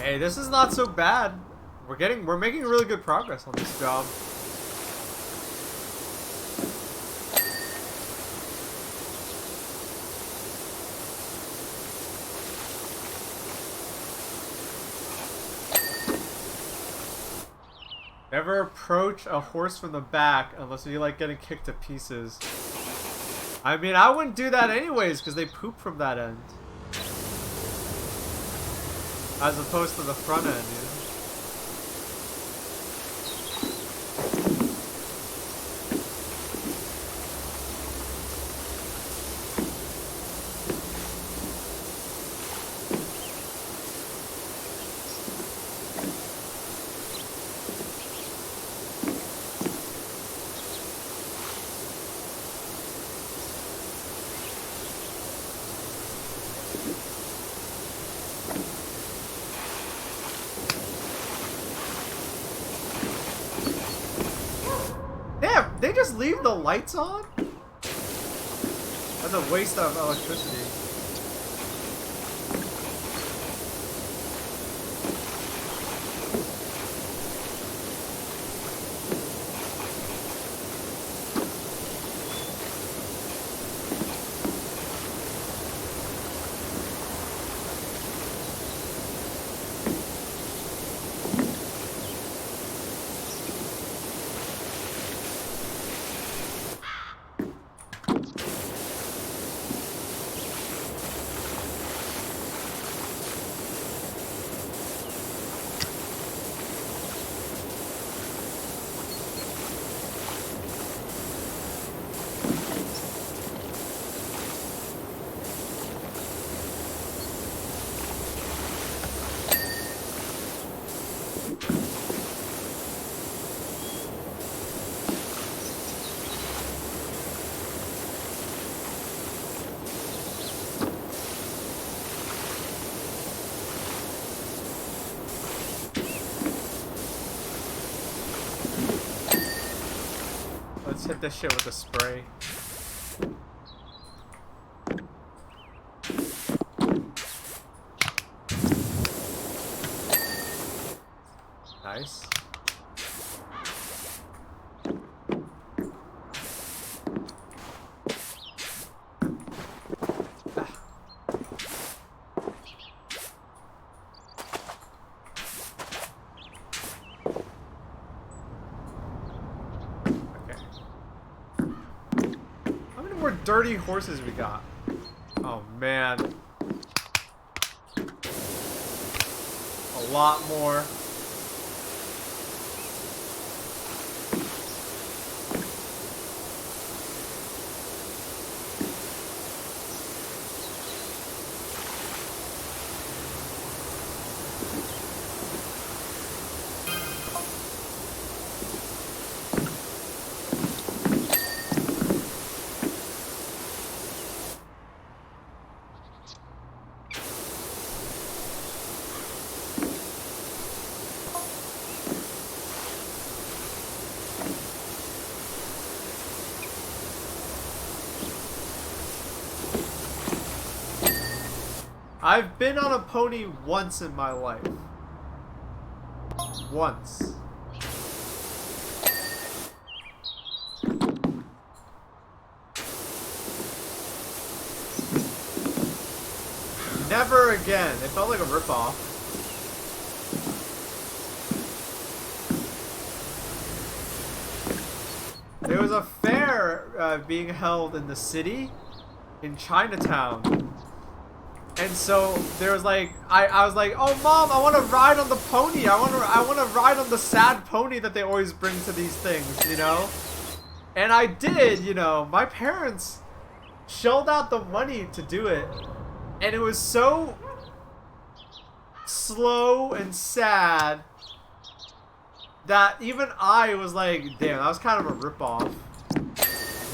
Hey, this is not so bad. We're making really good progress on this job. Never approach a horse from the back unless you like getting kicked to pieces. I mean, I wouldn't do that anyways because they poop from that end. As opposed to the front end, you know? They just leave the lights on? That's a waste of electricity. Let's hit this shit with a spray. Nice. Dirty horses we got. Oh man. A lot more. I've been on a pony once in my life. Once. Never again. It felt like a ripoff. There was a fair being held in the city, in Chinatown. And so there was like, I was like, oh mom, I want to ride on the pony. I want to ride on the sad pony that they always bring to these things, you know? And I did, you know. My parents shelled out the money to do it. And it was so slow and sad that even I was like, damn, that was kind of a ripoff.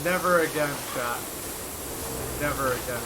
Never again, chat. Never again.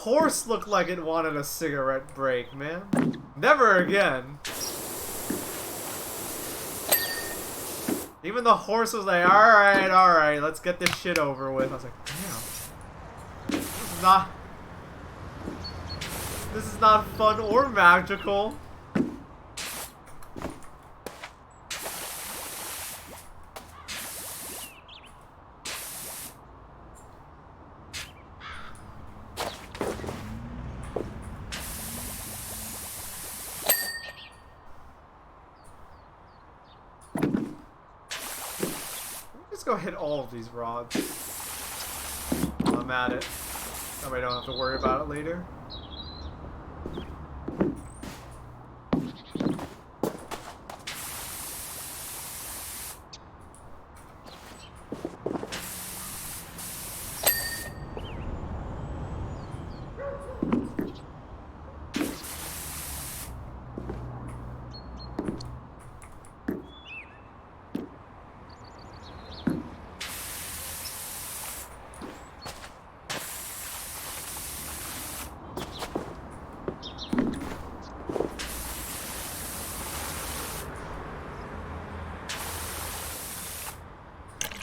horse looked like it wanted a cigarette break, man. Never again. Even the horse was like, alright, let's get this shit over with. I was like, damn. This is not fun or magical. Go hit all of these rods. I'm at it. That way I don't have to worry about it later.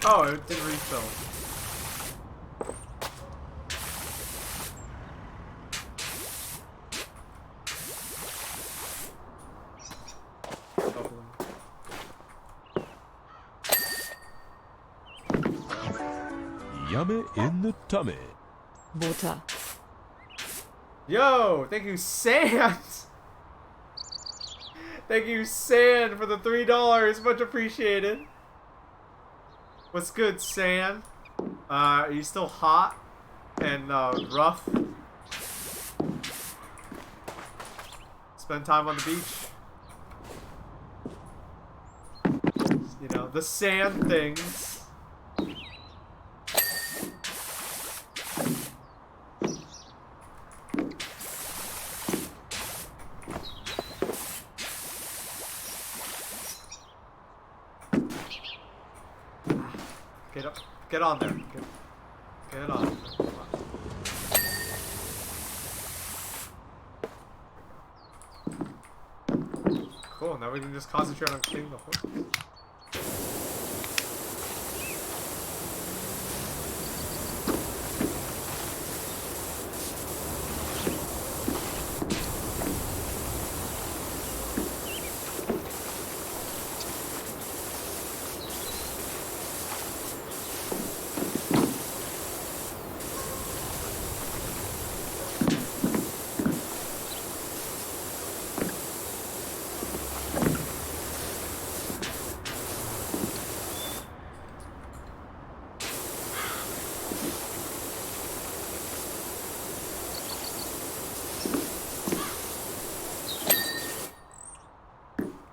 Oh, it didn't refill. Yummy in the tummy. Butter. Yo, thank you, Sand. Thank you, Sand, for the $3. Much appreciated. What's good, Sand? Are you still hot and rough? Spend time on the beach? You know, the sand things. Get up. Get on there. Get on. Cool, now we can just concentrate on cleaning the horses.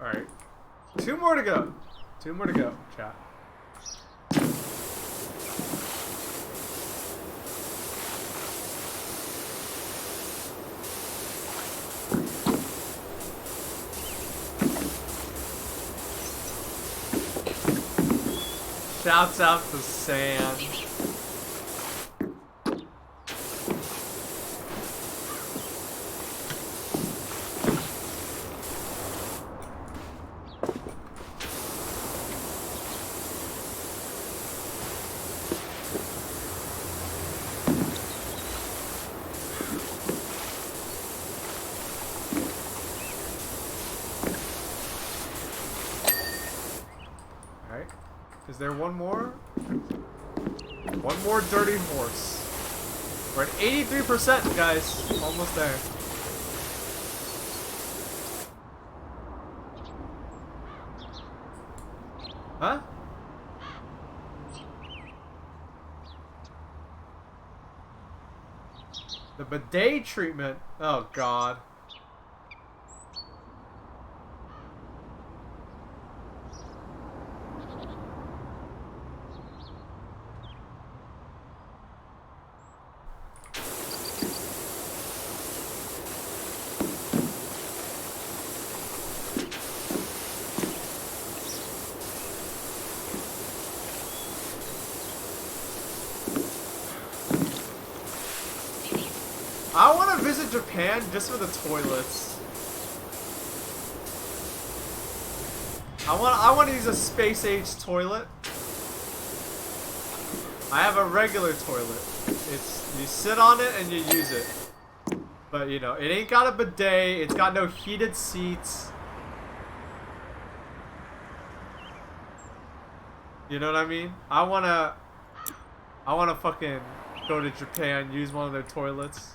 Alright. Two more to go. Two more to go, chat. Shouts out to Sam. Is there one more? One more dirty horse. We're at 83%, guys. Almost there. Huh? The bidet treatment. Oh, God. I visit Japan just for the toilets. I want to use a space age toilet. I have a regular toilet. It's you sit on it and you use it. But you know, it ain't got a bidet, it's got no heated seats. You know what I mean? I wanna fucking go to Japan, use one of their toilets.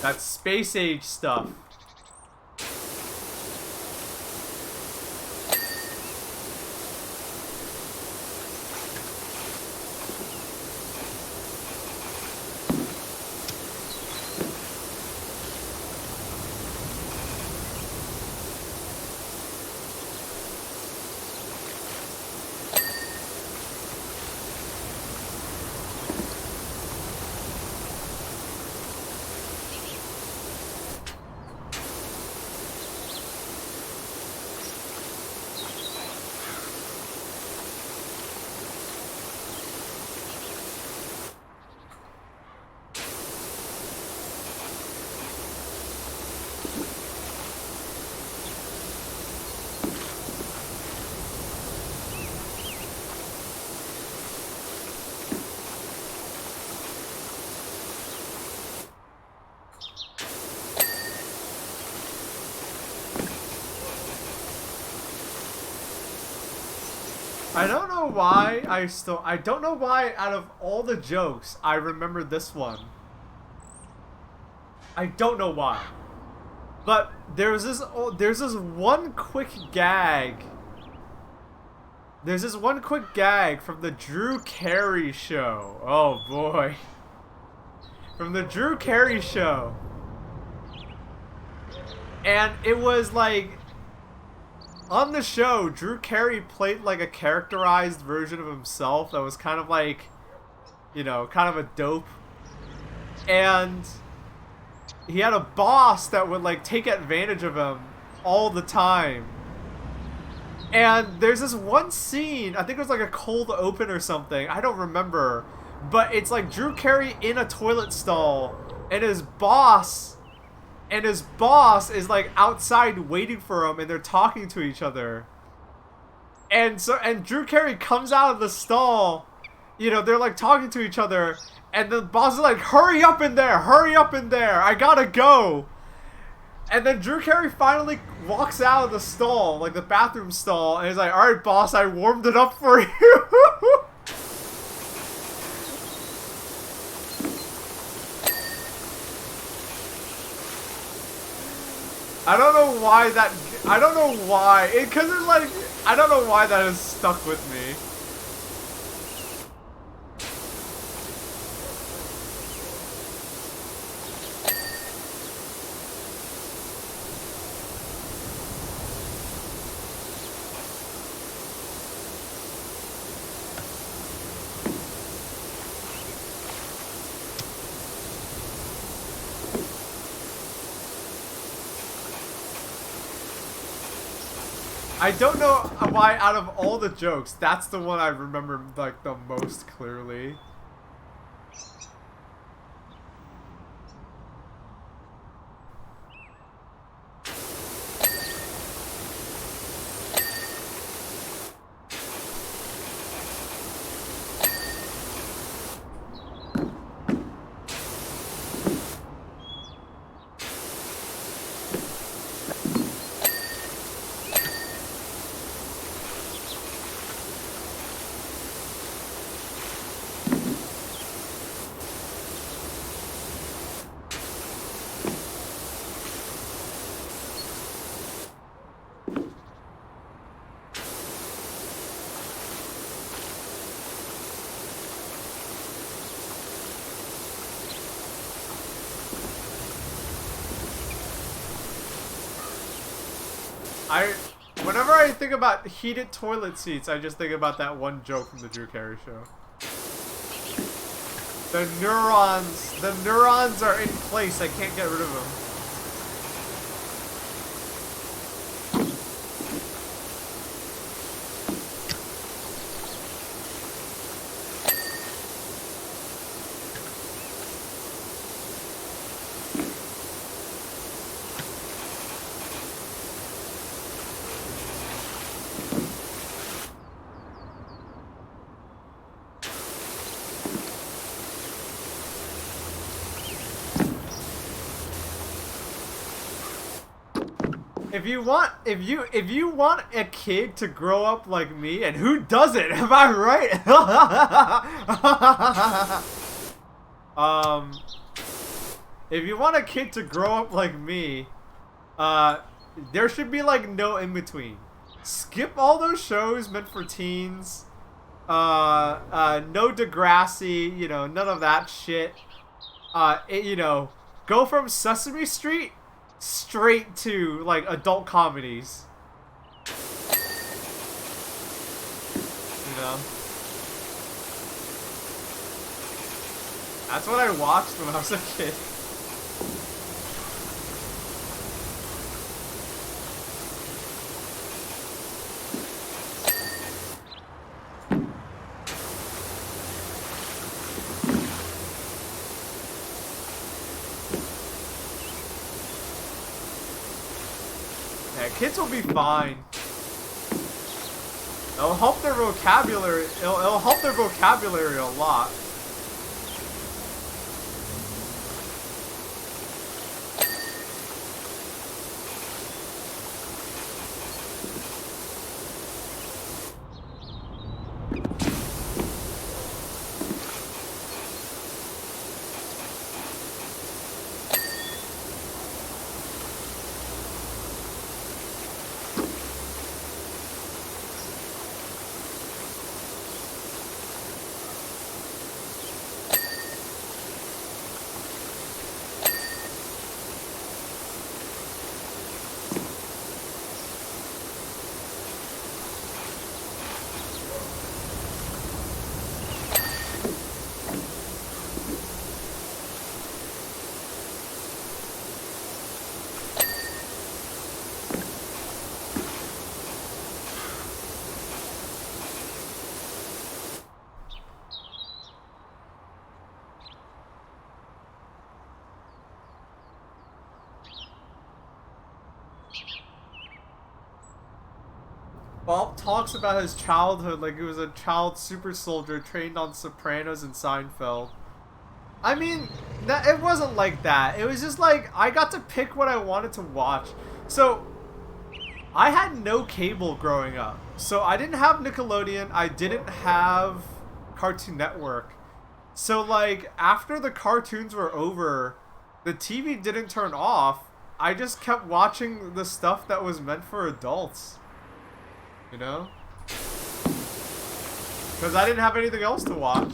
That's space age stuff. I don't know why I don't know why out of all the jokes I remember this one. I don't know why. But there's this one quick gag. There's this one quick gag from the Drew Carey show. Oh boy. From the Drew Carey show. And it was like on the show, Drew Carey played like a characterized version of himself that was kind of like, you know, kind of a dope. And he had a boss that would like take advantage of him all the time. And there's this one scene, I think it was like a cold open or something, I don't remember. But it's like Drew Carey in a toilet stall and his boss is like outside waiting for him and they're talking to each other. And Drew Carey comes out of the stall, you know, they're like talking to each other and the boss is like, hurry up in there, I gotta go. And then Drew Carey finally walks out of the stall, like the bathroom stall, and he's like, alright boss, I warmed it up for you. I don't know why that has stuck with me. I don't know why out of all the jokes, that's the one I remember like the most clearly. Whenever I think about heated toilet seats, I just think about that one joke from the Drew Carey show. The neurons are in place, I can't get rid of them. If you want a kid to grow up like me, and who doesn't? Am I right? If you want a kid to grow up like me, there should be like no in between. Skip all those shows meant for teens. No Degrassi, you know, none of that shit. You know, go from Sesame Street straight to like adult comedies. You know, that's what I watched when I was a kid. Kids will be fine. It'll help their vocabulary. It'll help their vocabulary a lot. Baaulp talks about his childhood like he was a child super soldier trained on Sopranos and Seinfeld. I mean, it wasn't like that. It was just like, I got to pick what I wanted to watch. So, I had no cable growing up. So, I didn't have Nickelodeon. I didn't have Cartoon Network. So, like, after the cartoons were over, the TV didn't turn off. I just kept watching the stuff that was meant for adults. You know? Because I didn't have anything else to watch.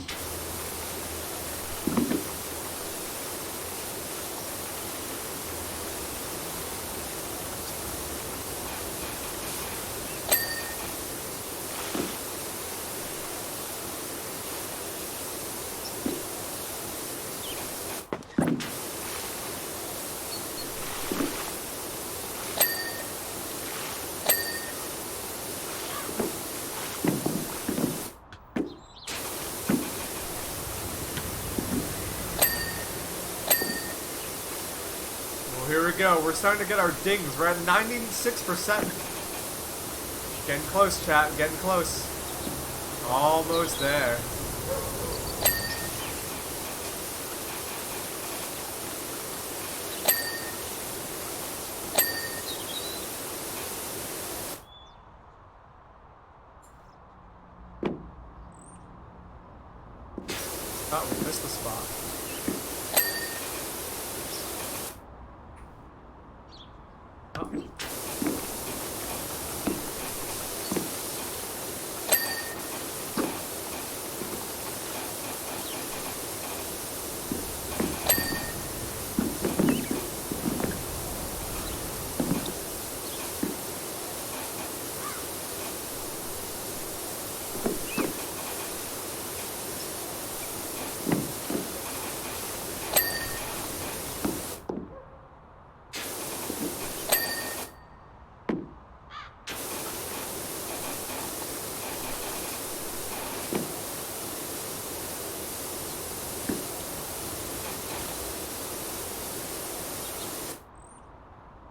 Here we go. We're starting to get our dings. We're at 96%. Getting close, chat. Getting close. Almost there. Oh, we missed the spot.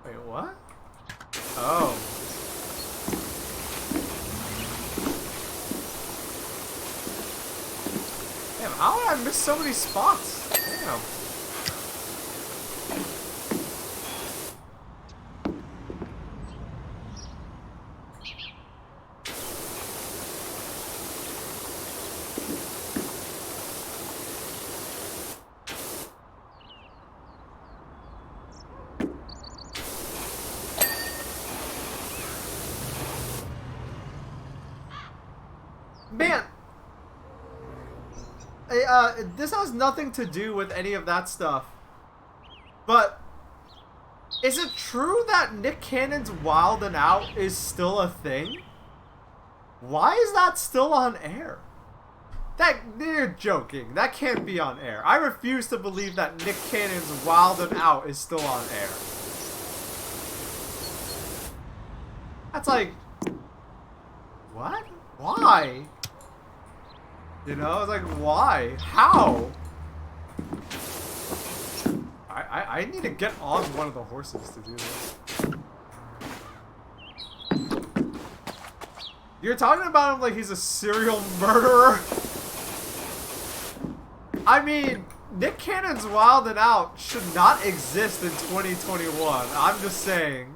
Wait, what? Oh. Damn, how did I miss so many spots? Damn. Man, this has nothing to do with any of that stuff. But is it true that Nick Cannon's Wild and Out is still a thing? Why is that still on air? You're joking. That can't be on air. I refuse to believe that Nick Cannon's Wild and Out is still on air. That's like... What? Why? You know, it's like, why? How? I need to get on one of the horses to do this. You're talking about him like he's a serial murderer? I mean, Nick Cannon's Wild and Out should not exist in 2021. I'm just saying.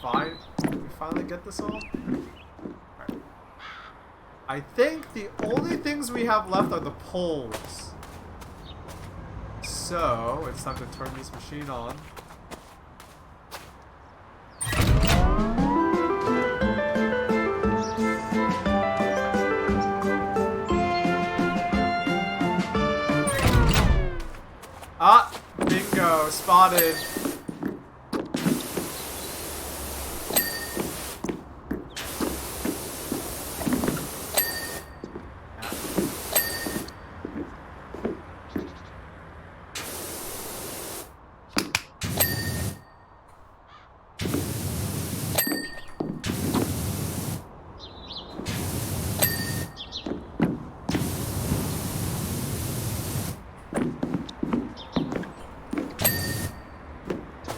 Fine. We finally get this all? Alright. I think the only things we have left are the poles. So, it's time to turn this machine on. Ah! Bingo! Spotted!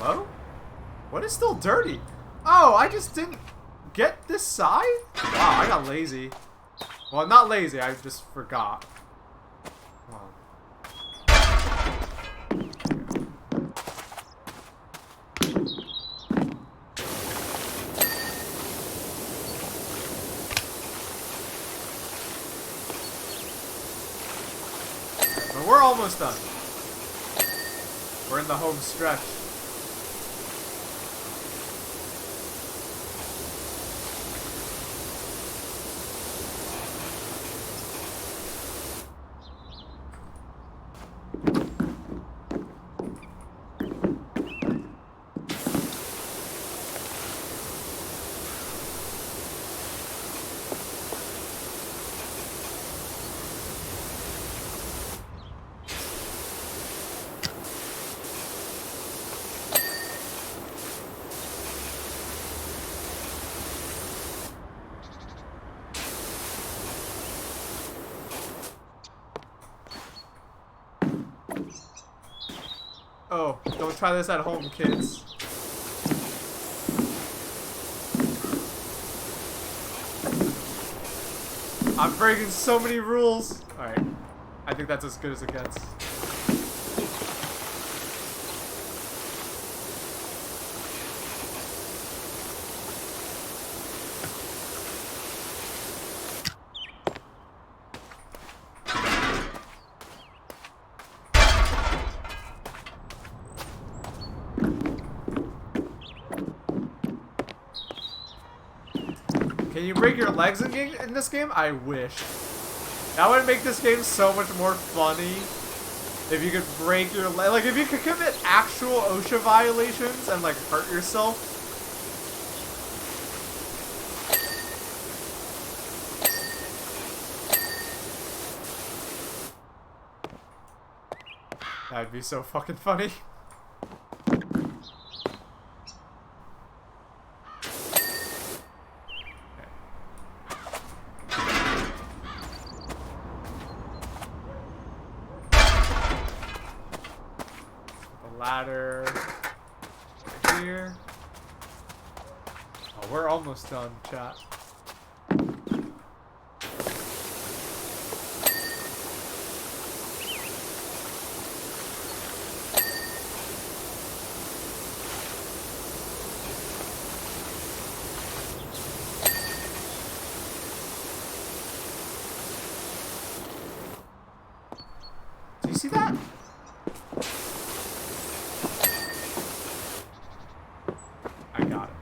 Hello? What is still dirty? Oh, I just didn't get this side? Wow, I got lazy. Well, not lazy, I just forgot. Come on. But we're almost done. We're in the home stretch. Oh, don't try this at home, kids. I'm breaking so many rules. Alright. I think that's as good as it gets. Can you break your legs in this game? I wish. That would make this game so much more funny. If you could break your leg. Like, if you could commit actual OSHA violations and, like, hurt yourself. That'd be so fucking funny. Ladder right here. Oh, we're almost done, chat. see that? I got it.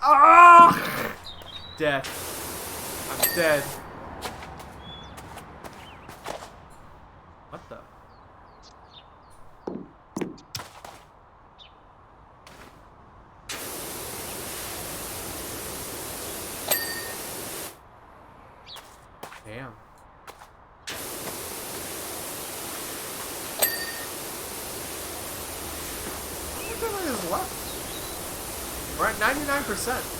Ah! Dead. I'm dead. What the? Damn. How much of it is left? We're at 99%.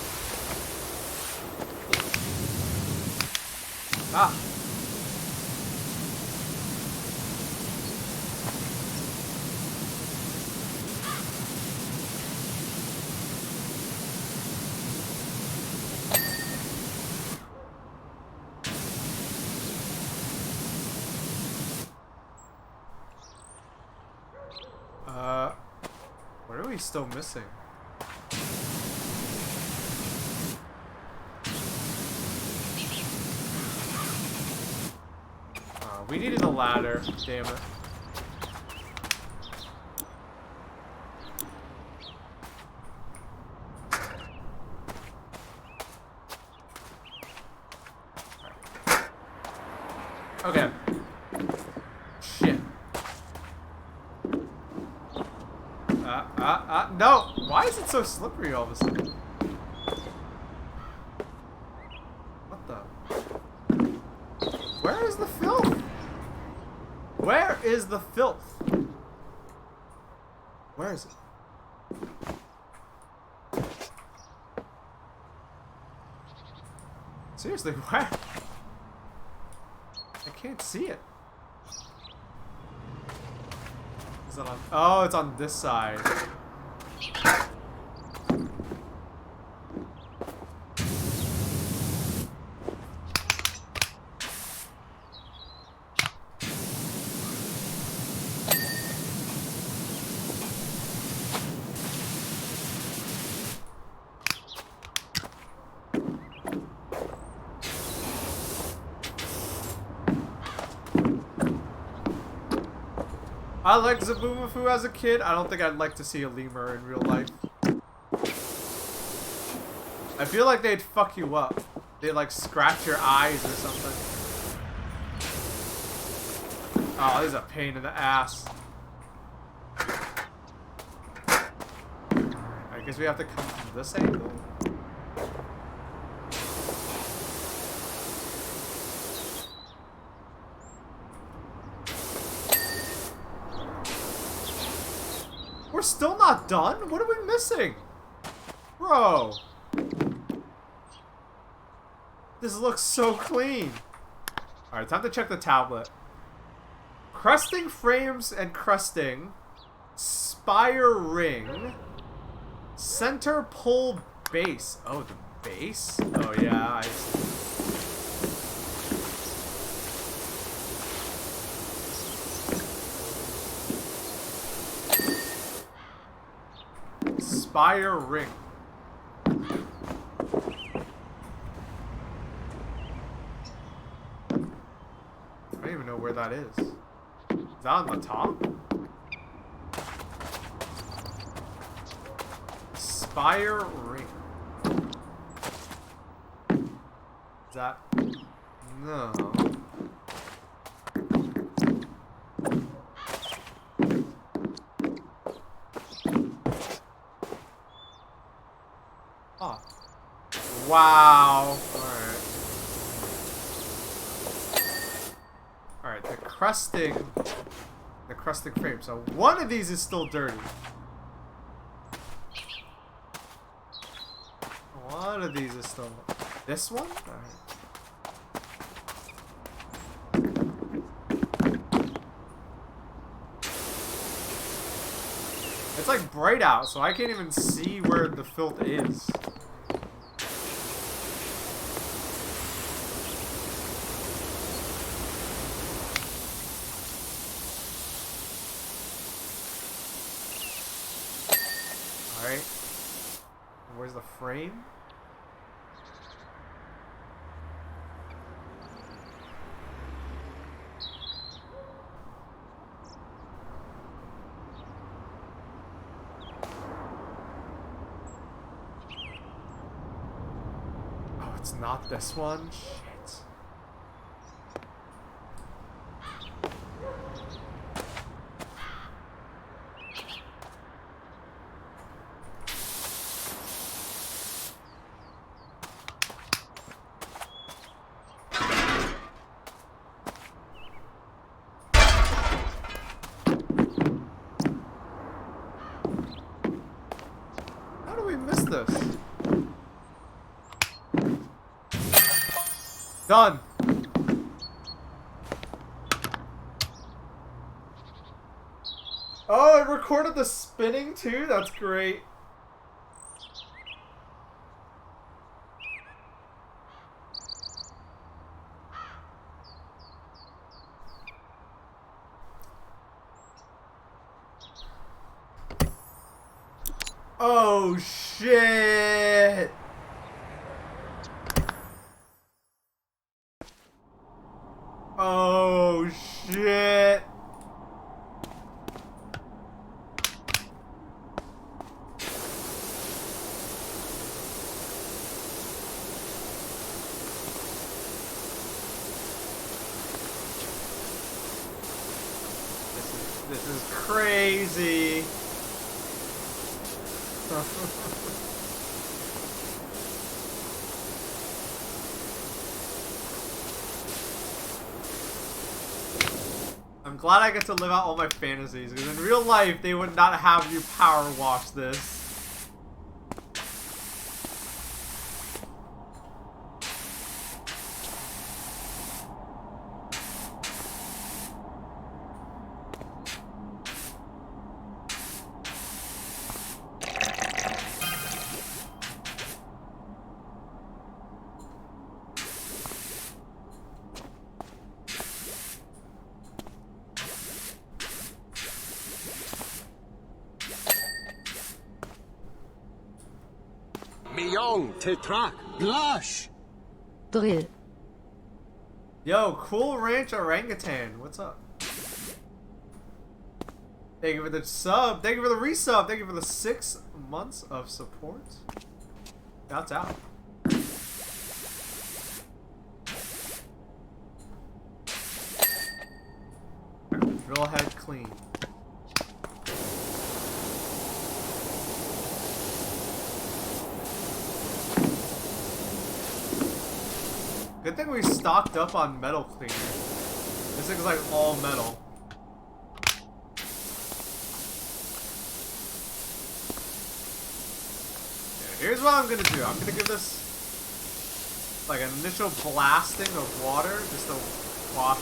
Ah. What are we still missing? We needed a ladder, damn it. Okay. Shit. No! Why is it so slippery all of a sudden? What the? Where is the filth? Where is the filth? Where is it? Seriously, where? I can't see it. Is that on? Oh, it's on this side. I liked Zaboomafoo as a kid. I don't think I'd like to see a lemur in real life. I feel like they'd fuck you up. They'd like scratch your eyes or something. Oh, this is a pain in the ass. I guess we have to come from this angle. We're still not done? What are we missing? Bro. This looks so clean. Alright, time to check the tablet. Crusting frames and crusting. Spire ring. Center pull base. Oh, the base? Oh, yeah. I see. Spire ring. I don't even know where that is. Is that on the top? Spire ring. Is that... No. Oh. Wow. Alright. Alright, the crusting frame. So one of these is still dirty. One of these is still... This one? Alright. It's like bright out, so I can't even see where the filth is. Alright. Where's the frame? Oh, it's not this one? Shit. How do we miss this? Done. Oh, it recorded the spinning too? That's great. Oh, shit. Oh, shit. This is crazy. I'm glad I get to live out all my fantasies, because in real life, they would not have you power wash this. Millón, Tetrak, Glash. Drill. Yo, Cool Ranch Orangutan, what's up? Thank you for the sub. Thank you for the resub. Thank you for the 6 months of support. That's out. Drill head clean. Good thing we stocked up on metal cleaner. This thing's like all metal. Yeah, here's what I'm gonna do. I'm gonna give this like an initial blasting of water just to wash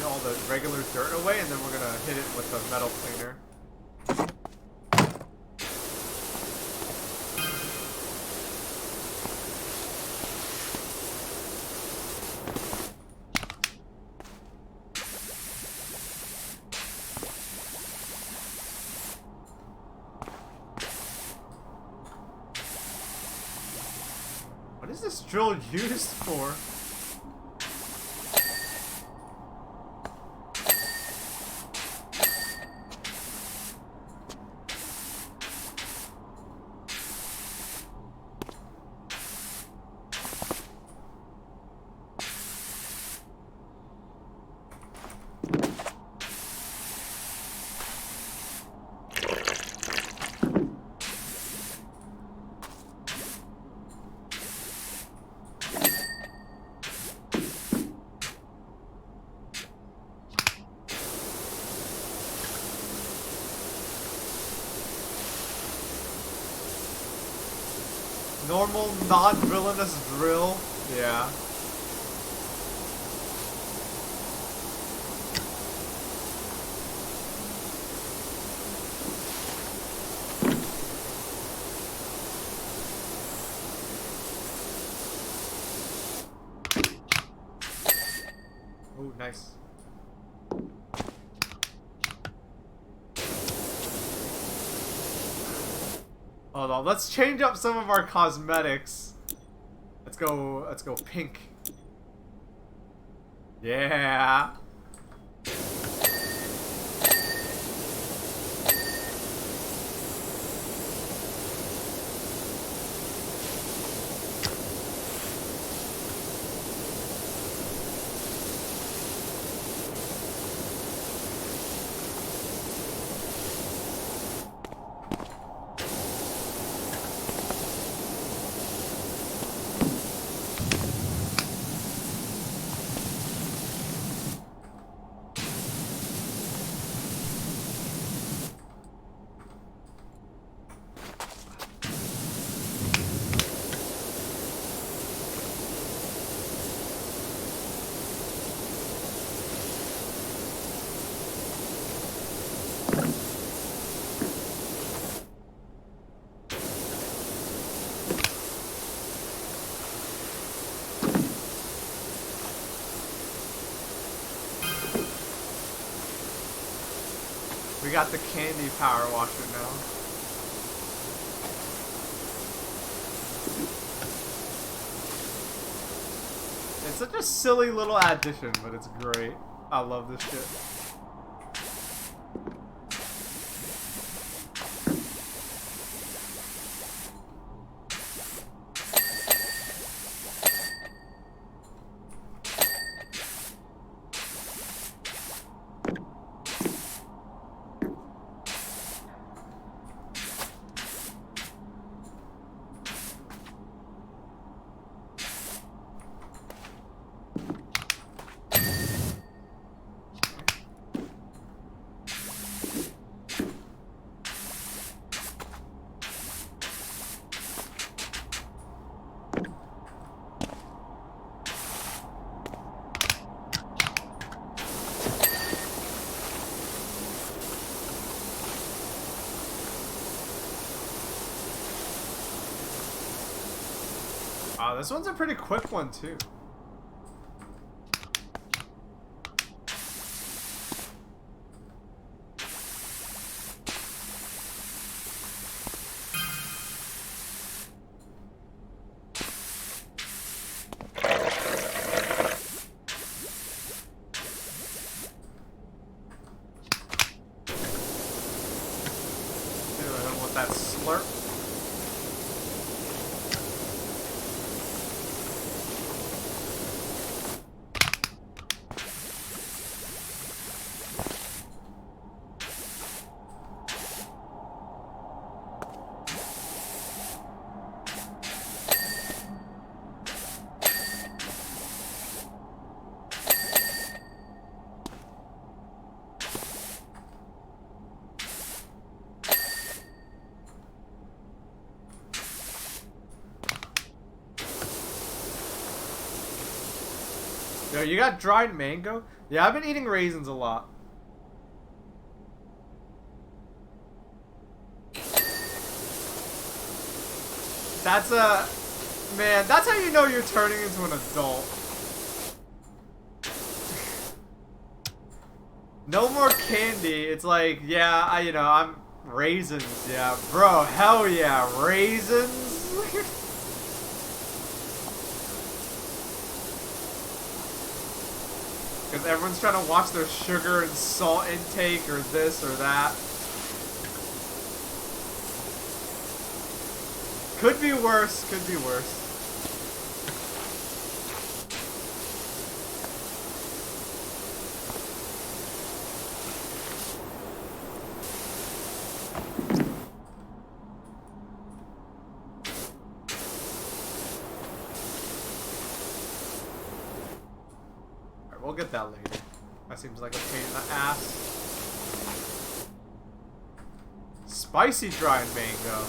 all the regular dirt away, and then we're gonna hit it with the metal cleaner. What is this drill used for? Normal, non-villainous drill. Yeah. Ooh, nice. Hold on, let's change up some of our cosmetics. Let's go pink. Yeah. We got the candy power washer now. It's such a silly little addition, but it's great. I love this shit. Wow, this one's a pretty quick one too. Ew, I don't want that slurp. Yo, you got dried mango? Yeah, I've been eating raisins a lot. That's a... Man, that's how you know you're turning into an adult. No more candy. It's like, yeah, I'm... Raisins, yeah. Bro, hell yeah, raisins? Because everyone's trying to watch their sugar and salt intake or this or that. Could be worse, could be worse. We'll get that later. That seems like a pain in the ass. Spicy dried mango.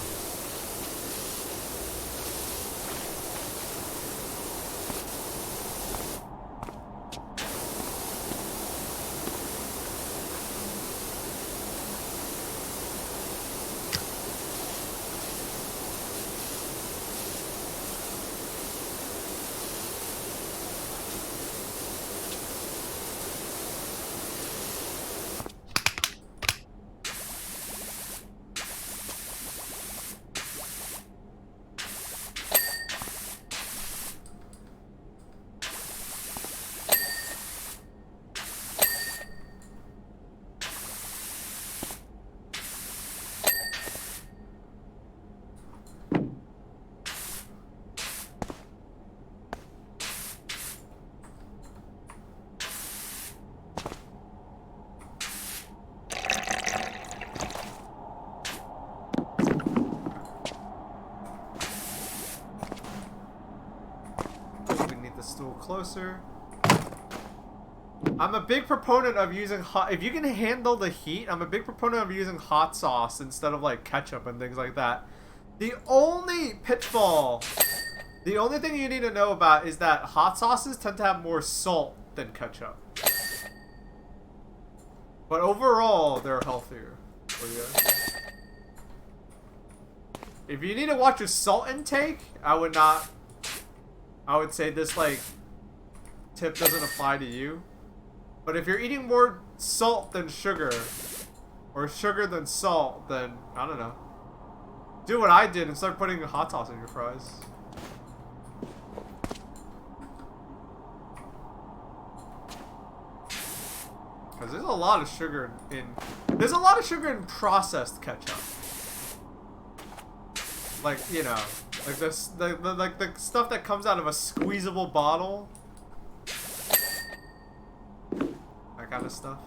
closer. I'm a big proponent of using hot... If you can handle the heat, I'm a big proponent of using hot sauce instead of, like, ketchup and things like that. The only pitfall... The only thing you need to know about is that hot sauces tend to have more salt than ketchup. But overall, they're healthier for you. If you need to watch your salt intake, I would not... I would say this, like, tip doesn't apply to you. But if you're eating more salt than sugar, or sugar than salt, then, I don't know. Do what I did and start putting hot sauce in your fries. Because there's a lot of sugar in... There's a lot of sugar in processed ketchup. Like, you know, like this, like the stuff that comes out of a squeezable bottle. That kind of stuff.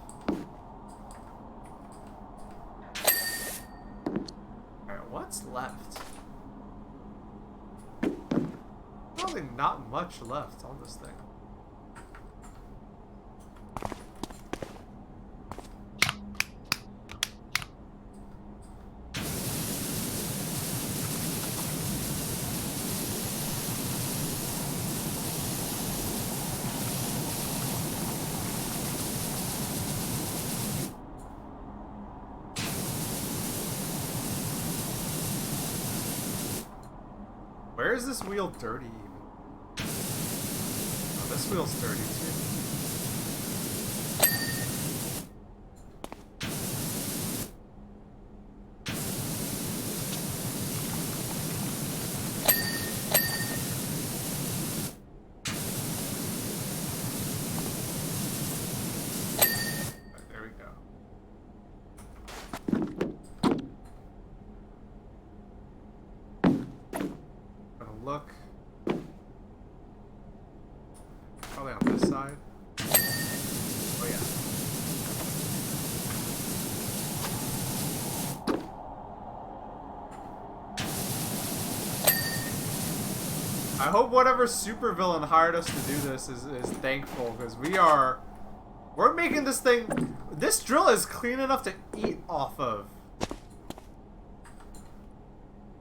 Alright, what's left? Probably not much left on this thing. Where is this wheel dirty even? Oh, this wheel's dirty too. Right, there we go. Look. Probably on this side. Oh yeah. I hope whatever supervillain hired us to do this is thankful, because we're making this thing. This drill is clean enough to eat off of.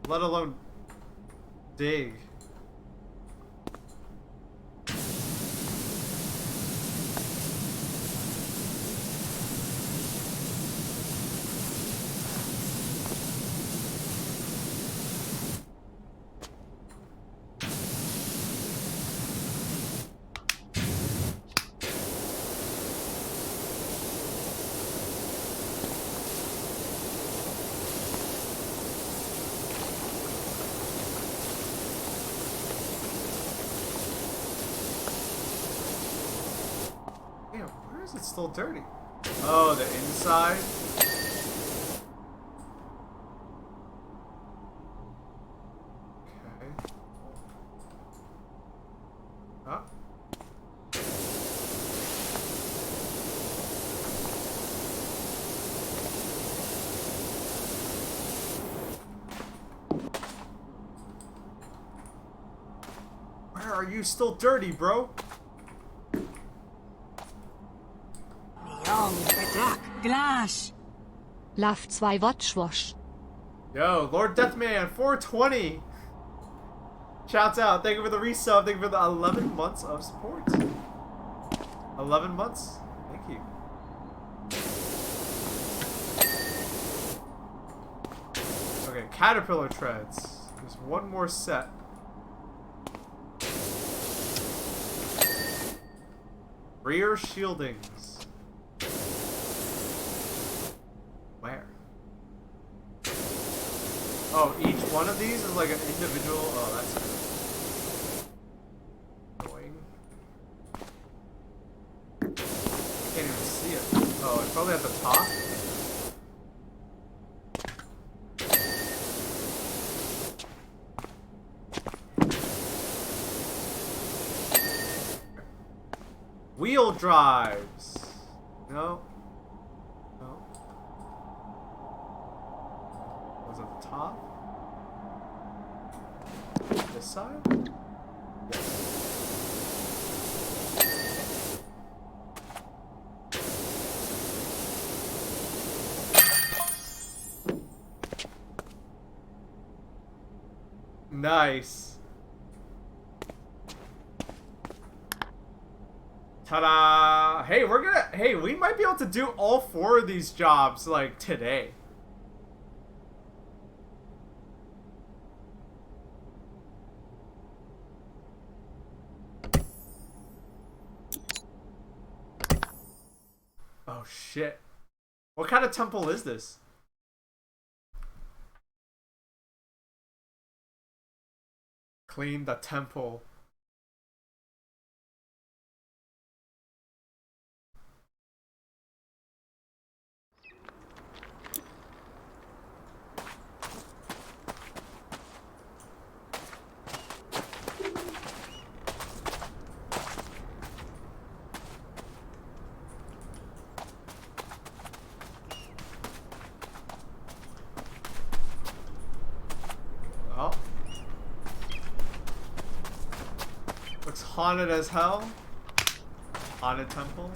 Let alone dig. It's still dirty. Oh, the inside? Okay. Huh? Where are you still dirty, bro? Glash. Love 2 Watchwash. Yo, Lord Deathman, 420. Shouts out. Thank you for the resub. Thank you for the 11 months of support. 11 months. Thank you. Okay, caterpillar treads. There's one more set. Rear shieldings. Where? Oh, each one of these is like an individual. Oh, that's annoying. Can't even see it. Oh, it's probably at the top. Wheel drives. No. No. Was it the top? This side? Yes. nice. Ta-da! Hey, we might be able to do all 4 of these jobs, like, today. Oh, shit. What kind of temple is this? Clean the temple. Oh. Looks haunted as hell. Haunted temple.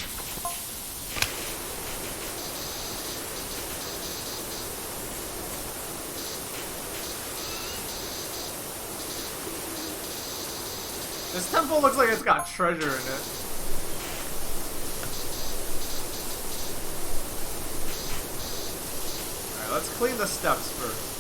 This temple looks like it's got treasure in it. Alright, let's clean the steps first.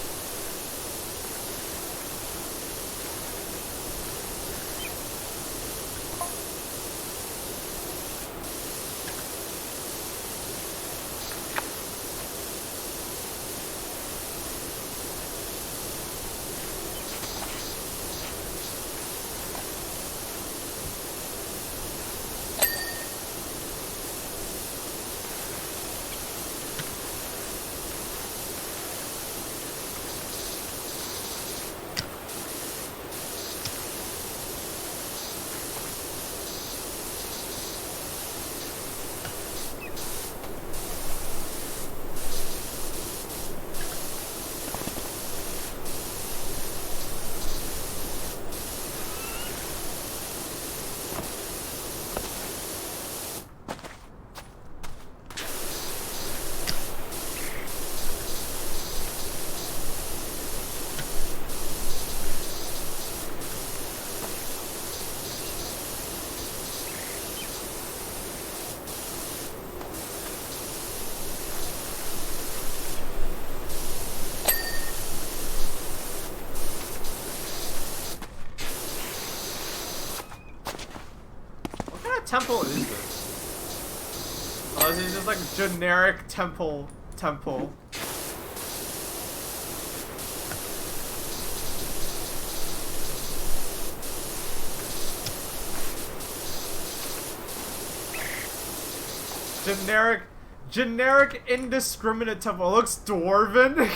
Temple is this? Oh, this is just like generic temple. Generic indiscriminate temple. It looks dwarven.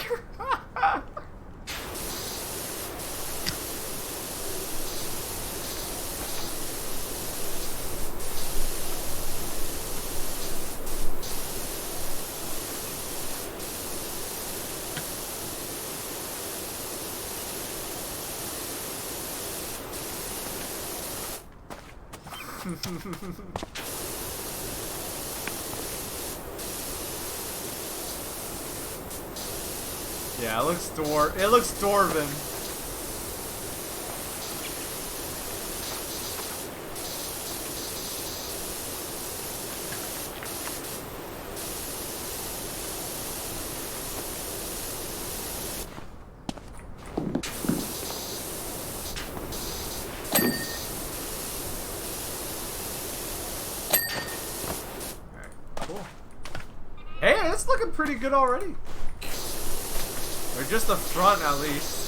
Yeah, it looks dwarven. Hey, that's looking pretty good already. Or just the front, at least.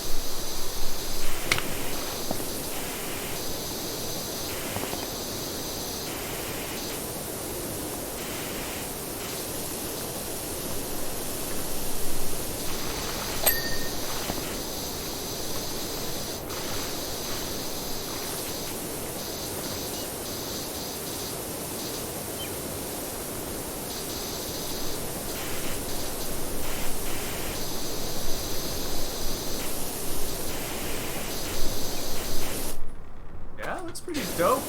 Yeah, looks pretty dope.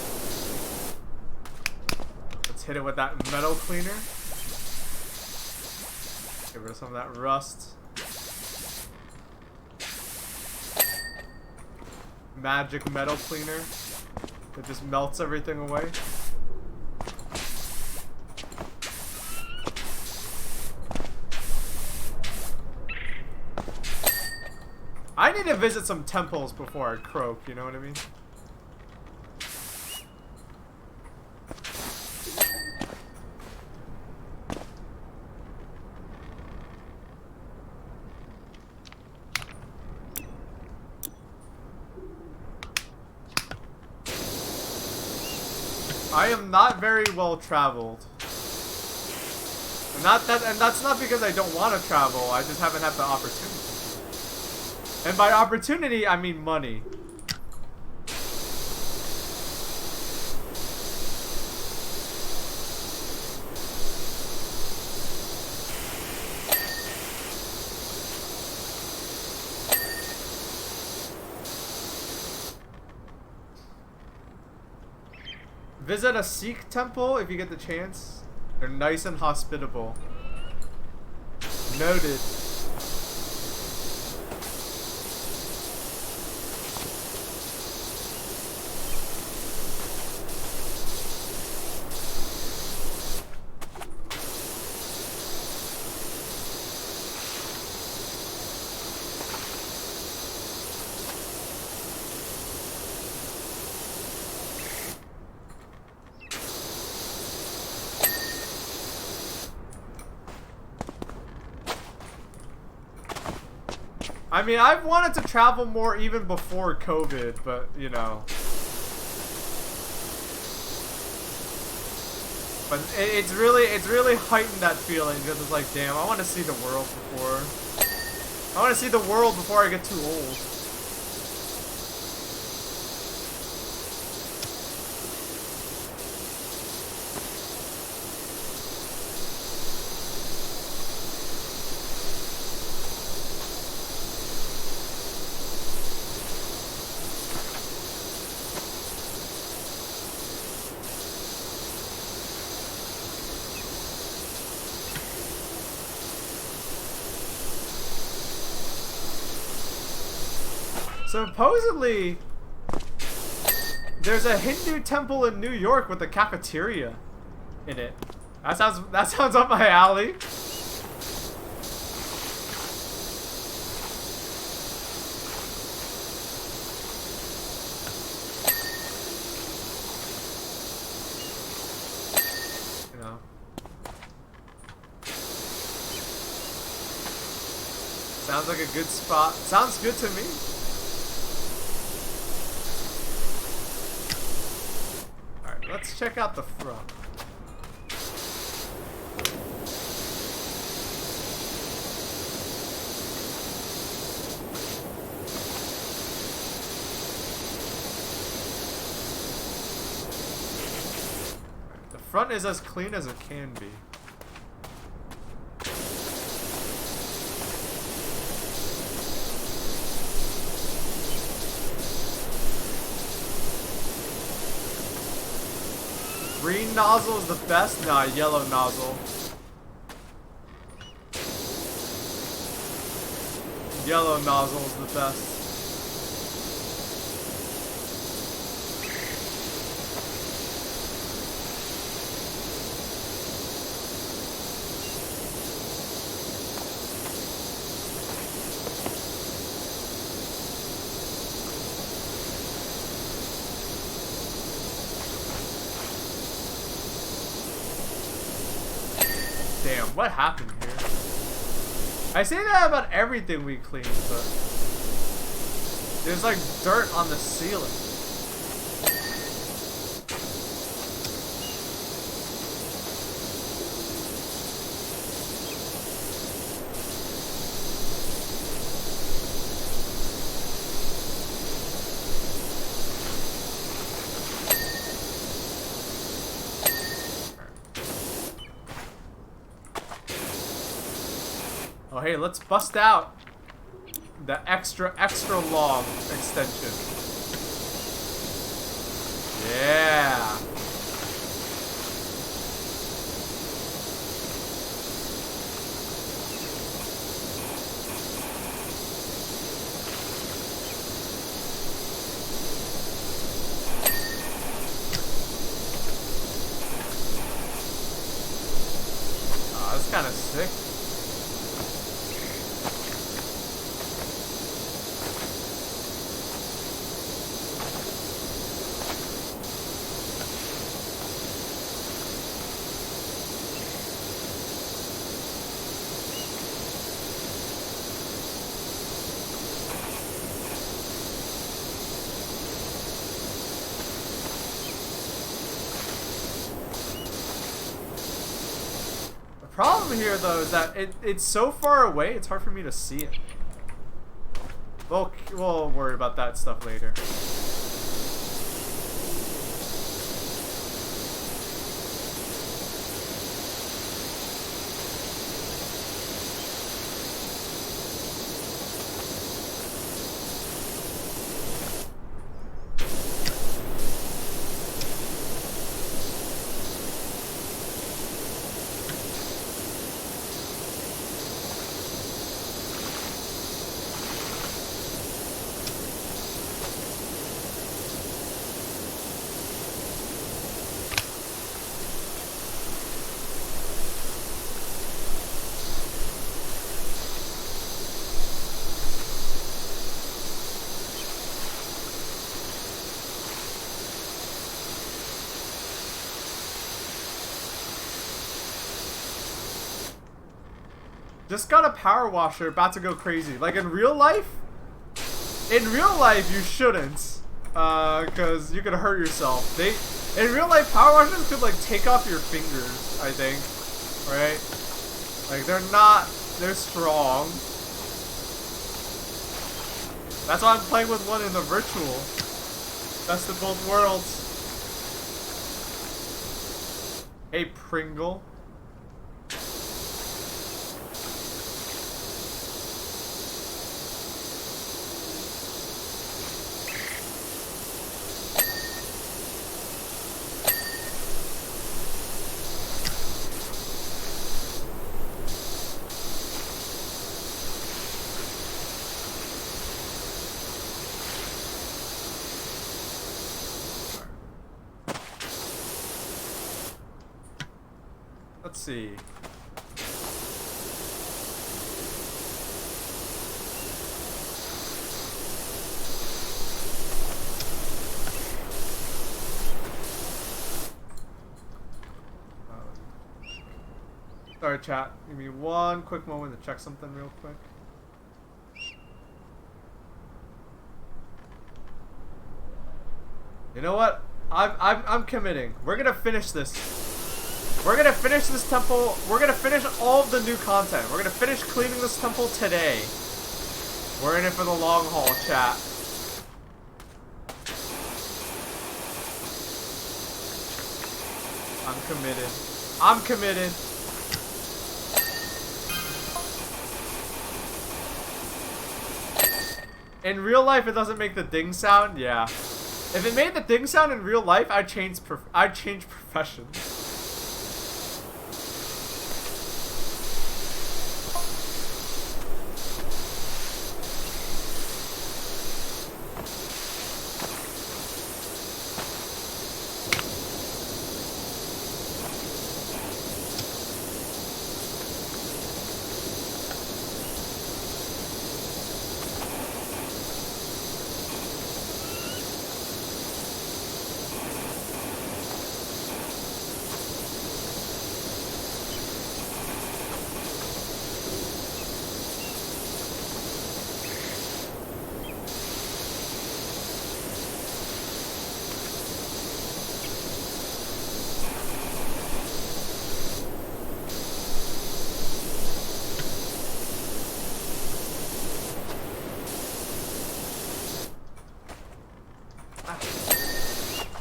Let's hit it with that metal cleaner. Get rid of some of that rust. magic metal cleaner that just melts everything away. I need to visit some temples before I croak, you know what I mean? I am not very well traveled. And that's not because I don't want to travel, I just haven't had the opportunity. And by opportunity, I mean money. Visit a Sikh temple if you get the chance. They're nice and hospitable. Noted. I mean, I've wanted to travel more even before COVID, but, you know. But it's really heightened that feeling, because it's like, damn, I want to see the world before. I want to see the world before I get too old. Supposedly, there's a Hindu temple in New York with a cafeteria in it. That sounds up my alley. You know. Sounds like a good spot. Sounds good to me. Let's check out the front. The front is as clean as it can be. Green nozzle is the best? Nah, yellow nozzle. Yellow nozzle is the best. Damn, what happened here? I say that about everything we clean, but there's like dirt on the ceiling. Oh, hey, let's bust out the extra long extension. Yeah. That's kind of sick. Problem here though is that it's so far away it's hard for me to see it. We'll worry about that stuff later. Just got a power washer, about to go crazy. Like in real life you shouldn't, cause you could hurt yourself. In real life, power washers could like take off your fingers, I think, right? Like they're strong. That's why I'm playing with one in the virtual. Best of both worlds. Hey Pringle. Let's see. Sorry, chat. Give me one quick moment to check something real quick. You know what? I'm committing. We're gonna finish this. We're gonna finish this temple. We're gonna finish all of the new content. We're gonna finish cleaning this temple today. We're in it for the long haul, chat. I'm committed. I'm committed. In real life, it doesn't make the ding sound. Yeah. If it made the ding sound in real life, I'd change professions.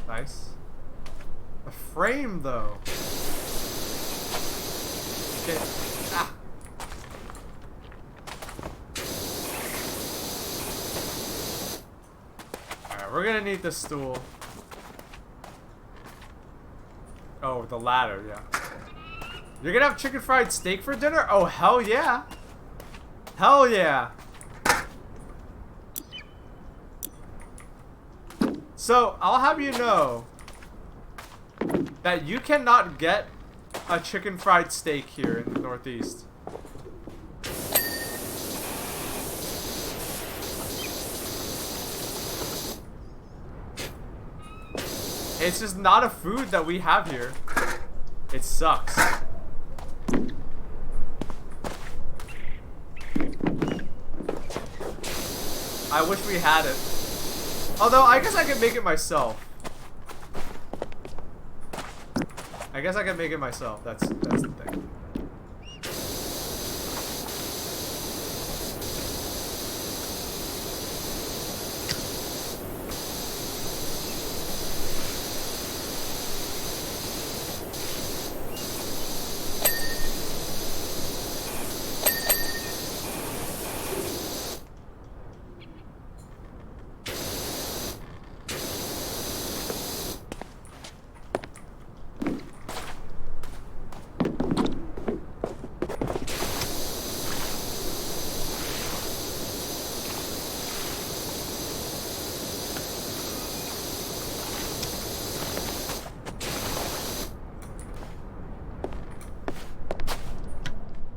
Nice. The frame, though. Okay. Ah. Alright, we're gonna need this stool. Oh, the ladder, yeah. You're gonna have chicken fried steak for dinner? Oh, hell yeah. Hell yeah. So, I'll have you know that you cannot get a chicken fried steak here in the Northeast. It's just not a food that we have here. It sucks. I wish we had it. Although, I guess I could make it myself. I guess I can make it myself. That's the thing.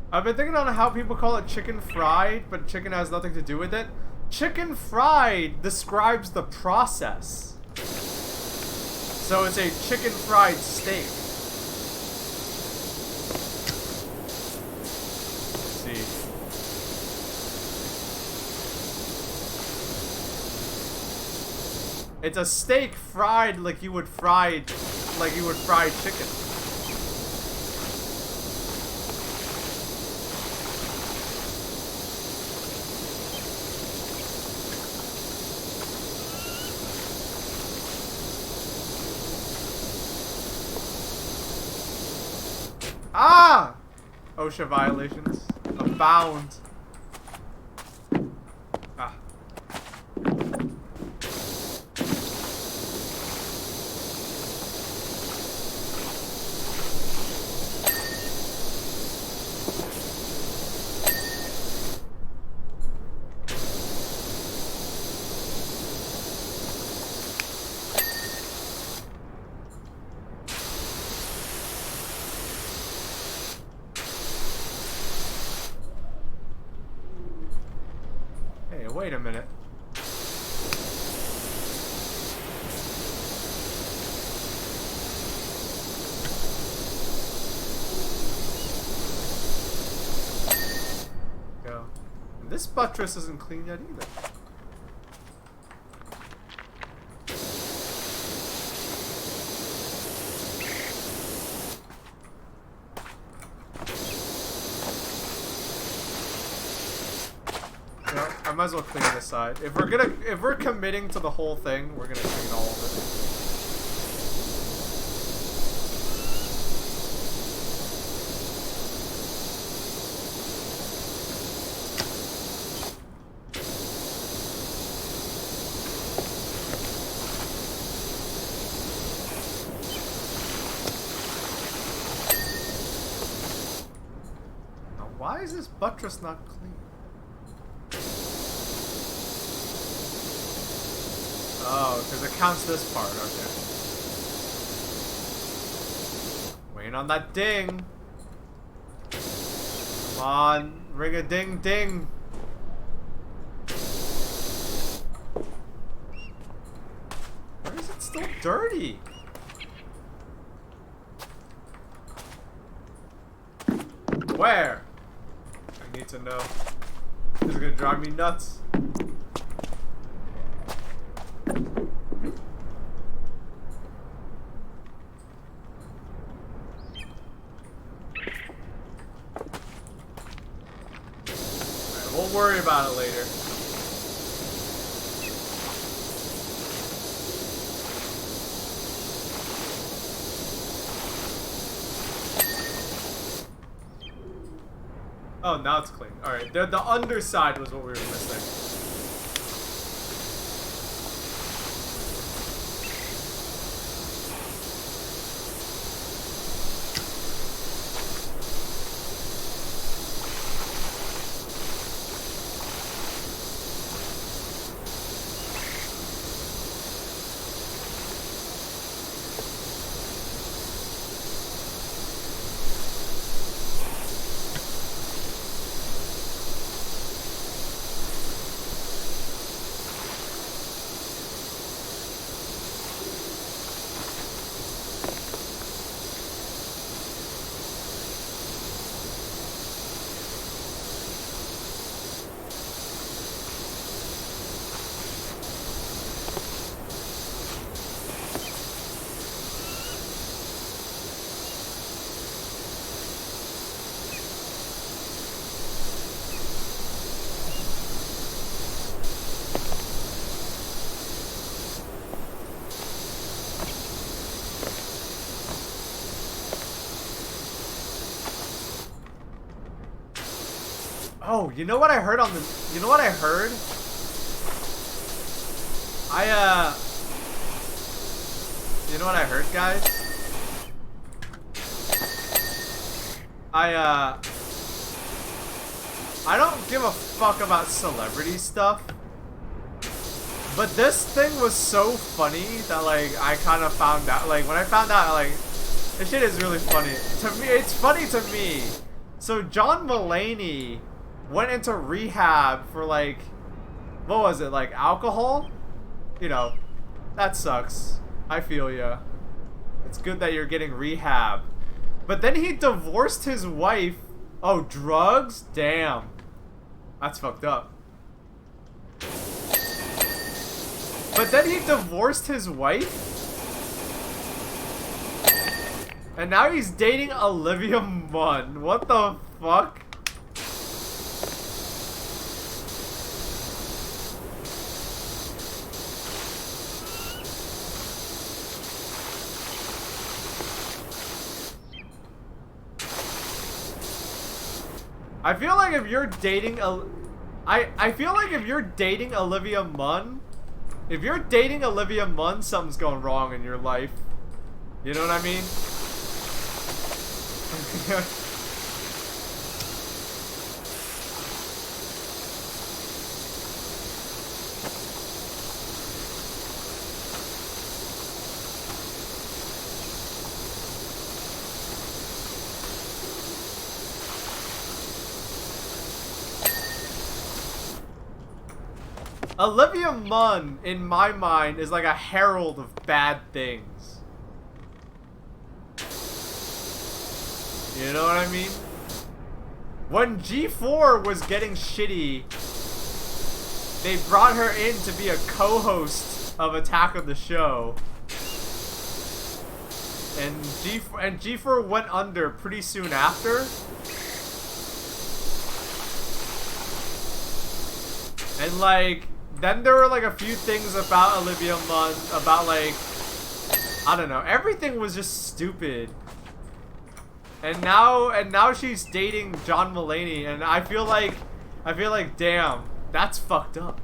I've been thinking on how people call it chicken fried, but chicken has nothing to do with it. Chicken fried describes the process. So it's a chicken fried steak. Let's see. It's a steak fried like you would fry chicken. Ah! OSHA violations. Abound. Ah. Wait a minute. Go. This buttress isn't clean yet either. I might as well clean this side. If we're committing to the whole thing, we're gonna clean all of it. Now, why is this buttress not clean? Oh, because it counts this part, okay. Waiting on that ding. Come on, ring a ding ding. Why is it still dirty? Where? I need to know. This is gonna drive me nuts. We'll worry about it later. Oh, now it's clean. Alright, the underside was what we were missing. Oh, you know what I heard on the... You know what I heard? You know what I heard, guys? I don't give a fuck about celebrity stuff. But this thing was so funny that, like, I kind of found out... Like, when I found out, like... This shit is really funny. To me, it's funny to me. So, John Mulaney went into rehab for, like... What was it? Like, alcohol? You know, that sucks. I feel ya. It's good that you're getting rehab. But then he divorced his wife. Oh, drugs? Damn. That's fucked up. But then he divorced his wife? And now he's dating Olivia Munn. What the fuck? I feel like if you're dating I feel like if you're dating Olivia Munn, something's going wrong in your life. You know what I mean? Olivia Munn, in my mind, is like a herald of bad things. You know what I mean? When G4 was getting shitty, they brought her in to be a co-host of Attack of the Show. And G4 went under pretty soon after. And like, then there were like a few things about Olivia Munn, about like, I don't know, everything was just stupid. And now she's dating John Mulaney, and I feel like, damn, that's fucked up.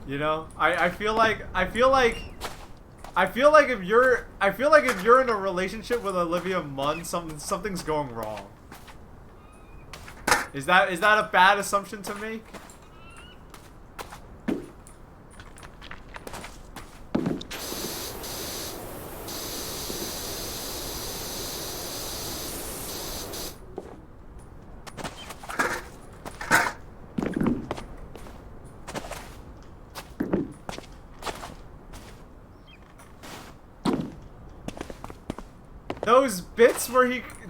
You know, I feel like if you're in a relationship with Olivia Munn, something's going wrong. Is that a bad assumption to make?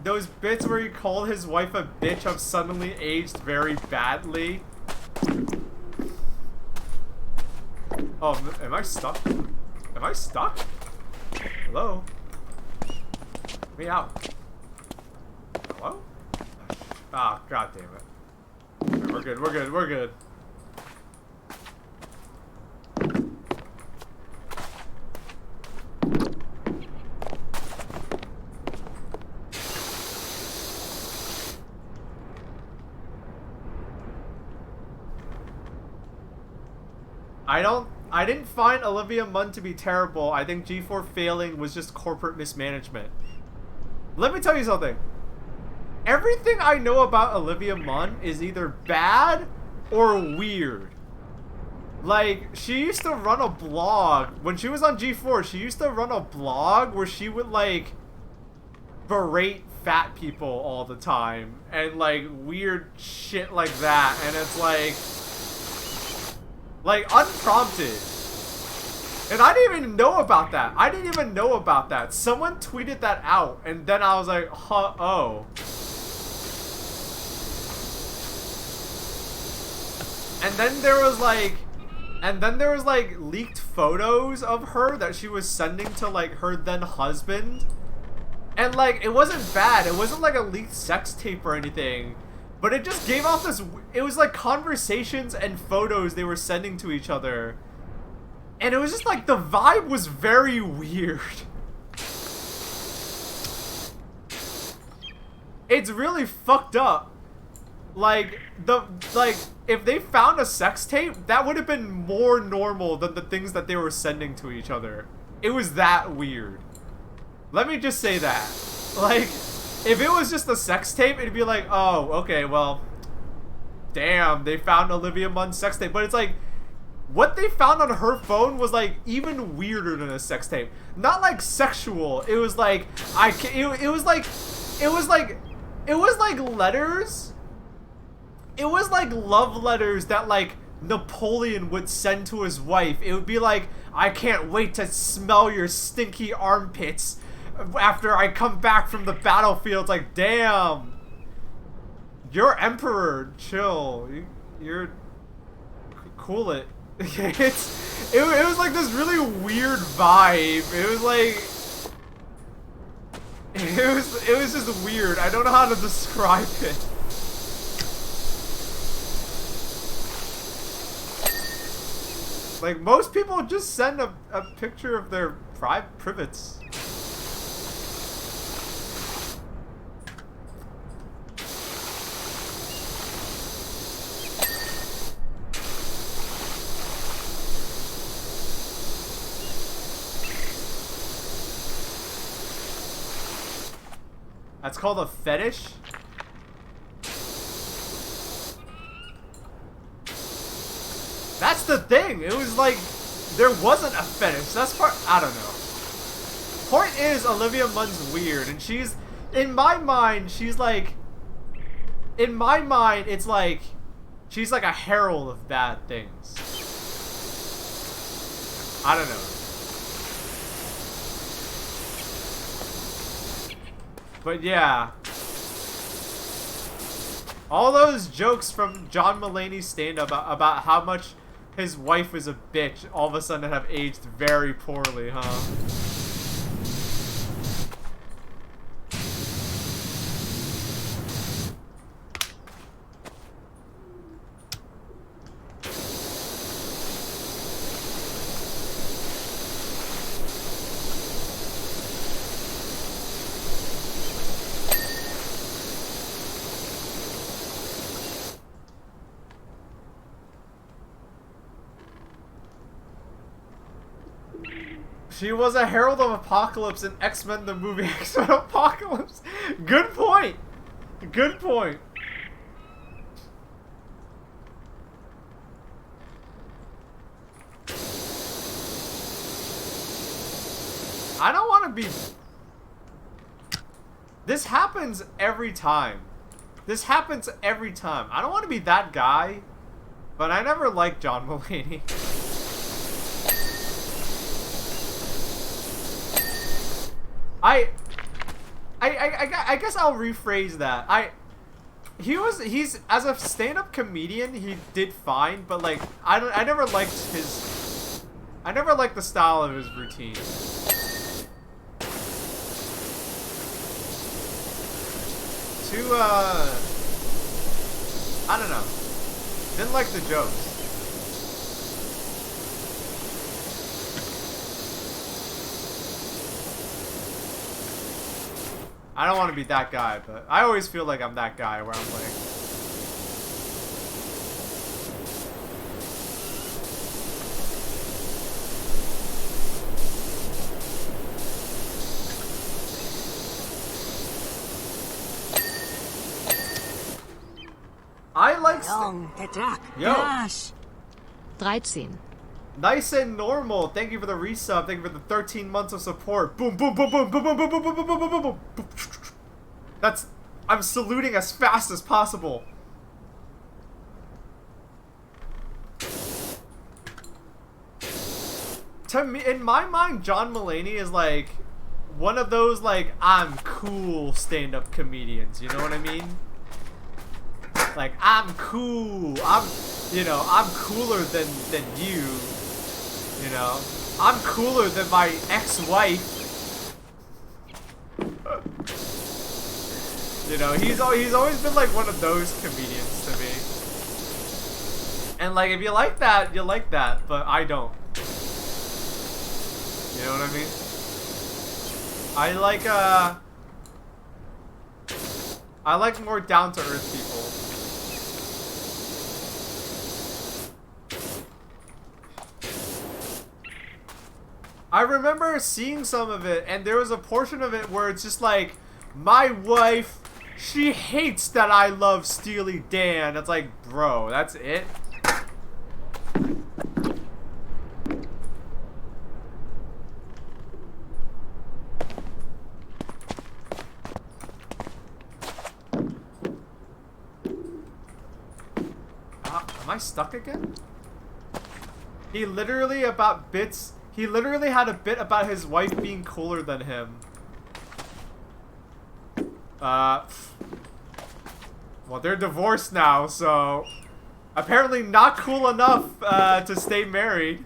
Those bits where he called his wife a bitch have suddenly aged very badly. Oh, am I stuck? Am I stuck? Hello? Let me out. Hello? Ah, god damn it. Okay, we're good. I didn't find Olivia Munn to be terrible. I think G4 failing was just corporate mismanagement. Let me tell you something. Everything I know about Olivia Munn is either bad or weird. Like, she used to run a blog. When she was on G4, she used to run a blog where she would, like, berate fat people all the time. And, like, weird shit like that. And it's like, unprompted. And I didn't even know about that. Someone tweeted that out, and then I was like, huh, oh. And then there was like leaked photos of her that she was sending to like her then husband. And like, it wasn't bad. It wasn't like a leaked sex tape or anything. But it just gave off this... It was like conversations and photos they were sending to each other. And it was just like, the vibe was very weird. It's really fucked up. Like, if they found a sex tape, that would have been more normal than the things that they were sending to each other. It was that weird. Let me just say that. Like, if it was just a sex tape, it'd be like, oh, okay, well, damn, they found Olivia Munn's sex tape. But it's like, what they found on her phone was like even weirder than a sex tape. Not like sexual. It was like, it was like letters. It was like love letters that like Napoleon would send to his wife. It would be like, I can't wait to smell your stinky armpits after I come back from the battlefield. It's like, damn, you're emperor. Chill. You're cool it. It was like this really weird vibe. It was like, it was just weird. I don't know how to describe it. Like, most people just send a picture of their privates. That's called a fetish? That's the thing. It was like, there wasn't a fetish. That's part, I don't know. Point is, Olivia Munn's weird, and she's, in my mind, she's like, in my mind, it's like, she's like a herald of bad things. I don't know. But yeah. All those jokes from John Mulaney's stand-up about how much his wife was a bitch all of a sudden have aged very poorly, huh? She was a herald of apocalypse in X-Men the movie X-Men Apocalypse. Good point. Good point. I don't want to be... This happens every time. This happens every time. I don't want to be that guy, but I never liked John Mulaney. I guess I'll rephrase that. He's as a stand-up comedian, he did fine, but like I never liked the style of his routine. I don't know. Didn't like the jokes. I don't want to be that guy, but I always feel like I'm that guy where I'm like... I like... Yo! 13. Nice and normal. Thank you for the resub. Thank you for the 13 months of support. Boom, boom, boom, boom, boom, boom, boom, boom, boom, boom, boom, boom, boom. That's... I'm saluting as fast as possible. To me, in my mind, John Mulaney is like one of those like I'm cool stand-up comedians. You know what I mean? Like I'm cool. I'm cooler than you. You know, I'm cooler than my ex-wife. You know, he's always been like one of those comedians to me. And like, if you like that, you like that, but I don't. You know what I mean? I like more down-to-earth people. I remember seeing some of it, and there was a portion of it where it's just like, my wife, she hates that I love Steely Dan. It's like, bro, that's it? Am I stuck again? He literally had a bit about his wife being cooler than him. Well, they're divorced now, so apparently not cool enough to stay married.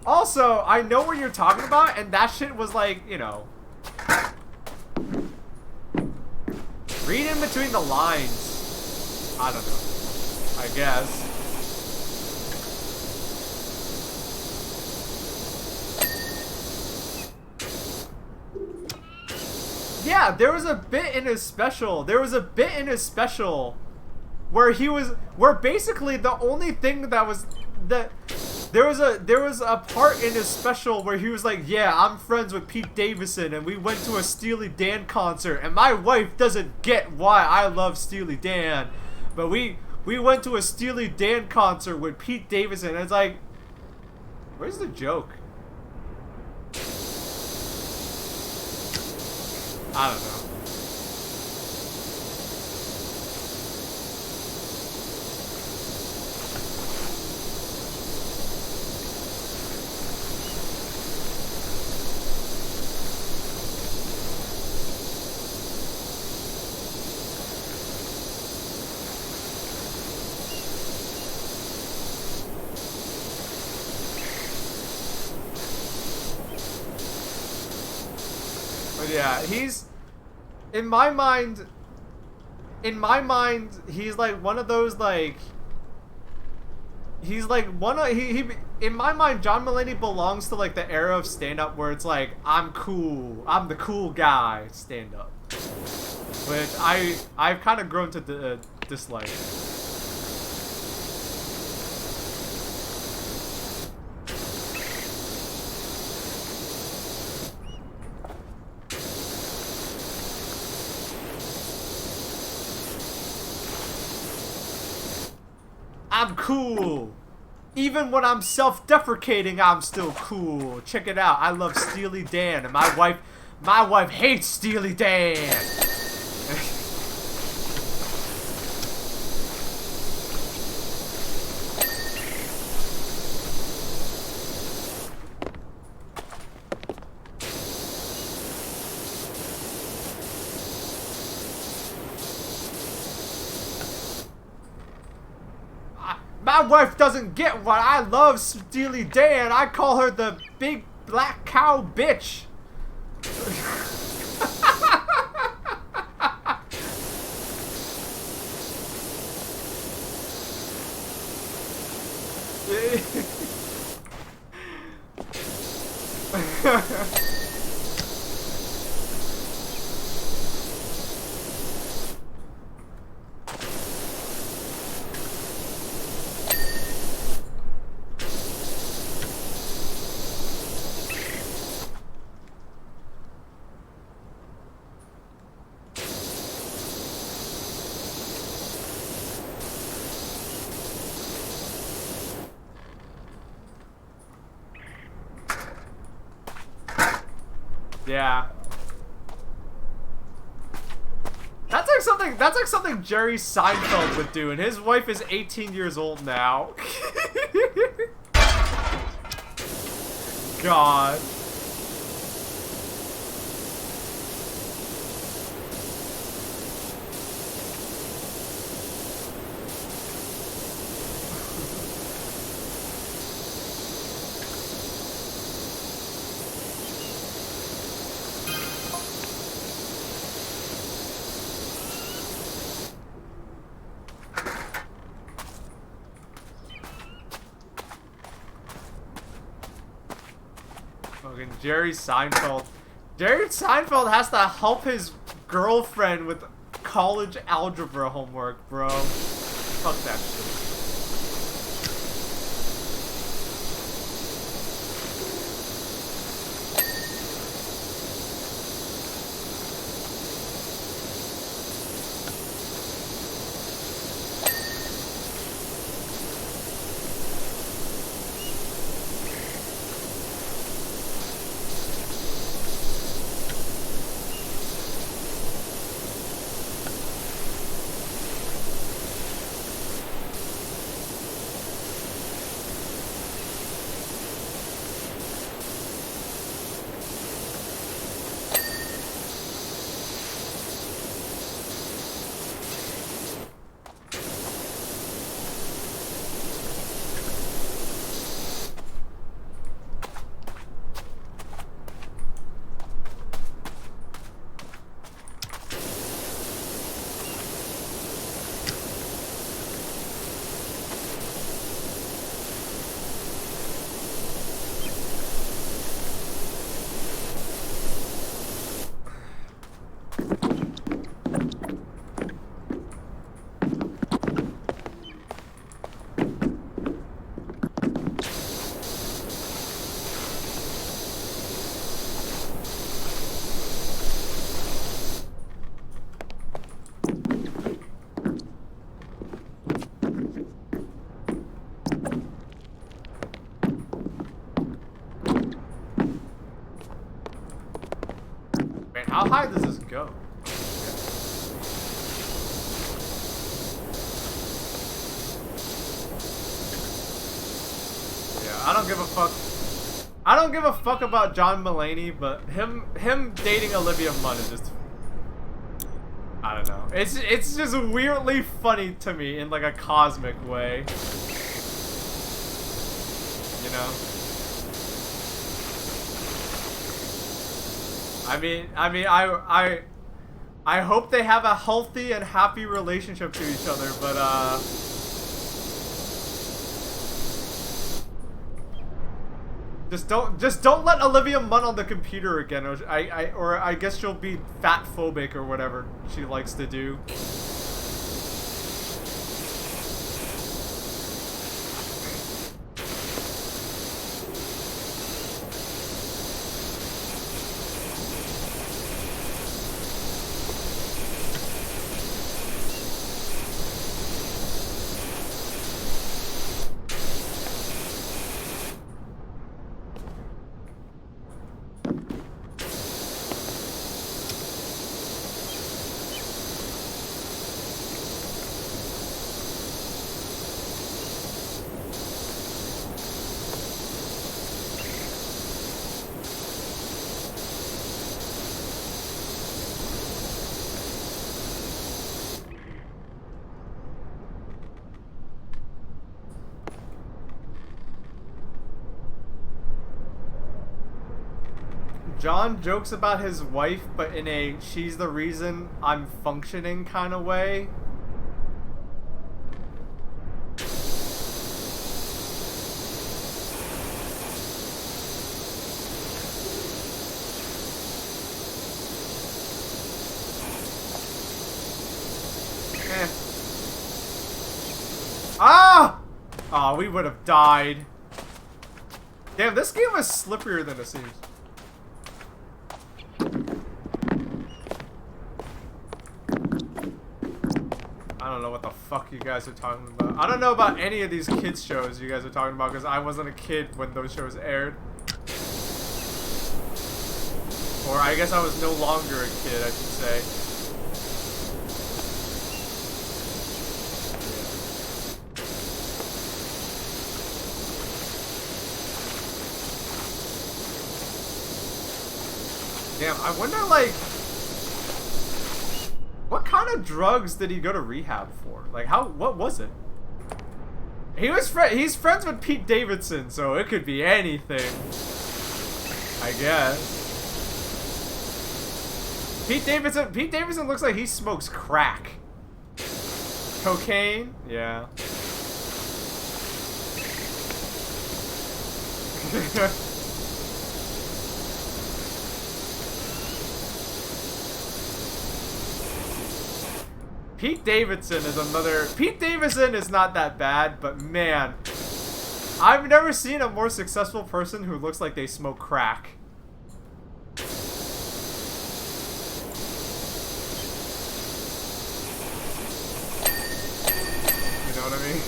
Also, I know what you're talking about, and that shit was like, you know, read in between the lines. I don't know. I guess. Yeah, there was a bit in his special. Where basically the only thing that was that there was a part in his special where he was like, yeah, I'm friends with Pete Davidson and we went to a Steely Dan concert and my wife doesn't get why I love Steely Dan, but we went to a Steely Dan concert with Pete Davidson, and it's like, where's the joke? I don't know. Yeah, he's in my mind, he's like one of those, like, he's like one of he in my mind, John Mulaney belongs to like the era of stand-up where it's like, I'm cool, I'm the cool guy stand-up, which I've kind of grown to dislike. I'm cool. Even when I'm self-deprecating, I'm still cool. Check it out. I love Steely Dan, and my wife hates Steely Dan. My wife doesn't get why I love Steely Dan. I call her the big black cow bitch. Yeah. That's like something Jerry Seinfeld would do, and his wife is 18 years old now. God. Fucking Jerry Seinfeld. Jerry Seinfeld has to help his girlfriend with college algebra homework, bro. Fuck that shit. Man, how high does this go? Yeah, I don't give a fuck. I don't give a fuck about John Mulaney, but him dating Olivia Munn is just, I don't know. It's just weirdly funny to me in like a cosmic way. You know? I hope they have a healthy and happy relationship to each other, but just don't let Olivia Munn on the computer again, or I guess she'll be fat phobic or whatever she likes to do. John jokes about his wife, but in a she's the reason I'm functioning kind of way. Eh. Ah! Oh, we would have died. Damn, this game is slipperier than it seems. I don't know what the fuck you guys are talking about. I don't know about any of these kids shows you guys are talking about because I wasn't a kid when those shows aired. Or I guess I was no longer a kid, I should say. Damn, I wonder, like, what kind of drugs did he go to rehab for? Like, what was it? He's friends with Pete Davidson, so it could be anything, I guess. Pete Davidson looks like he smokes crack. Cocaine? Yeah. Pete Davidson is another... Pete Davidson is not that bad, but man, I've never seen a more successful person who looks like they smoke crack. You know what I mean?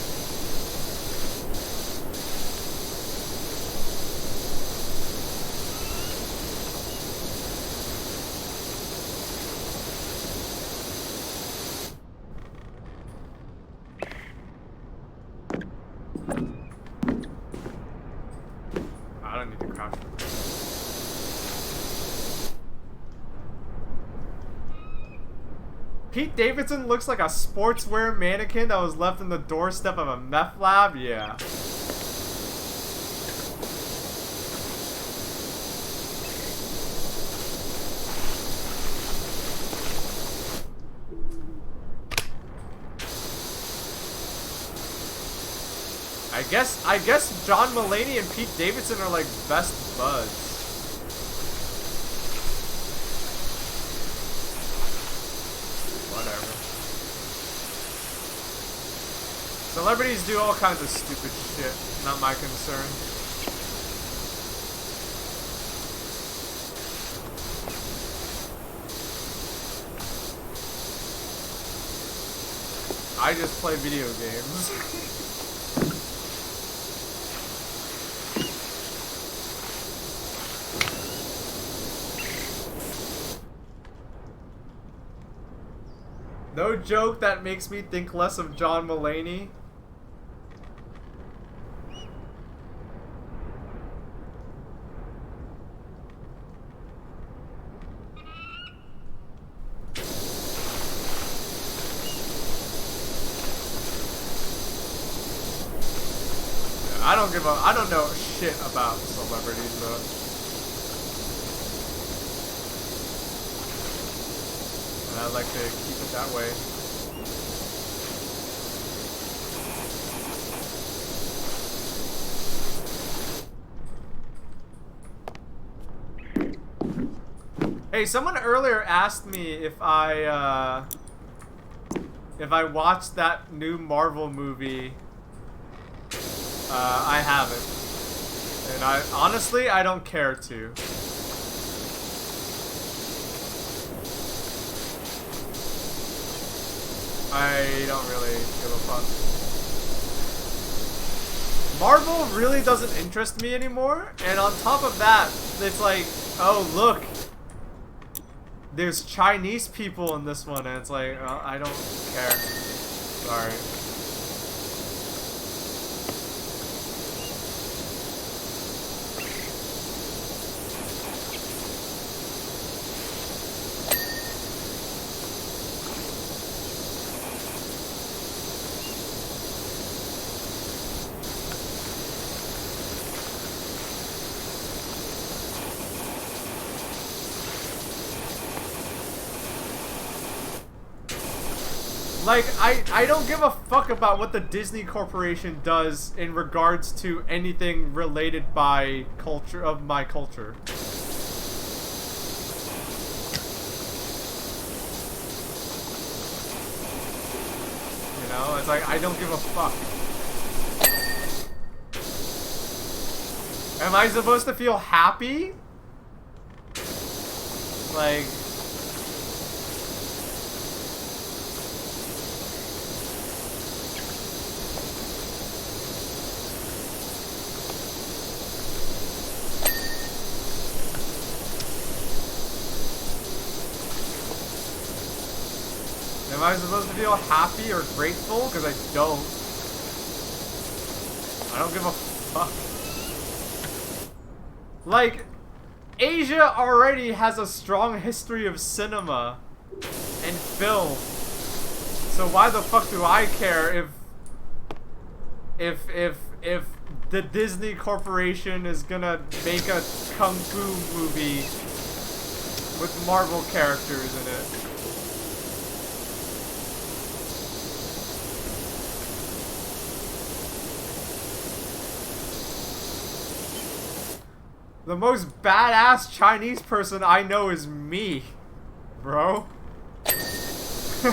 I don't need to crouch. Pete Davidson looks like a sportswear mannequin that was left in the doorstep of a meth lab. Yeah. I guess John Mulaney and Pete Davidson are like best buds. Whatever. Celebrities do all kinds of stupid shit. Not my concern. I just play video games. No joke, that makes me think less of John Mulaney. I don't know shit about celebrities though. And I like to keep it that way. Hey, someone earlier asked me if I watched that new Marvel movie. I haven't. And honestly, I don't care to. I don't really give a fuck. Marvel really doesn't interest me anymore, and on top of that, it's like, oh look, there's Chinese people in this one, and it's like, I don't care. Sorry. Like, I don't give a fuck about what the Disney Corporation does in regards to anything related by culture, of my culture. You know, it's like, I don't give a fuck. Am I supposed to feel happy? Like... Am I supposed to feel happy or grateful? Because I don't. I don't give a fuck. Like, Asia already has a strong history of cinema and film. So why the fuck do I care if the Disney Corporation is gonna make a kung fu movie with Marvel characters in it? The most badass Chinese person I know is me, bro. You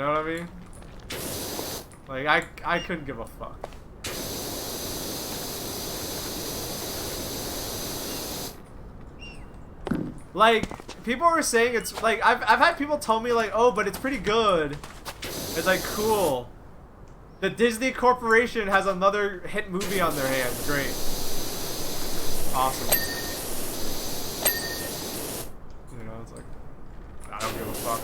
know what I mean? Like, I couldn't give a fuck. Like, people were saying it's, like, I've had people tell me, like, oh, but it's pretty good. It's like, cool. The Disney Corporation has another hit movie on their hands. Great. Awesome. You know, it's like, I don't give a fuck.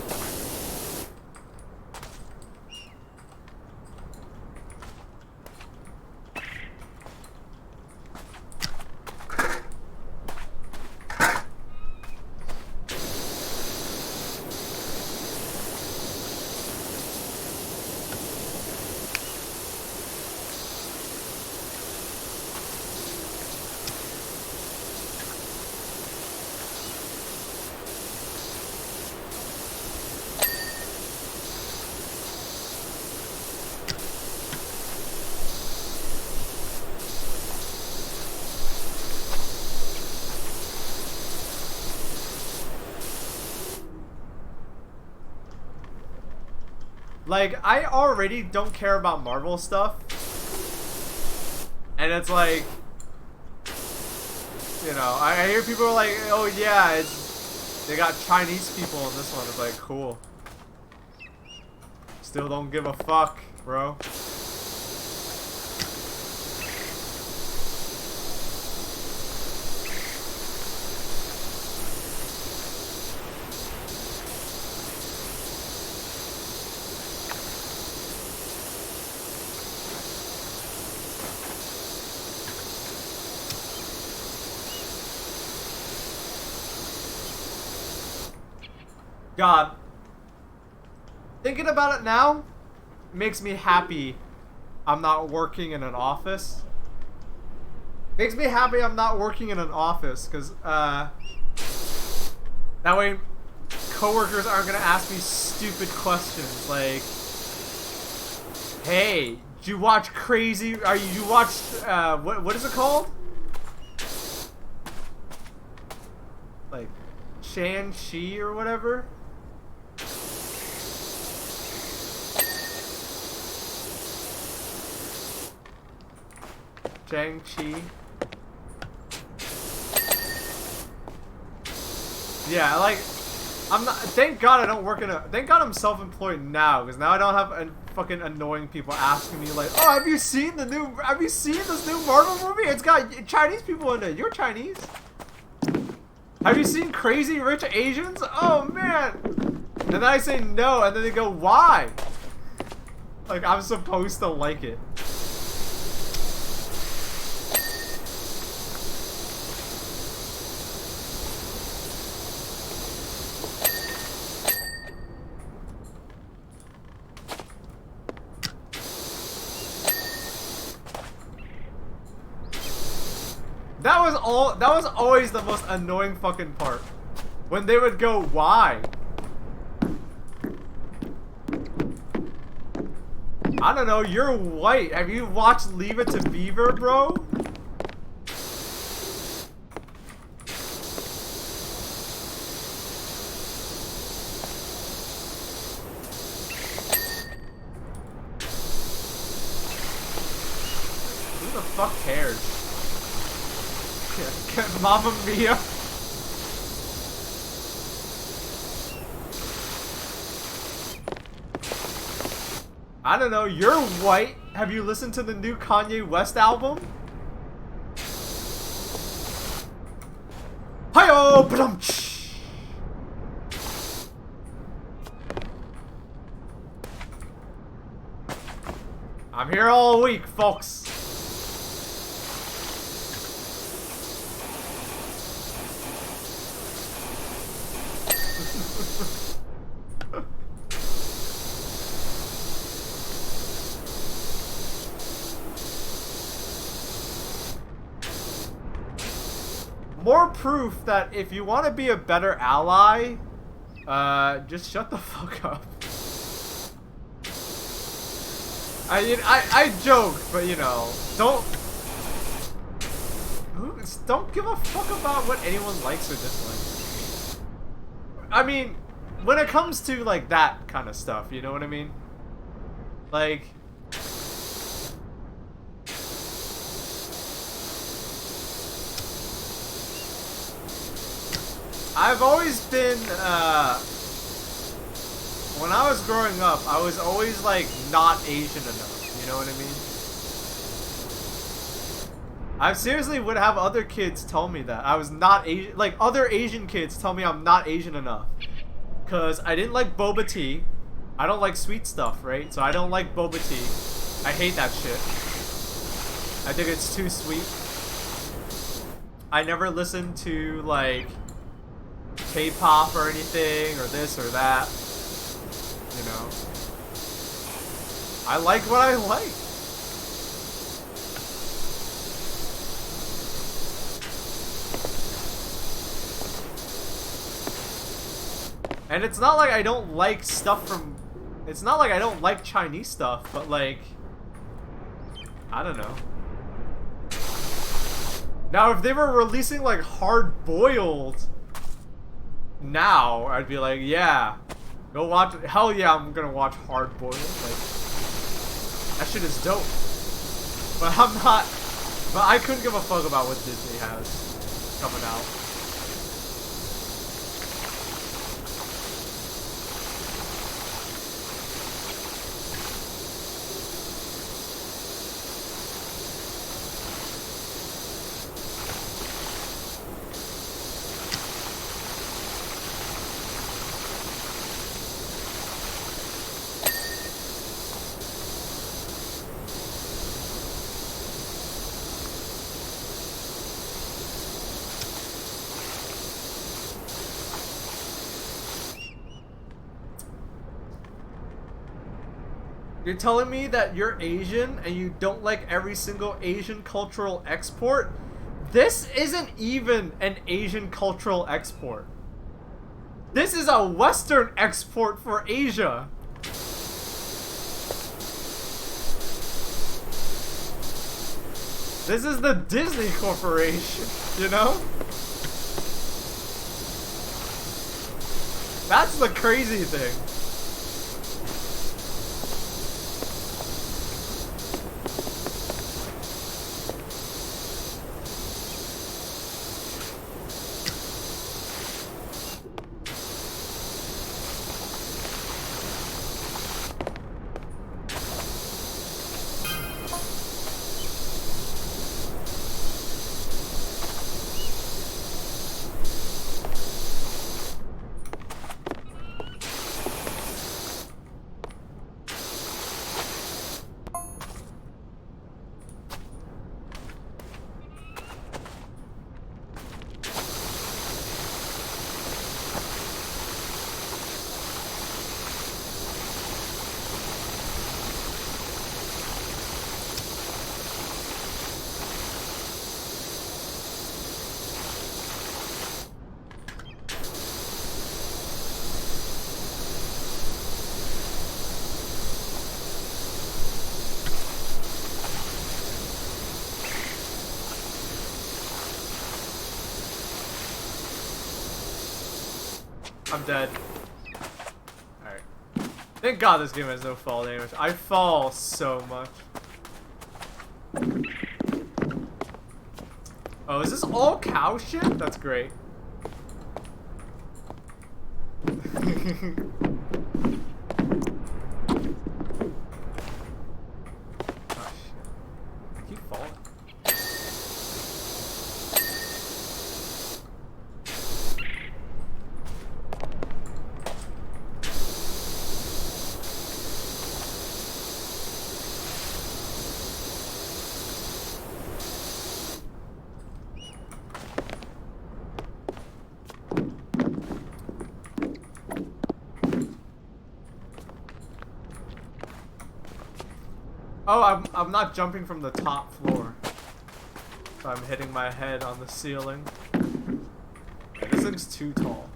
Like, I already don't care about Marvel stuff. And it's like, you know, I hear people are like, oh yeah, they got Chinese people in this one. It's like, cool. Still don't give a fuck, bro. God, thinking about it now makes me happy I'm not working in an office. Makes me happy I'm not working in an office, because that way coworkers aren't gonna ask me stupid questions like, hey, did you watch Crazy, you watched what is it called? Like Shang-Chi or whatever? Shang-Chi. Yeah, like, I'm not, thank God I don't work in a, thank God I'm self-employed now, because now I don't have fucking annoying people asking me like, oh, have you seen this new Marvel movie? It's got Chinese people in it. You're Chinese. Have you seen Crazy Rich Asians? Oh, man. And then I say no, and then they go, why? Like, I'm supposed to like it. That was always the most annoying fucking part. When they would go, why? I don't know, you're white. Have you watched Leave It to Beaver, bro? Who the fuck cares? Mamma Mia. I don't know, you're white. Have you listened to the new Kanye West album? Hi-yo! Ba-dum-tsh! I'm here all week, folks. More proof that if you want to be a better ally, Just shut the fuck up. I joke, but you know, don't give a fuck about what anyone likes or dislikes. I mean, when it comes to like that kind of stuff, you know what I mean? Like, I've always been, when I was growing up, I was always like not Asian enough, you know what I mean? I seriously would have other kids tell me that I was not Asian, like other Asian kids tell me I'm not Asian enough. Cause I didn't like boba tea. I don't like sweet stuff, right? So I don't like boba tea. I hate that shit. I think it's too sweet. I never listened to like K-pop or anything, or this or that. You know, I like what I like. And it's not like I don't like stuff from... It's not like I don't like Chinese stuff, but like... I don't know. Now, if they were releasing like hard-boiled now, I'd be like, yeah. Go watch... Hell yeah, I'm gonna watch hard-boiled. Like, that shit is dope. But I'm not... But I couldn't give a fuck about what Disney has coming out. You're telling me that you're Asian and you don't like every single Asian cultural export? This isn't even an Asian cultural export. This is a Western export for Asia. This is the Disney Corporation, you know? That's the crazy thing. I'm dead. Alright. Thank God this game has no fall damage. I fall so much. Oh, is this all cow shit? That's great. Oh, I'm not jumping from the top floor. So I'm hitting my head on the ceiling. Yeah, this thing's too tall.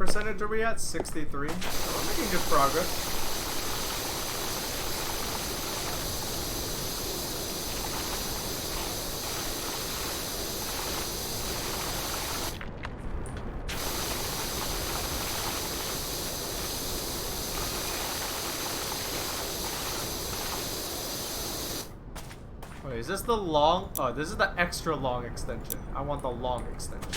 percentage are we at? 63. So we're making good progress. Wait, is this the long? Oh, this is the extra long extension. I want the long extension.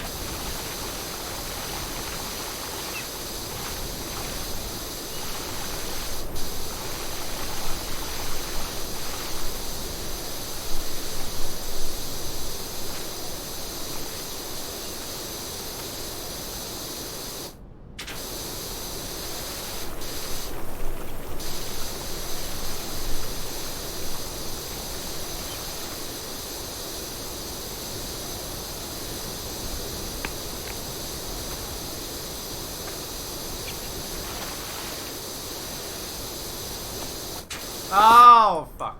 Oh, fuck.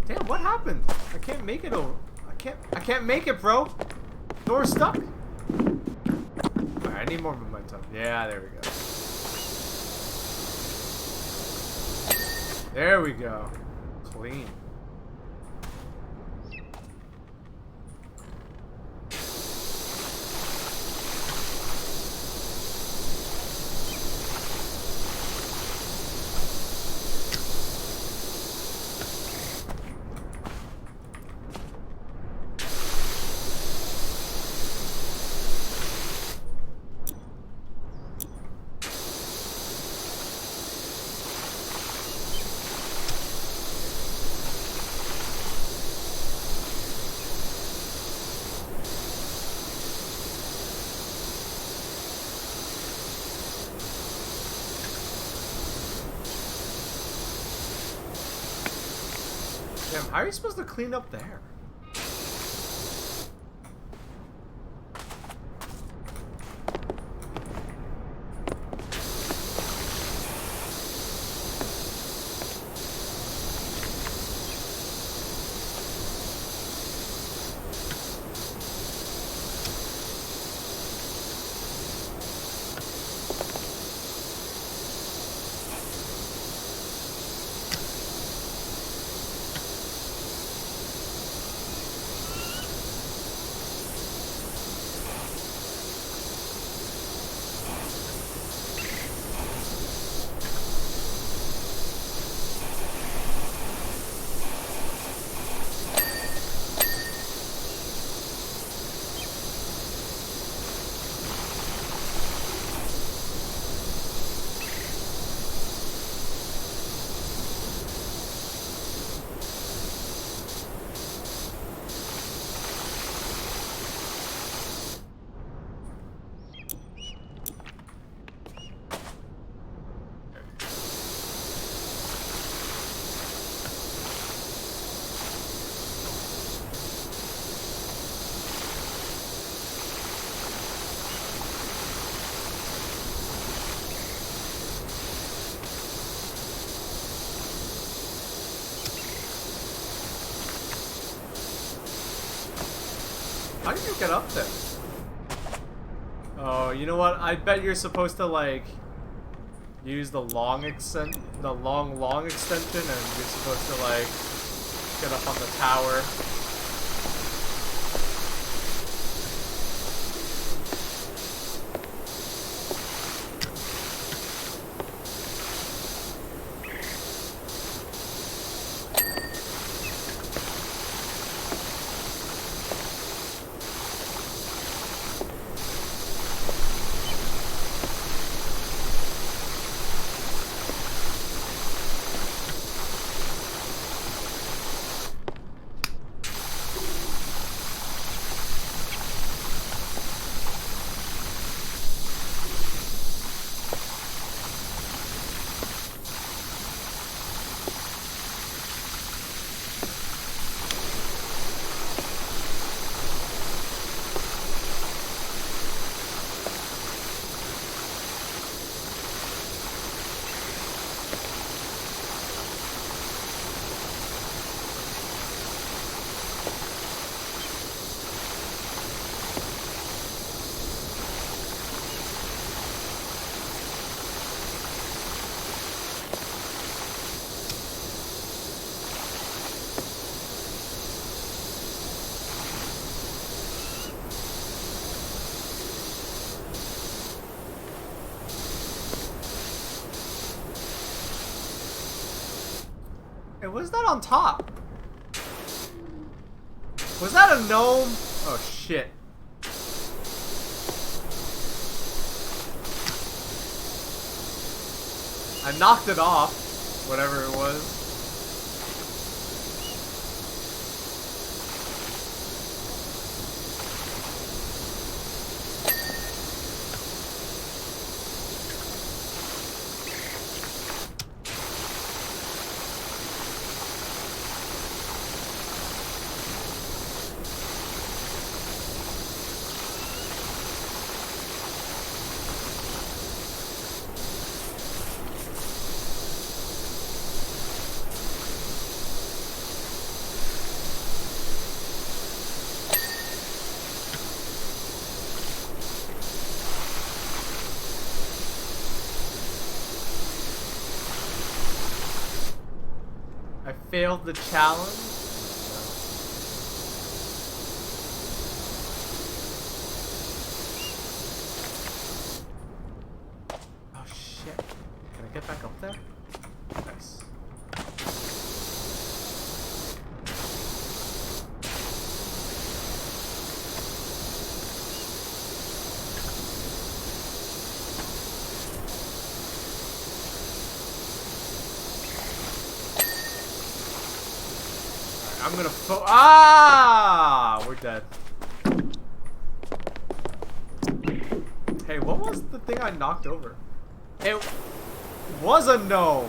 Damn, what happened? I can't make it over. I can't make it, bro. Door's stuck. I need more momentum. Yeah, there we go. There we go. Clean. Damn, how are you supposed to clean up there? How do you get up there? Oh, you know what? I bet you're supposed to like use the long extension, and you're supposed to like get up on the tower. Hey, what's that on top? Was that a gnome? Oh shit. I knocked it off, whatever it was. I failed the challenge. Oh shit. Can I get back up there? Nice. I'm gonna we're dead. Hey, what was the thing I knocked over? It was a gnome.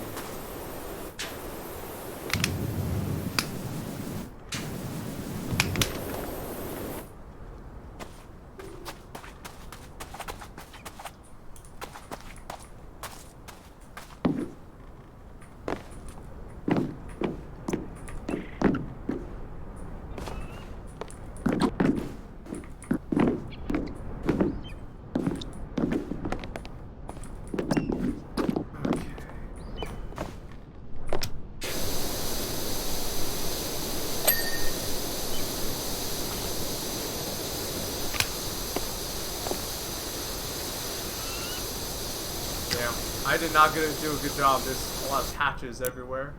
I did not get to do a good job. There's a lot of patches everywhere.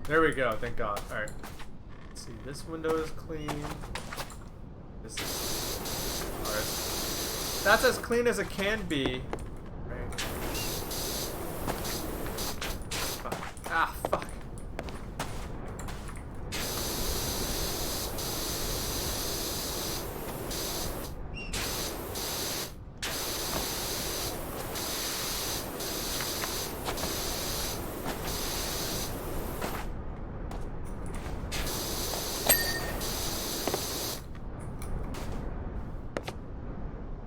There we go, thank God. Alright. Let's see, this window is clean. This is... Alright. That's as clean as it can be. Right. Fuck. Ah, fuck.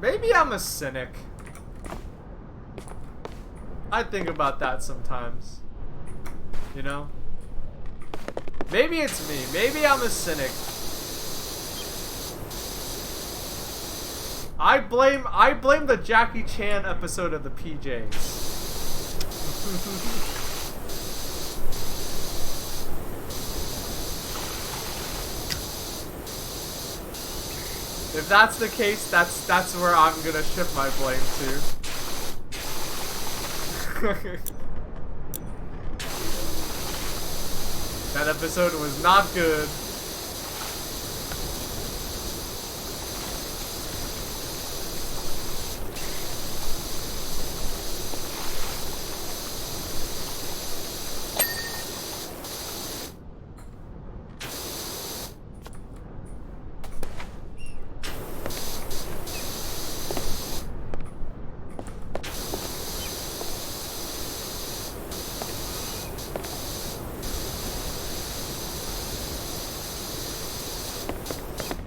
Maybe I'm a cynic. I think about that sometimes. You know? Maybe it's me. Maybe I'm a cynic. I blame the Jackie Chan episode of the PJs. If that's the case, that's where I'm gonna shift my blame to. That episode was not good.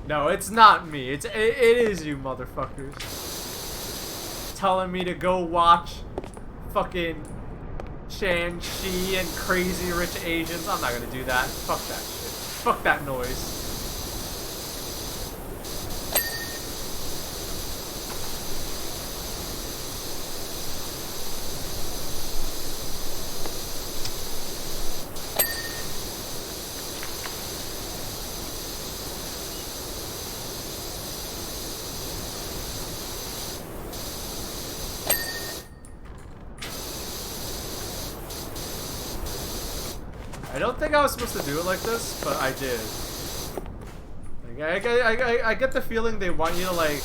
No, it's not me. It is you motherfuckers. Telling me to go watch fucking Shang-Chi and crazy rich Asians. I'm not gonna do that. Fuck that shit. Fuck that noise. I don't think I was supposed to do it like this, but I did. Like, I get the feeling they want you to, like,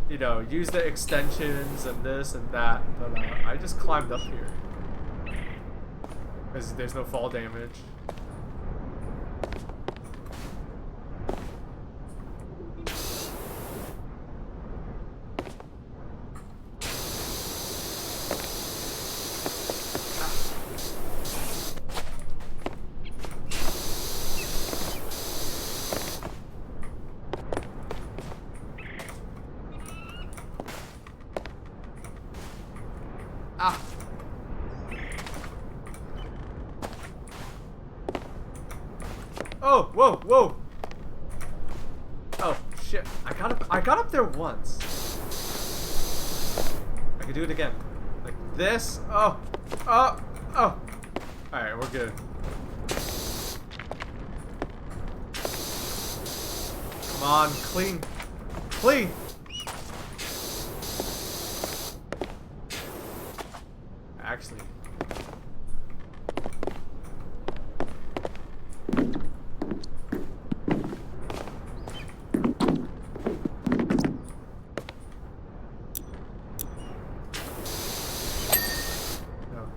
you know, use the extensions and this and that, but I just climbed up here. Because there's no fall damage. Ah. Oh, whoa, whoa. Oh, shit. I got up there once. I can do it again. Like this. Oh. Oh. Oh. Alright, we're good. Come on, clean. Clean. Actually. No.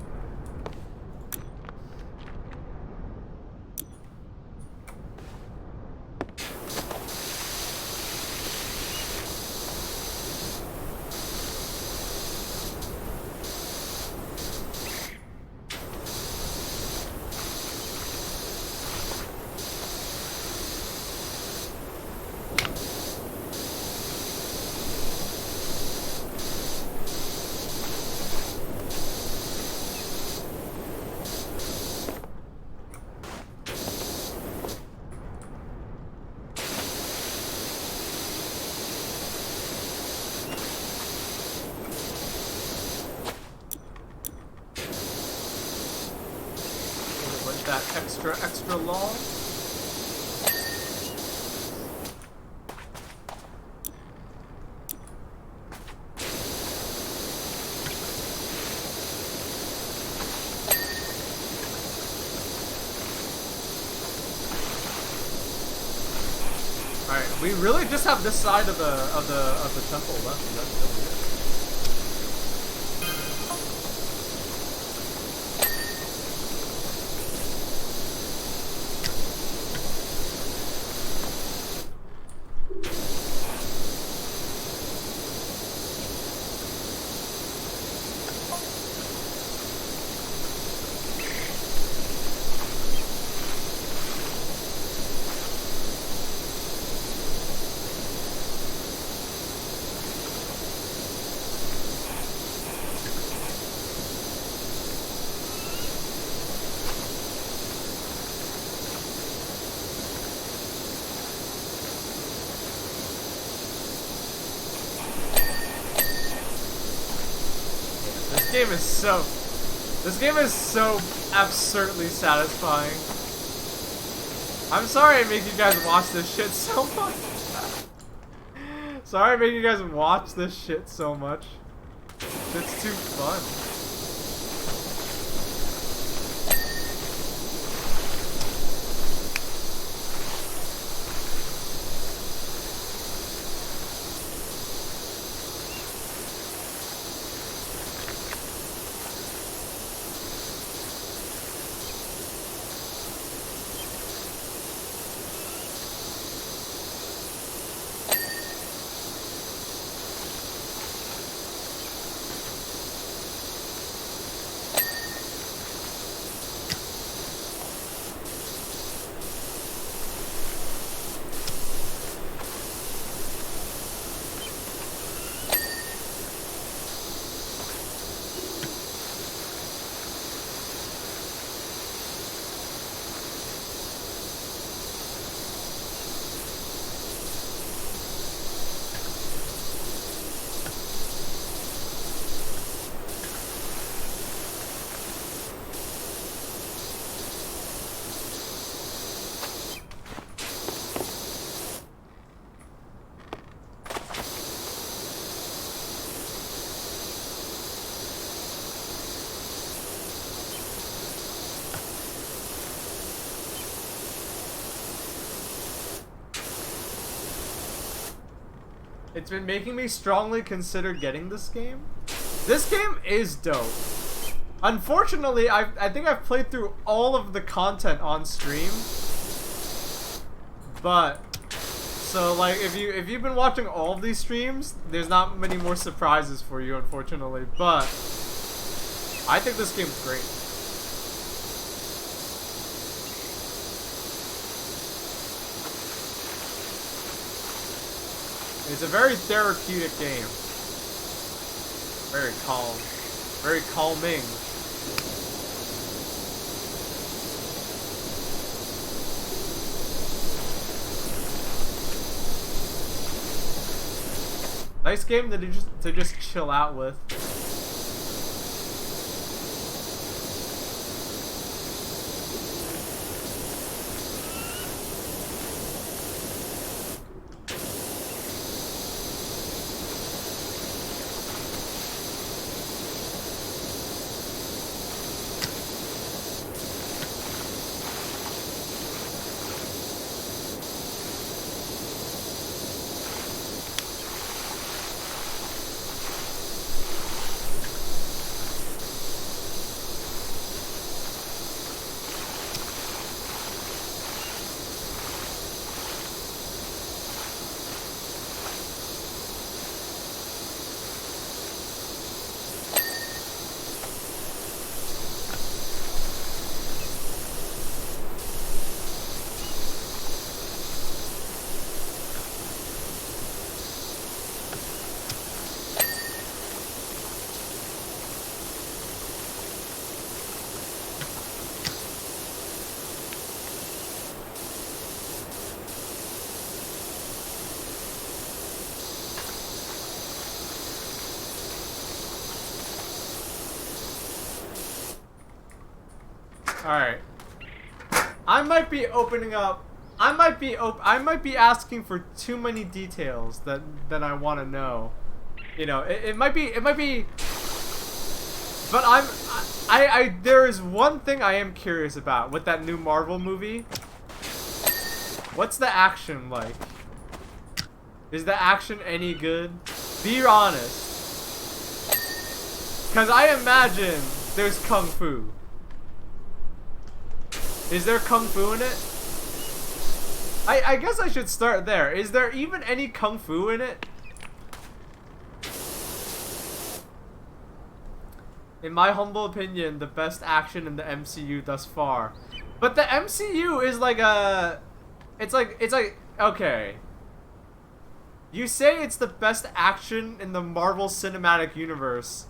That extra long. All right, we really just have this side of the temple left. And that's really it. This game is so absurdly satisfying. I'm sorry I make you guys watch this shit so much. Sorry I make you guys watch this shit so much. It's too fun. It's been making me strongly consider getting this game. This game is dope. Unfortunately, I think I've played through all of the content on stream. But so like if you've been watching all of these streams, there's not many more surprises for you, unfortunately. But I think this game's great. It's a very therapeutic game. Very calm. Very calming. Nice game to just chill out with. Alright. I might be opening up. I might be asking for too many details that I want to know. You know, it might be. But there is one thing I am curious about with that new Marvel movie. What's the action like? Is the action any good? Be honest. Because I imagine there's kung fu. Is there kung fu in it? I guess I should start there. Is there even any kung fu in it? In my humble opinion, the best action in the MCU thus far. But the MCU is like a... It's like, okay. You say it's the best action in the Marvel Cinematic Universe.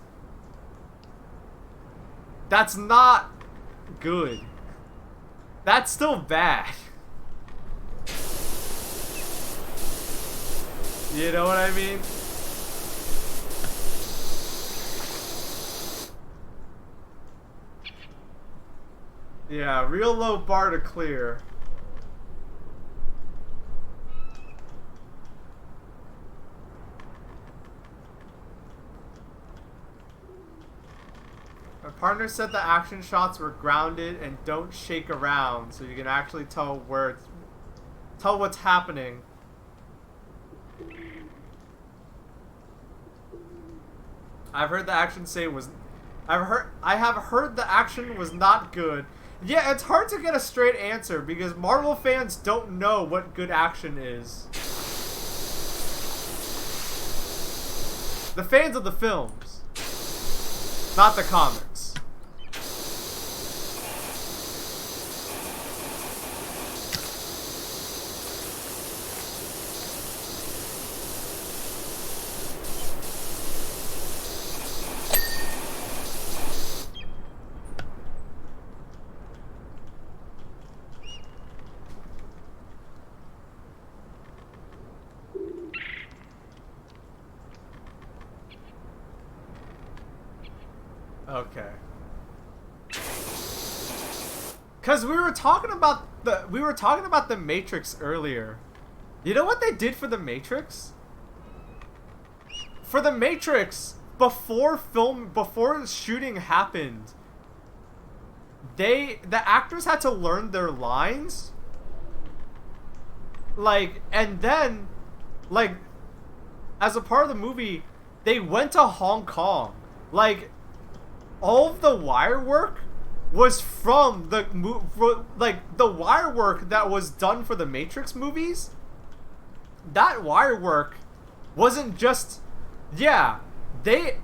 That's not good. That's still bad. You know what I mean? Yeah, real low bar to clear. My partner said the action shots were grounded and don't shake around, so you can actually tell what's happening. I have heard the action was not good. Yeah, it's hard to get a straight answer because Marvel fans don't know what good action is. The fans of the films, not the comics. Okay. Cause we were talking about the Matrix earlier. You know what they did for the Matrix? For the Matrix, before shooting happened, the actors had to learn their lines. Like, and then, like, as a part of the movie, they went to Hong Kong. Like, all of the wire work was from the the wire work that was done for the Matrix movies. That wire work wasn't just, yeah, they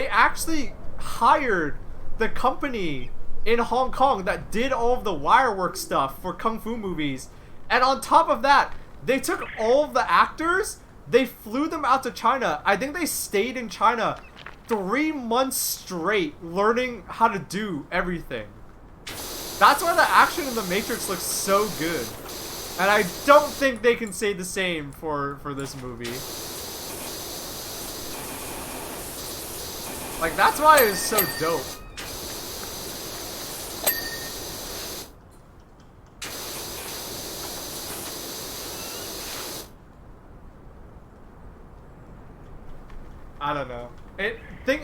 actually hired the company in Hong Kong that did all of the wire work stuff for kung fu movies, and on top of that, they took all of the actors, they flew them out to China. I think they stayed in China 3 months straight learning how to do everything. That's why the action in the Matrix looks so good. And I don't think they can say the same for this movie. Like, that's why it's so dope. I don't know.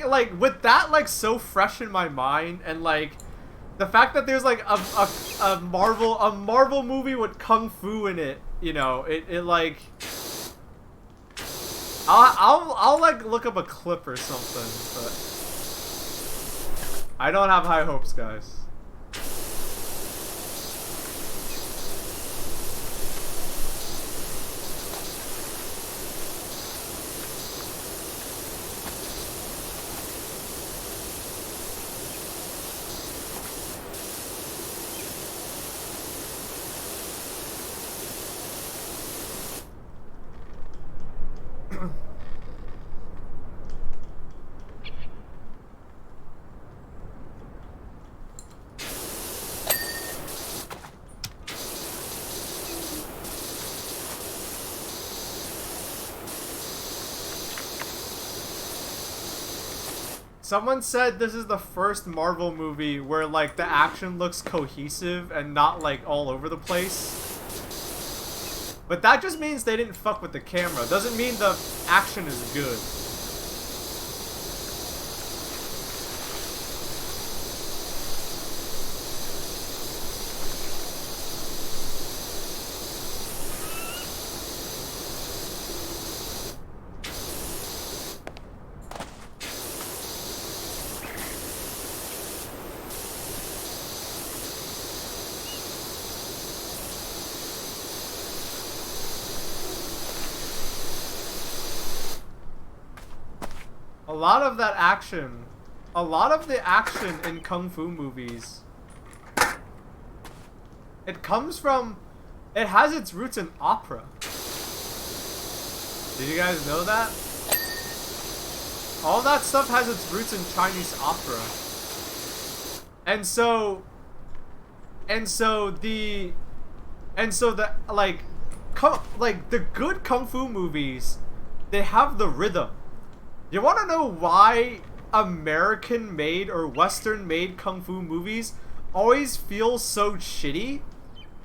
Like, with that, like, so fresh in my mind, and like the fact that there's like a Marvel movie with kung fu in it, you know, it like, I'll like look up a clip or something, but I don't have high hopes, guys. Someone said this is the first Marvel movie where, like, the action looks cohesive and not, like, all over the place. But that just means they didn't fuck with the camera. Doesn't mean the action is good. A lot of that action, a lot of the action in kung fu movies, it has its roots in opera. Did you guys know that? All that stuff has its roots in Chinese opera. And so the the good kung fu movies, they have the rhythm. You want to know why American-made or Western-made kung fu movies always feel so shitty?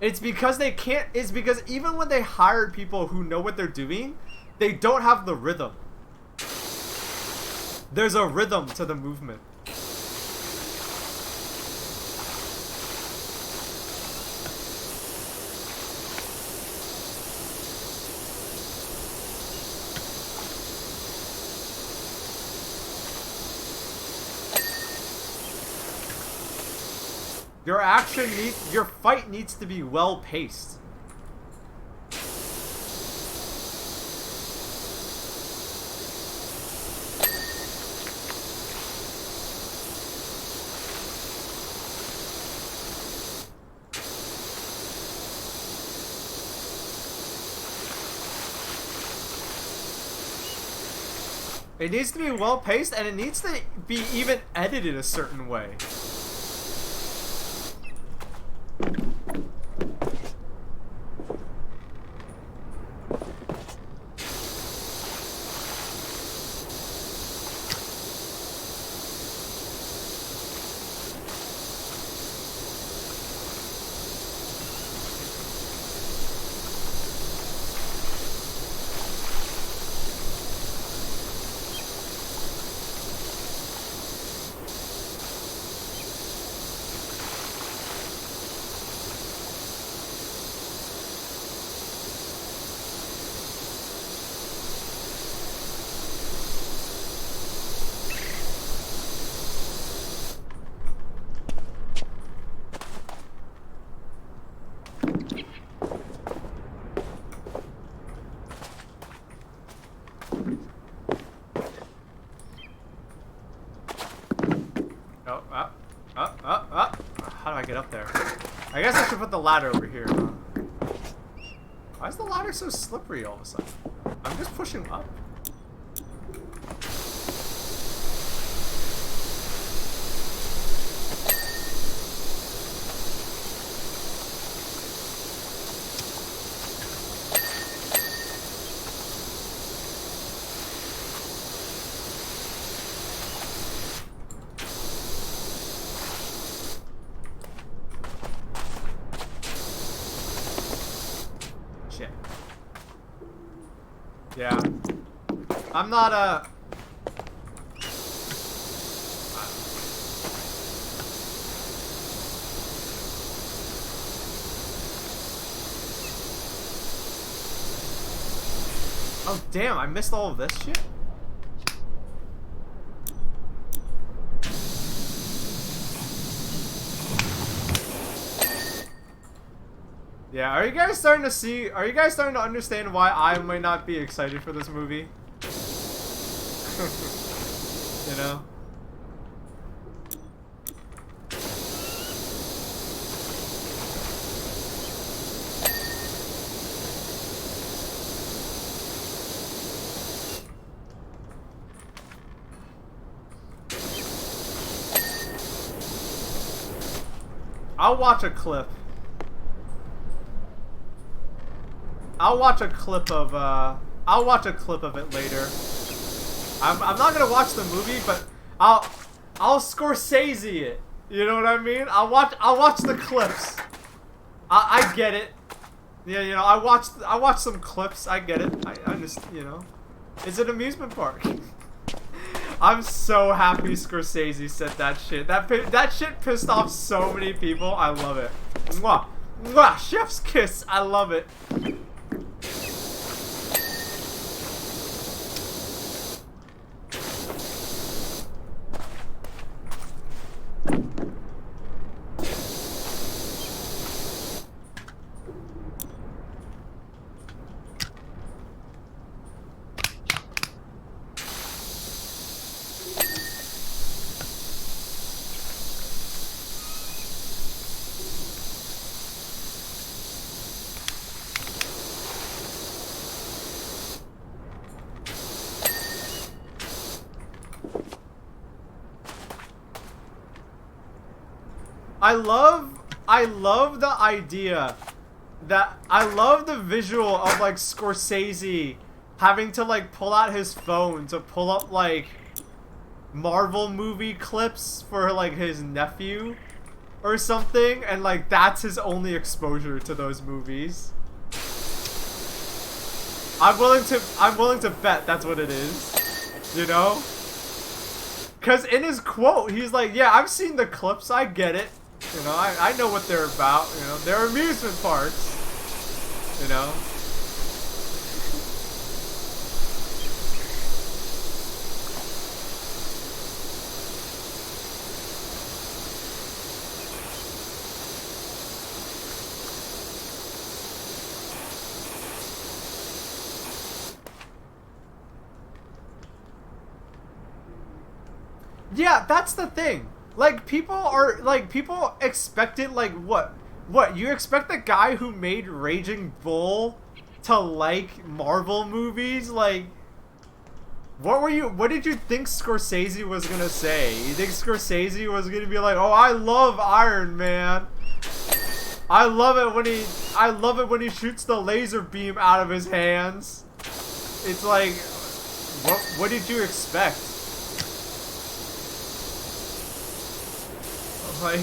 It's because they can't. It's because even when they hired people who know what they're doing, they don't have the rhythm. There's a rhythm to the movement. Your fight needs to be well paced. It needs to be well paced, and it needs to be even edited a certain way. How do I get up there? I guess I should put the ladder over here, huh? Why is the ladder so slippery all of a sudden? I'm just pushing up. Shit. Yeah. I'm not Oh damn, I missed all of this shit? Yeah, are you guys starting to understand why I might not be excited for this movie? You know? I'll watch a clip. I'll watch a clip of it later. I'm not gonna watch the movie, but I'll Scorsese it. You know what I mean? I'll watch the clips. I get it. Yeah, you know, I watched some clips. I get it. I just, you know, it's an amusement park. I'm so happy Scorsese said that shit. That shit pissed off so many people. I love it. Mwah. Mwah. Chef's kiss. I love it. I love the idea that I love the visual of like Scorsese having to like pull out his phone to pull up like Marvel movie clips for like his nephew or something, and like that's his only exposure to those movies. I'm willing to bet that's what it is. You know? Cause in his quote, he's like, yeah, I've seen the clips, I get it. You know, I know what they're about, you know, they're amusement parks, you know. Yeah, that's the thing. Like, people expect it, like, what? What, you expect the guy who made Raging Bull to like Marvel movies? Like, what did you think Scorsese was gonna say? You think Scorsese was gonna be like, oh, I love Iron Man. I love it when he shoots the laser beam out of his hands. It's like, what did you expect? Like,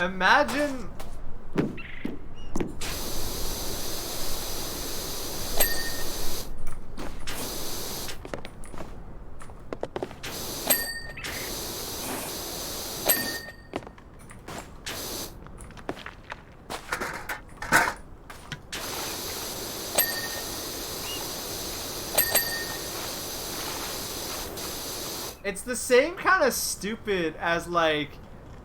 Imagine. It's the same kind of stupid as like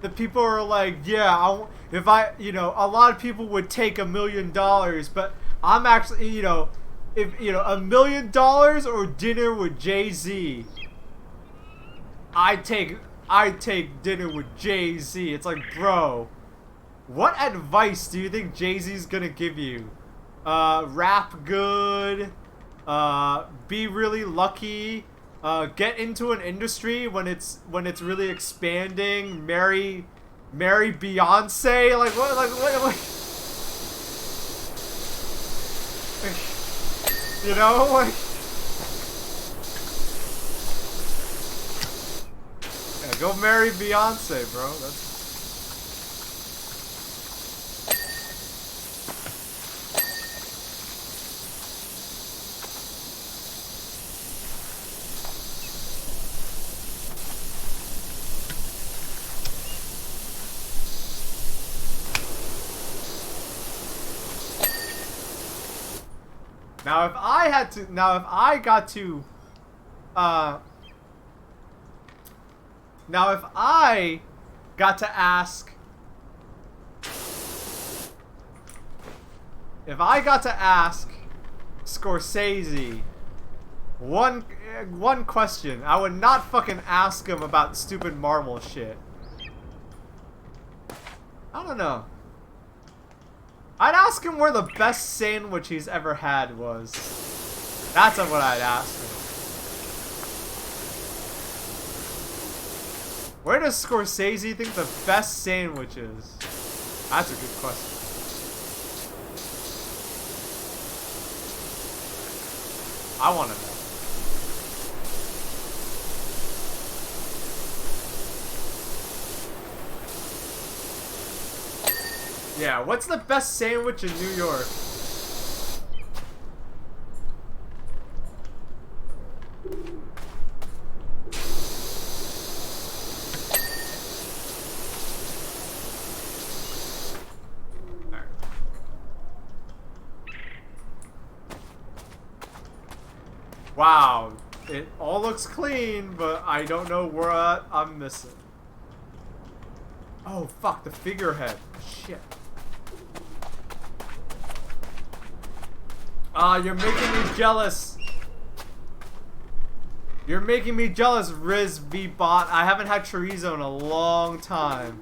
the people are like, yeah, if I, you know, a lot of people would take $1 million, but I'm actually, you know, if you know, $1 million or dinner with Jay-Z, I take dinner with Jay-Z. It's like, bro, what advice do you think Jay-Z's gonna give you? Rap good, be really lucky. Get into an industry when it's really expanding. Marry Beyonce. Like what? Like you know, like yeah, go marry Beyonce, bro. That's. Now if I got to ask Scorsese one question, I would not fucking ask him about stupid Marvel shit. I don't know. I'd ask him where the best sandwich he's ever had was. That's what I'd ask him. Where does Scorsese think the best sandwich is? That's a good question. I want to know. Yeah, what's the best sandwich in New York? Wow, it all looks clean, but I don't know what I'm missing. Oh, fuck, the figurehead. Shit. You're making me jealous. You're making me jealous, Riz V Bot. I haven't had chorizo in a long time.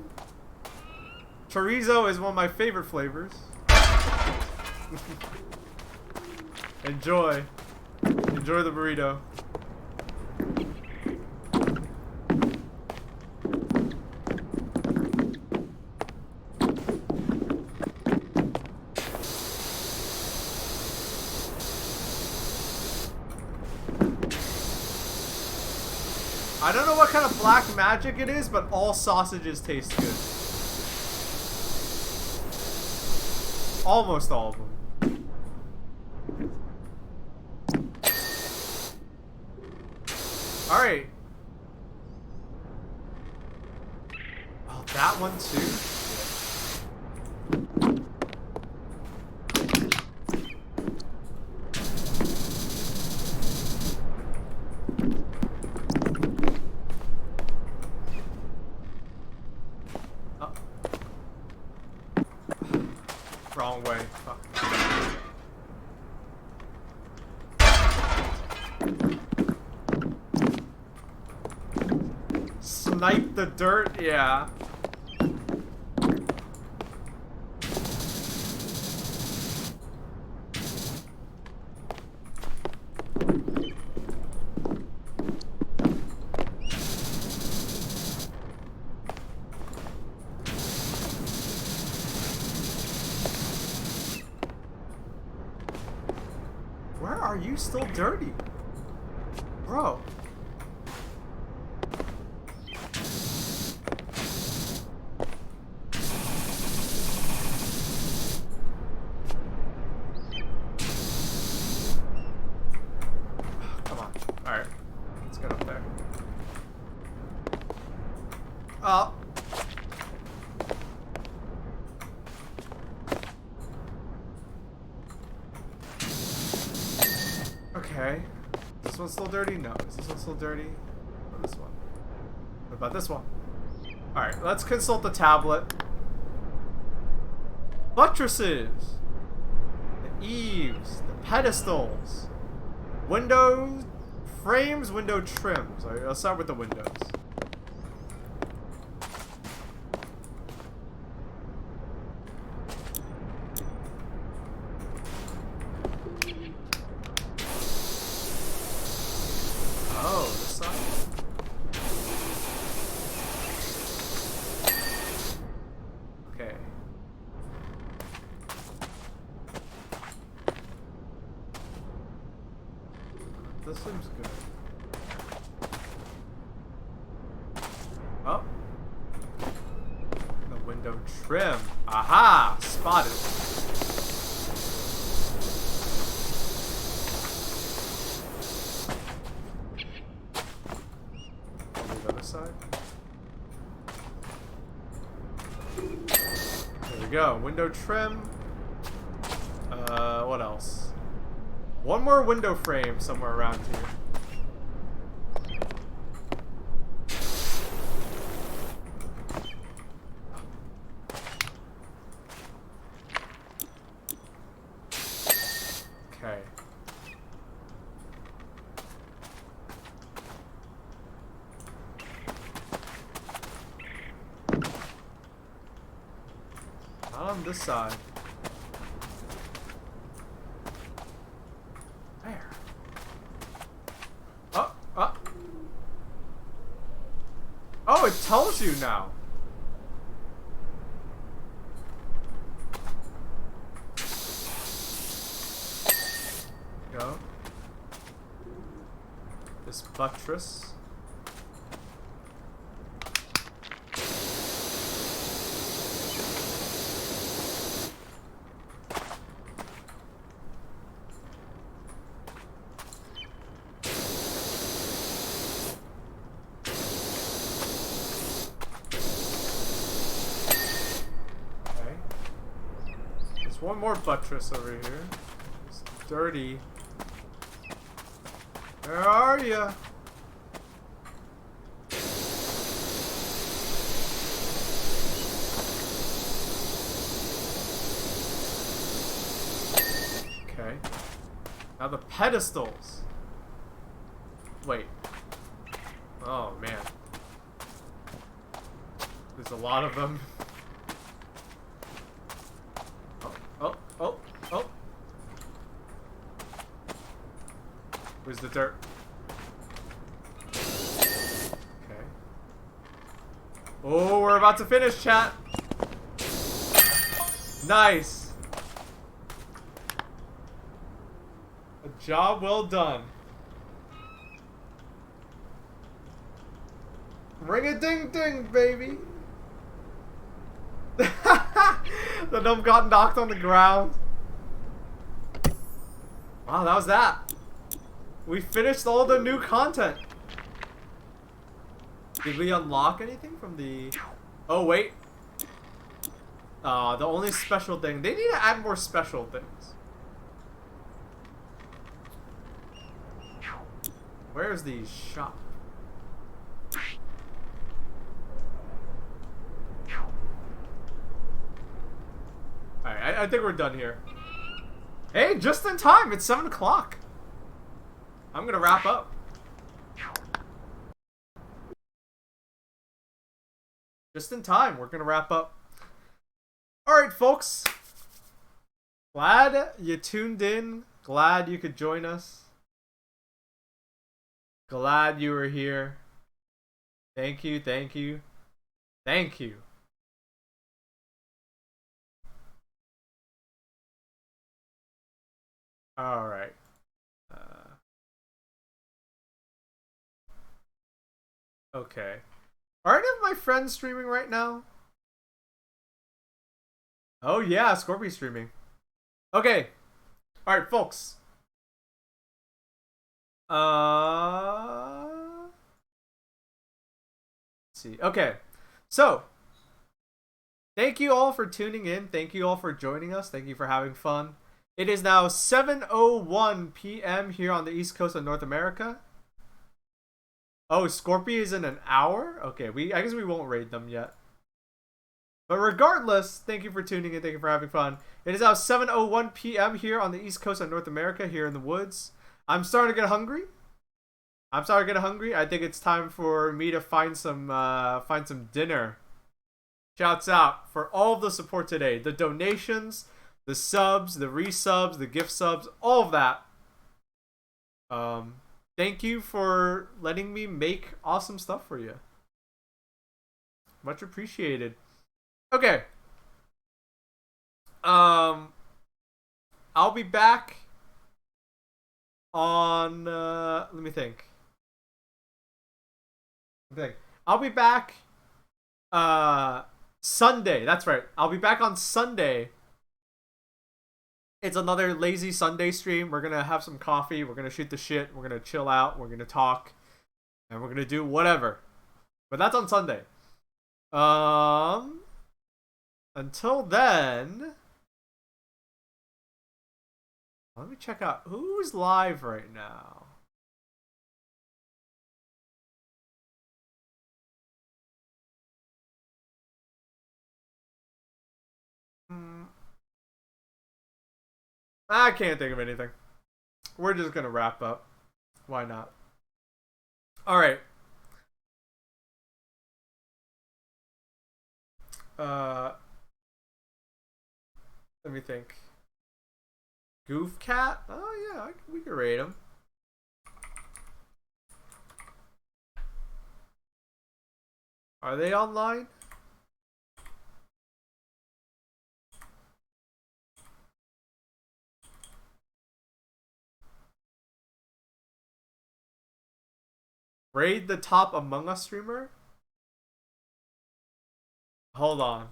Chorizo is one of my favorite flavors. Enjoy. Enjoy the burrito. I don't know what kind of black magic it is, but all sausages taste good. Almost all of them. Alright. Oh, that one too? Oh. Wrong way. Fuck. Snipe the dirt? Yeah. Where are you still dirty? Bro. Okay. Is this one still dirty? No. Is this one still dirty? Or this one? What about this one? Alright, let's consult the tablet. Buttresses! The eaves, the pedestals, windows, frames, window trims. Alright, let's start with the windows. Oh, this side? Okay. This seems good. Oh. The window trim. Aha! Spotted. The other side. There we go. Window trim. What else? One more window frame somewhere around here. Okay. Not on this side. Where? Oh, oh. Oh, it tells you now. Go. This buttress. One more buttress over here. It's dirty. Where are ya? Okay. Now the pedestals. Wait. Oh man. There's a lot of them. Oh. Where's the dirt? Okay. Oh, we're about to finish, chat. Nice. A job well done. Ring-a-ding-ding, baby. The gnome got knocked on the ground. Wow, that was that. We finished all the new content. Did we unlock anything from the... Oh, wait. The only special thing... They need to add more special things. Where's the shop? Alright, I think we're done here. Hey, just in time. It's 7 o'clock. I'm gonna wrap up. Just in time. We're gonna wrap up. Alright, folks. Glad you tuned in. Glad you could join us. Glad you were here. Thank you, thank you. Thank you. Alright. Okay. Are any of my friends streaming right now? Oh yeah, Scorpio's streaming. Okay. Alright, folks. Let's see. Okay. So, thank you all for tuning in. Thank you all for joining us. Thank you for having fun. It is now 7:01 p.m. here on the East Coast of North America. Oh, Scorpio is in an hour? Okay, I guess we won't raid them yet. But regardless, thank you for tuning in. Thank you for having fun. It is now 7:01 p.m. here on the East Coast of North America, here in the woods. I'm starting to get hungry. I think it's time for me to find some dinner. Shouts out for all of the support today. The donations, the subs, the resubs, the gift subs, all of that. Thank you for letting me make awesome stuff for you. Much appreciated. Okay. I'll be back on let me think. I'll be back Sunday. That's right. I'll be back on Sunday. It's another lazy Sunday stream. We're gonna have some coffee. We're gonna shoot the shit. We're gonna chill out. We're gonna talk, and we're gonna do whatever. But that's on Sunday. Until then, let me check out who's live right now. I can't think of anything. We're just gonna wrap up. Why not? Alright. Let me think. Goof Cat? Oh yeah, we can rate him. Are they online? Raid the top Among Us streamer? Hold on.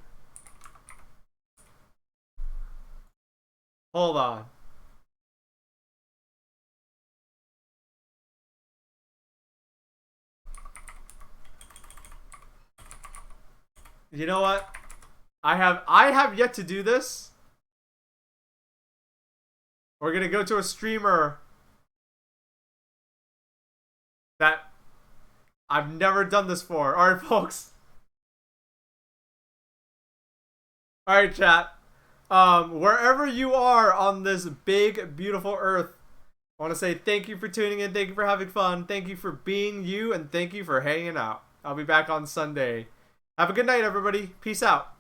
You know what? I have yet to do this. We're gonna go to a streamer that I've never done this for. Alright, folks. Alright, chat. Wherever you are on this big, beautiful earth, I want to say thank you for tuning in. Thank you for having fun. Thank you for being you. And thank you for hanging out. I'll be back on Sunday. Have a good night, everybody. Peace out.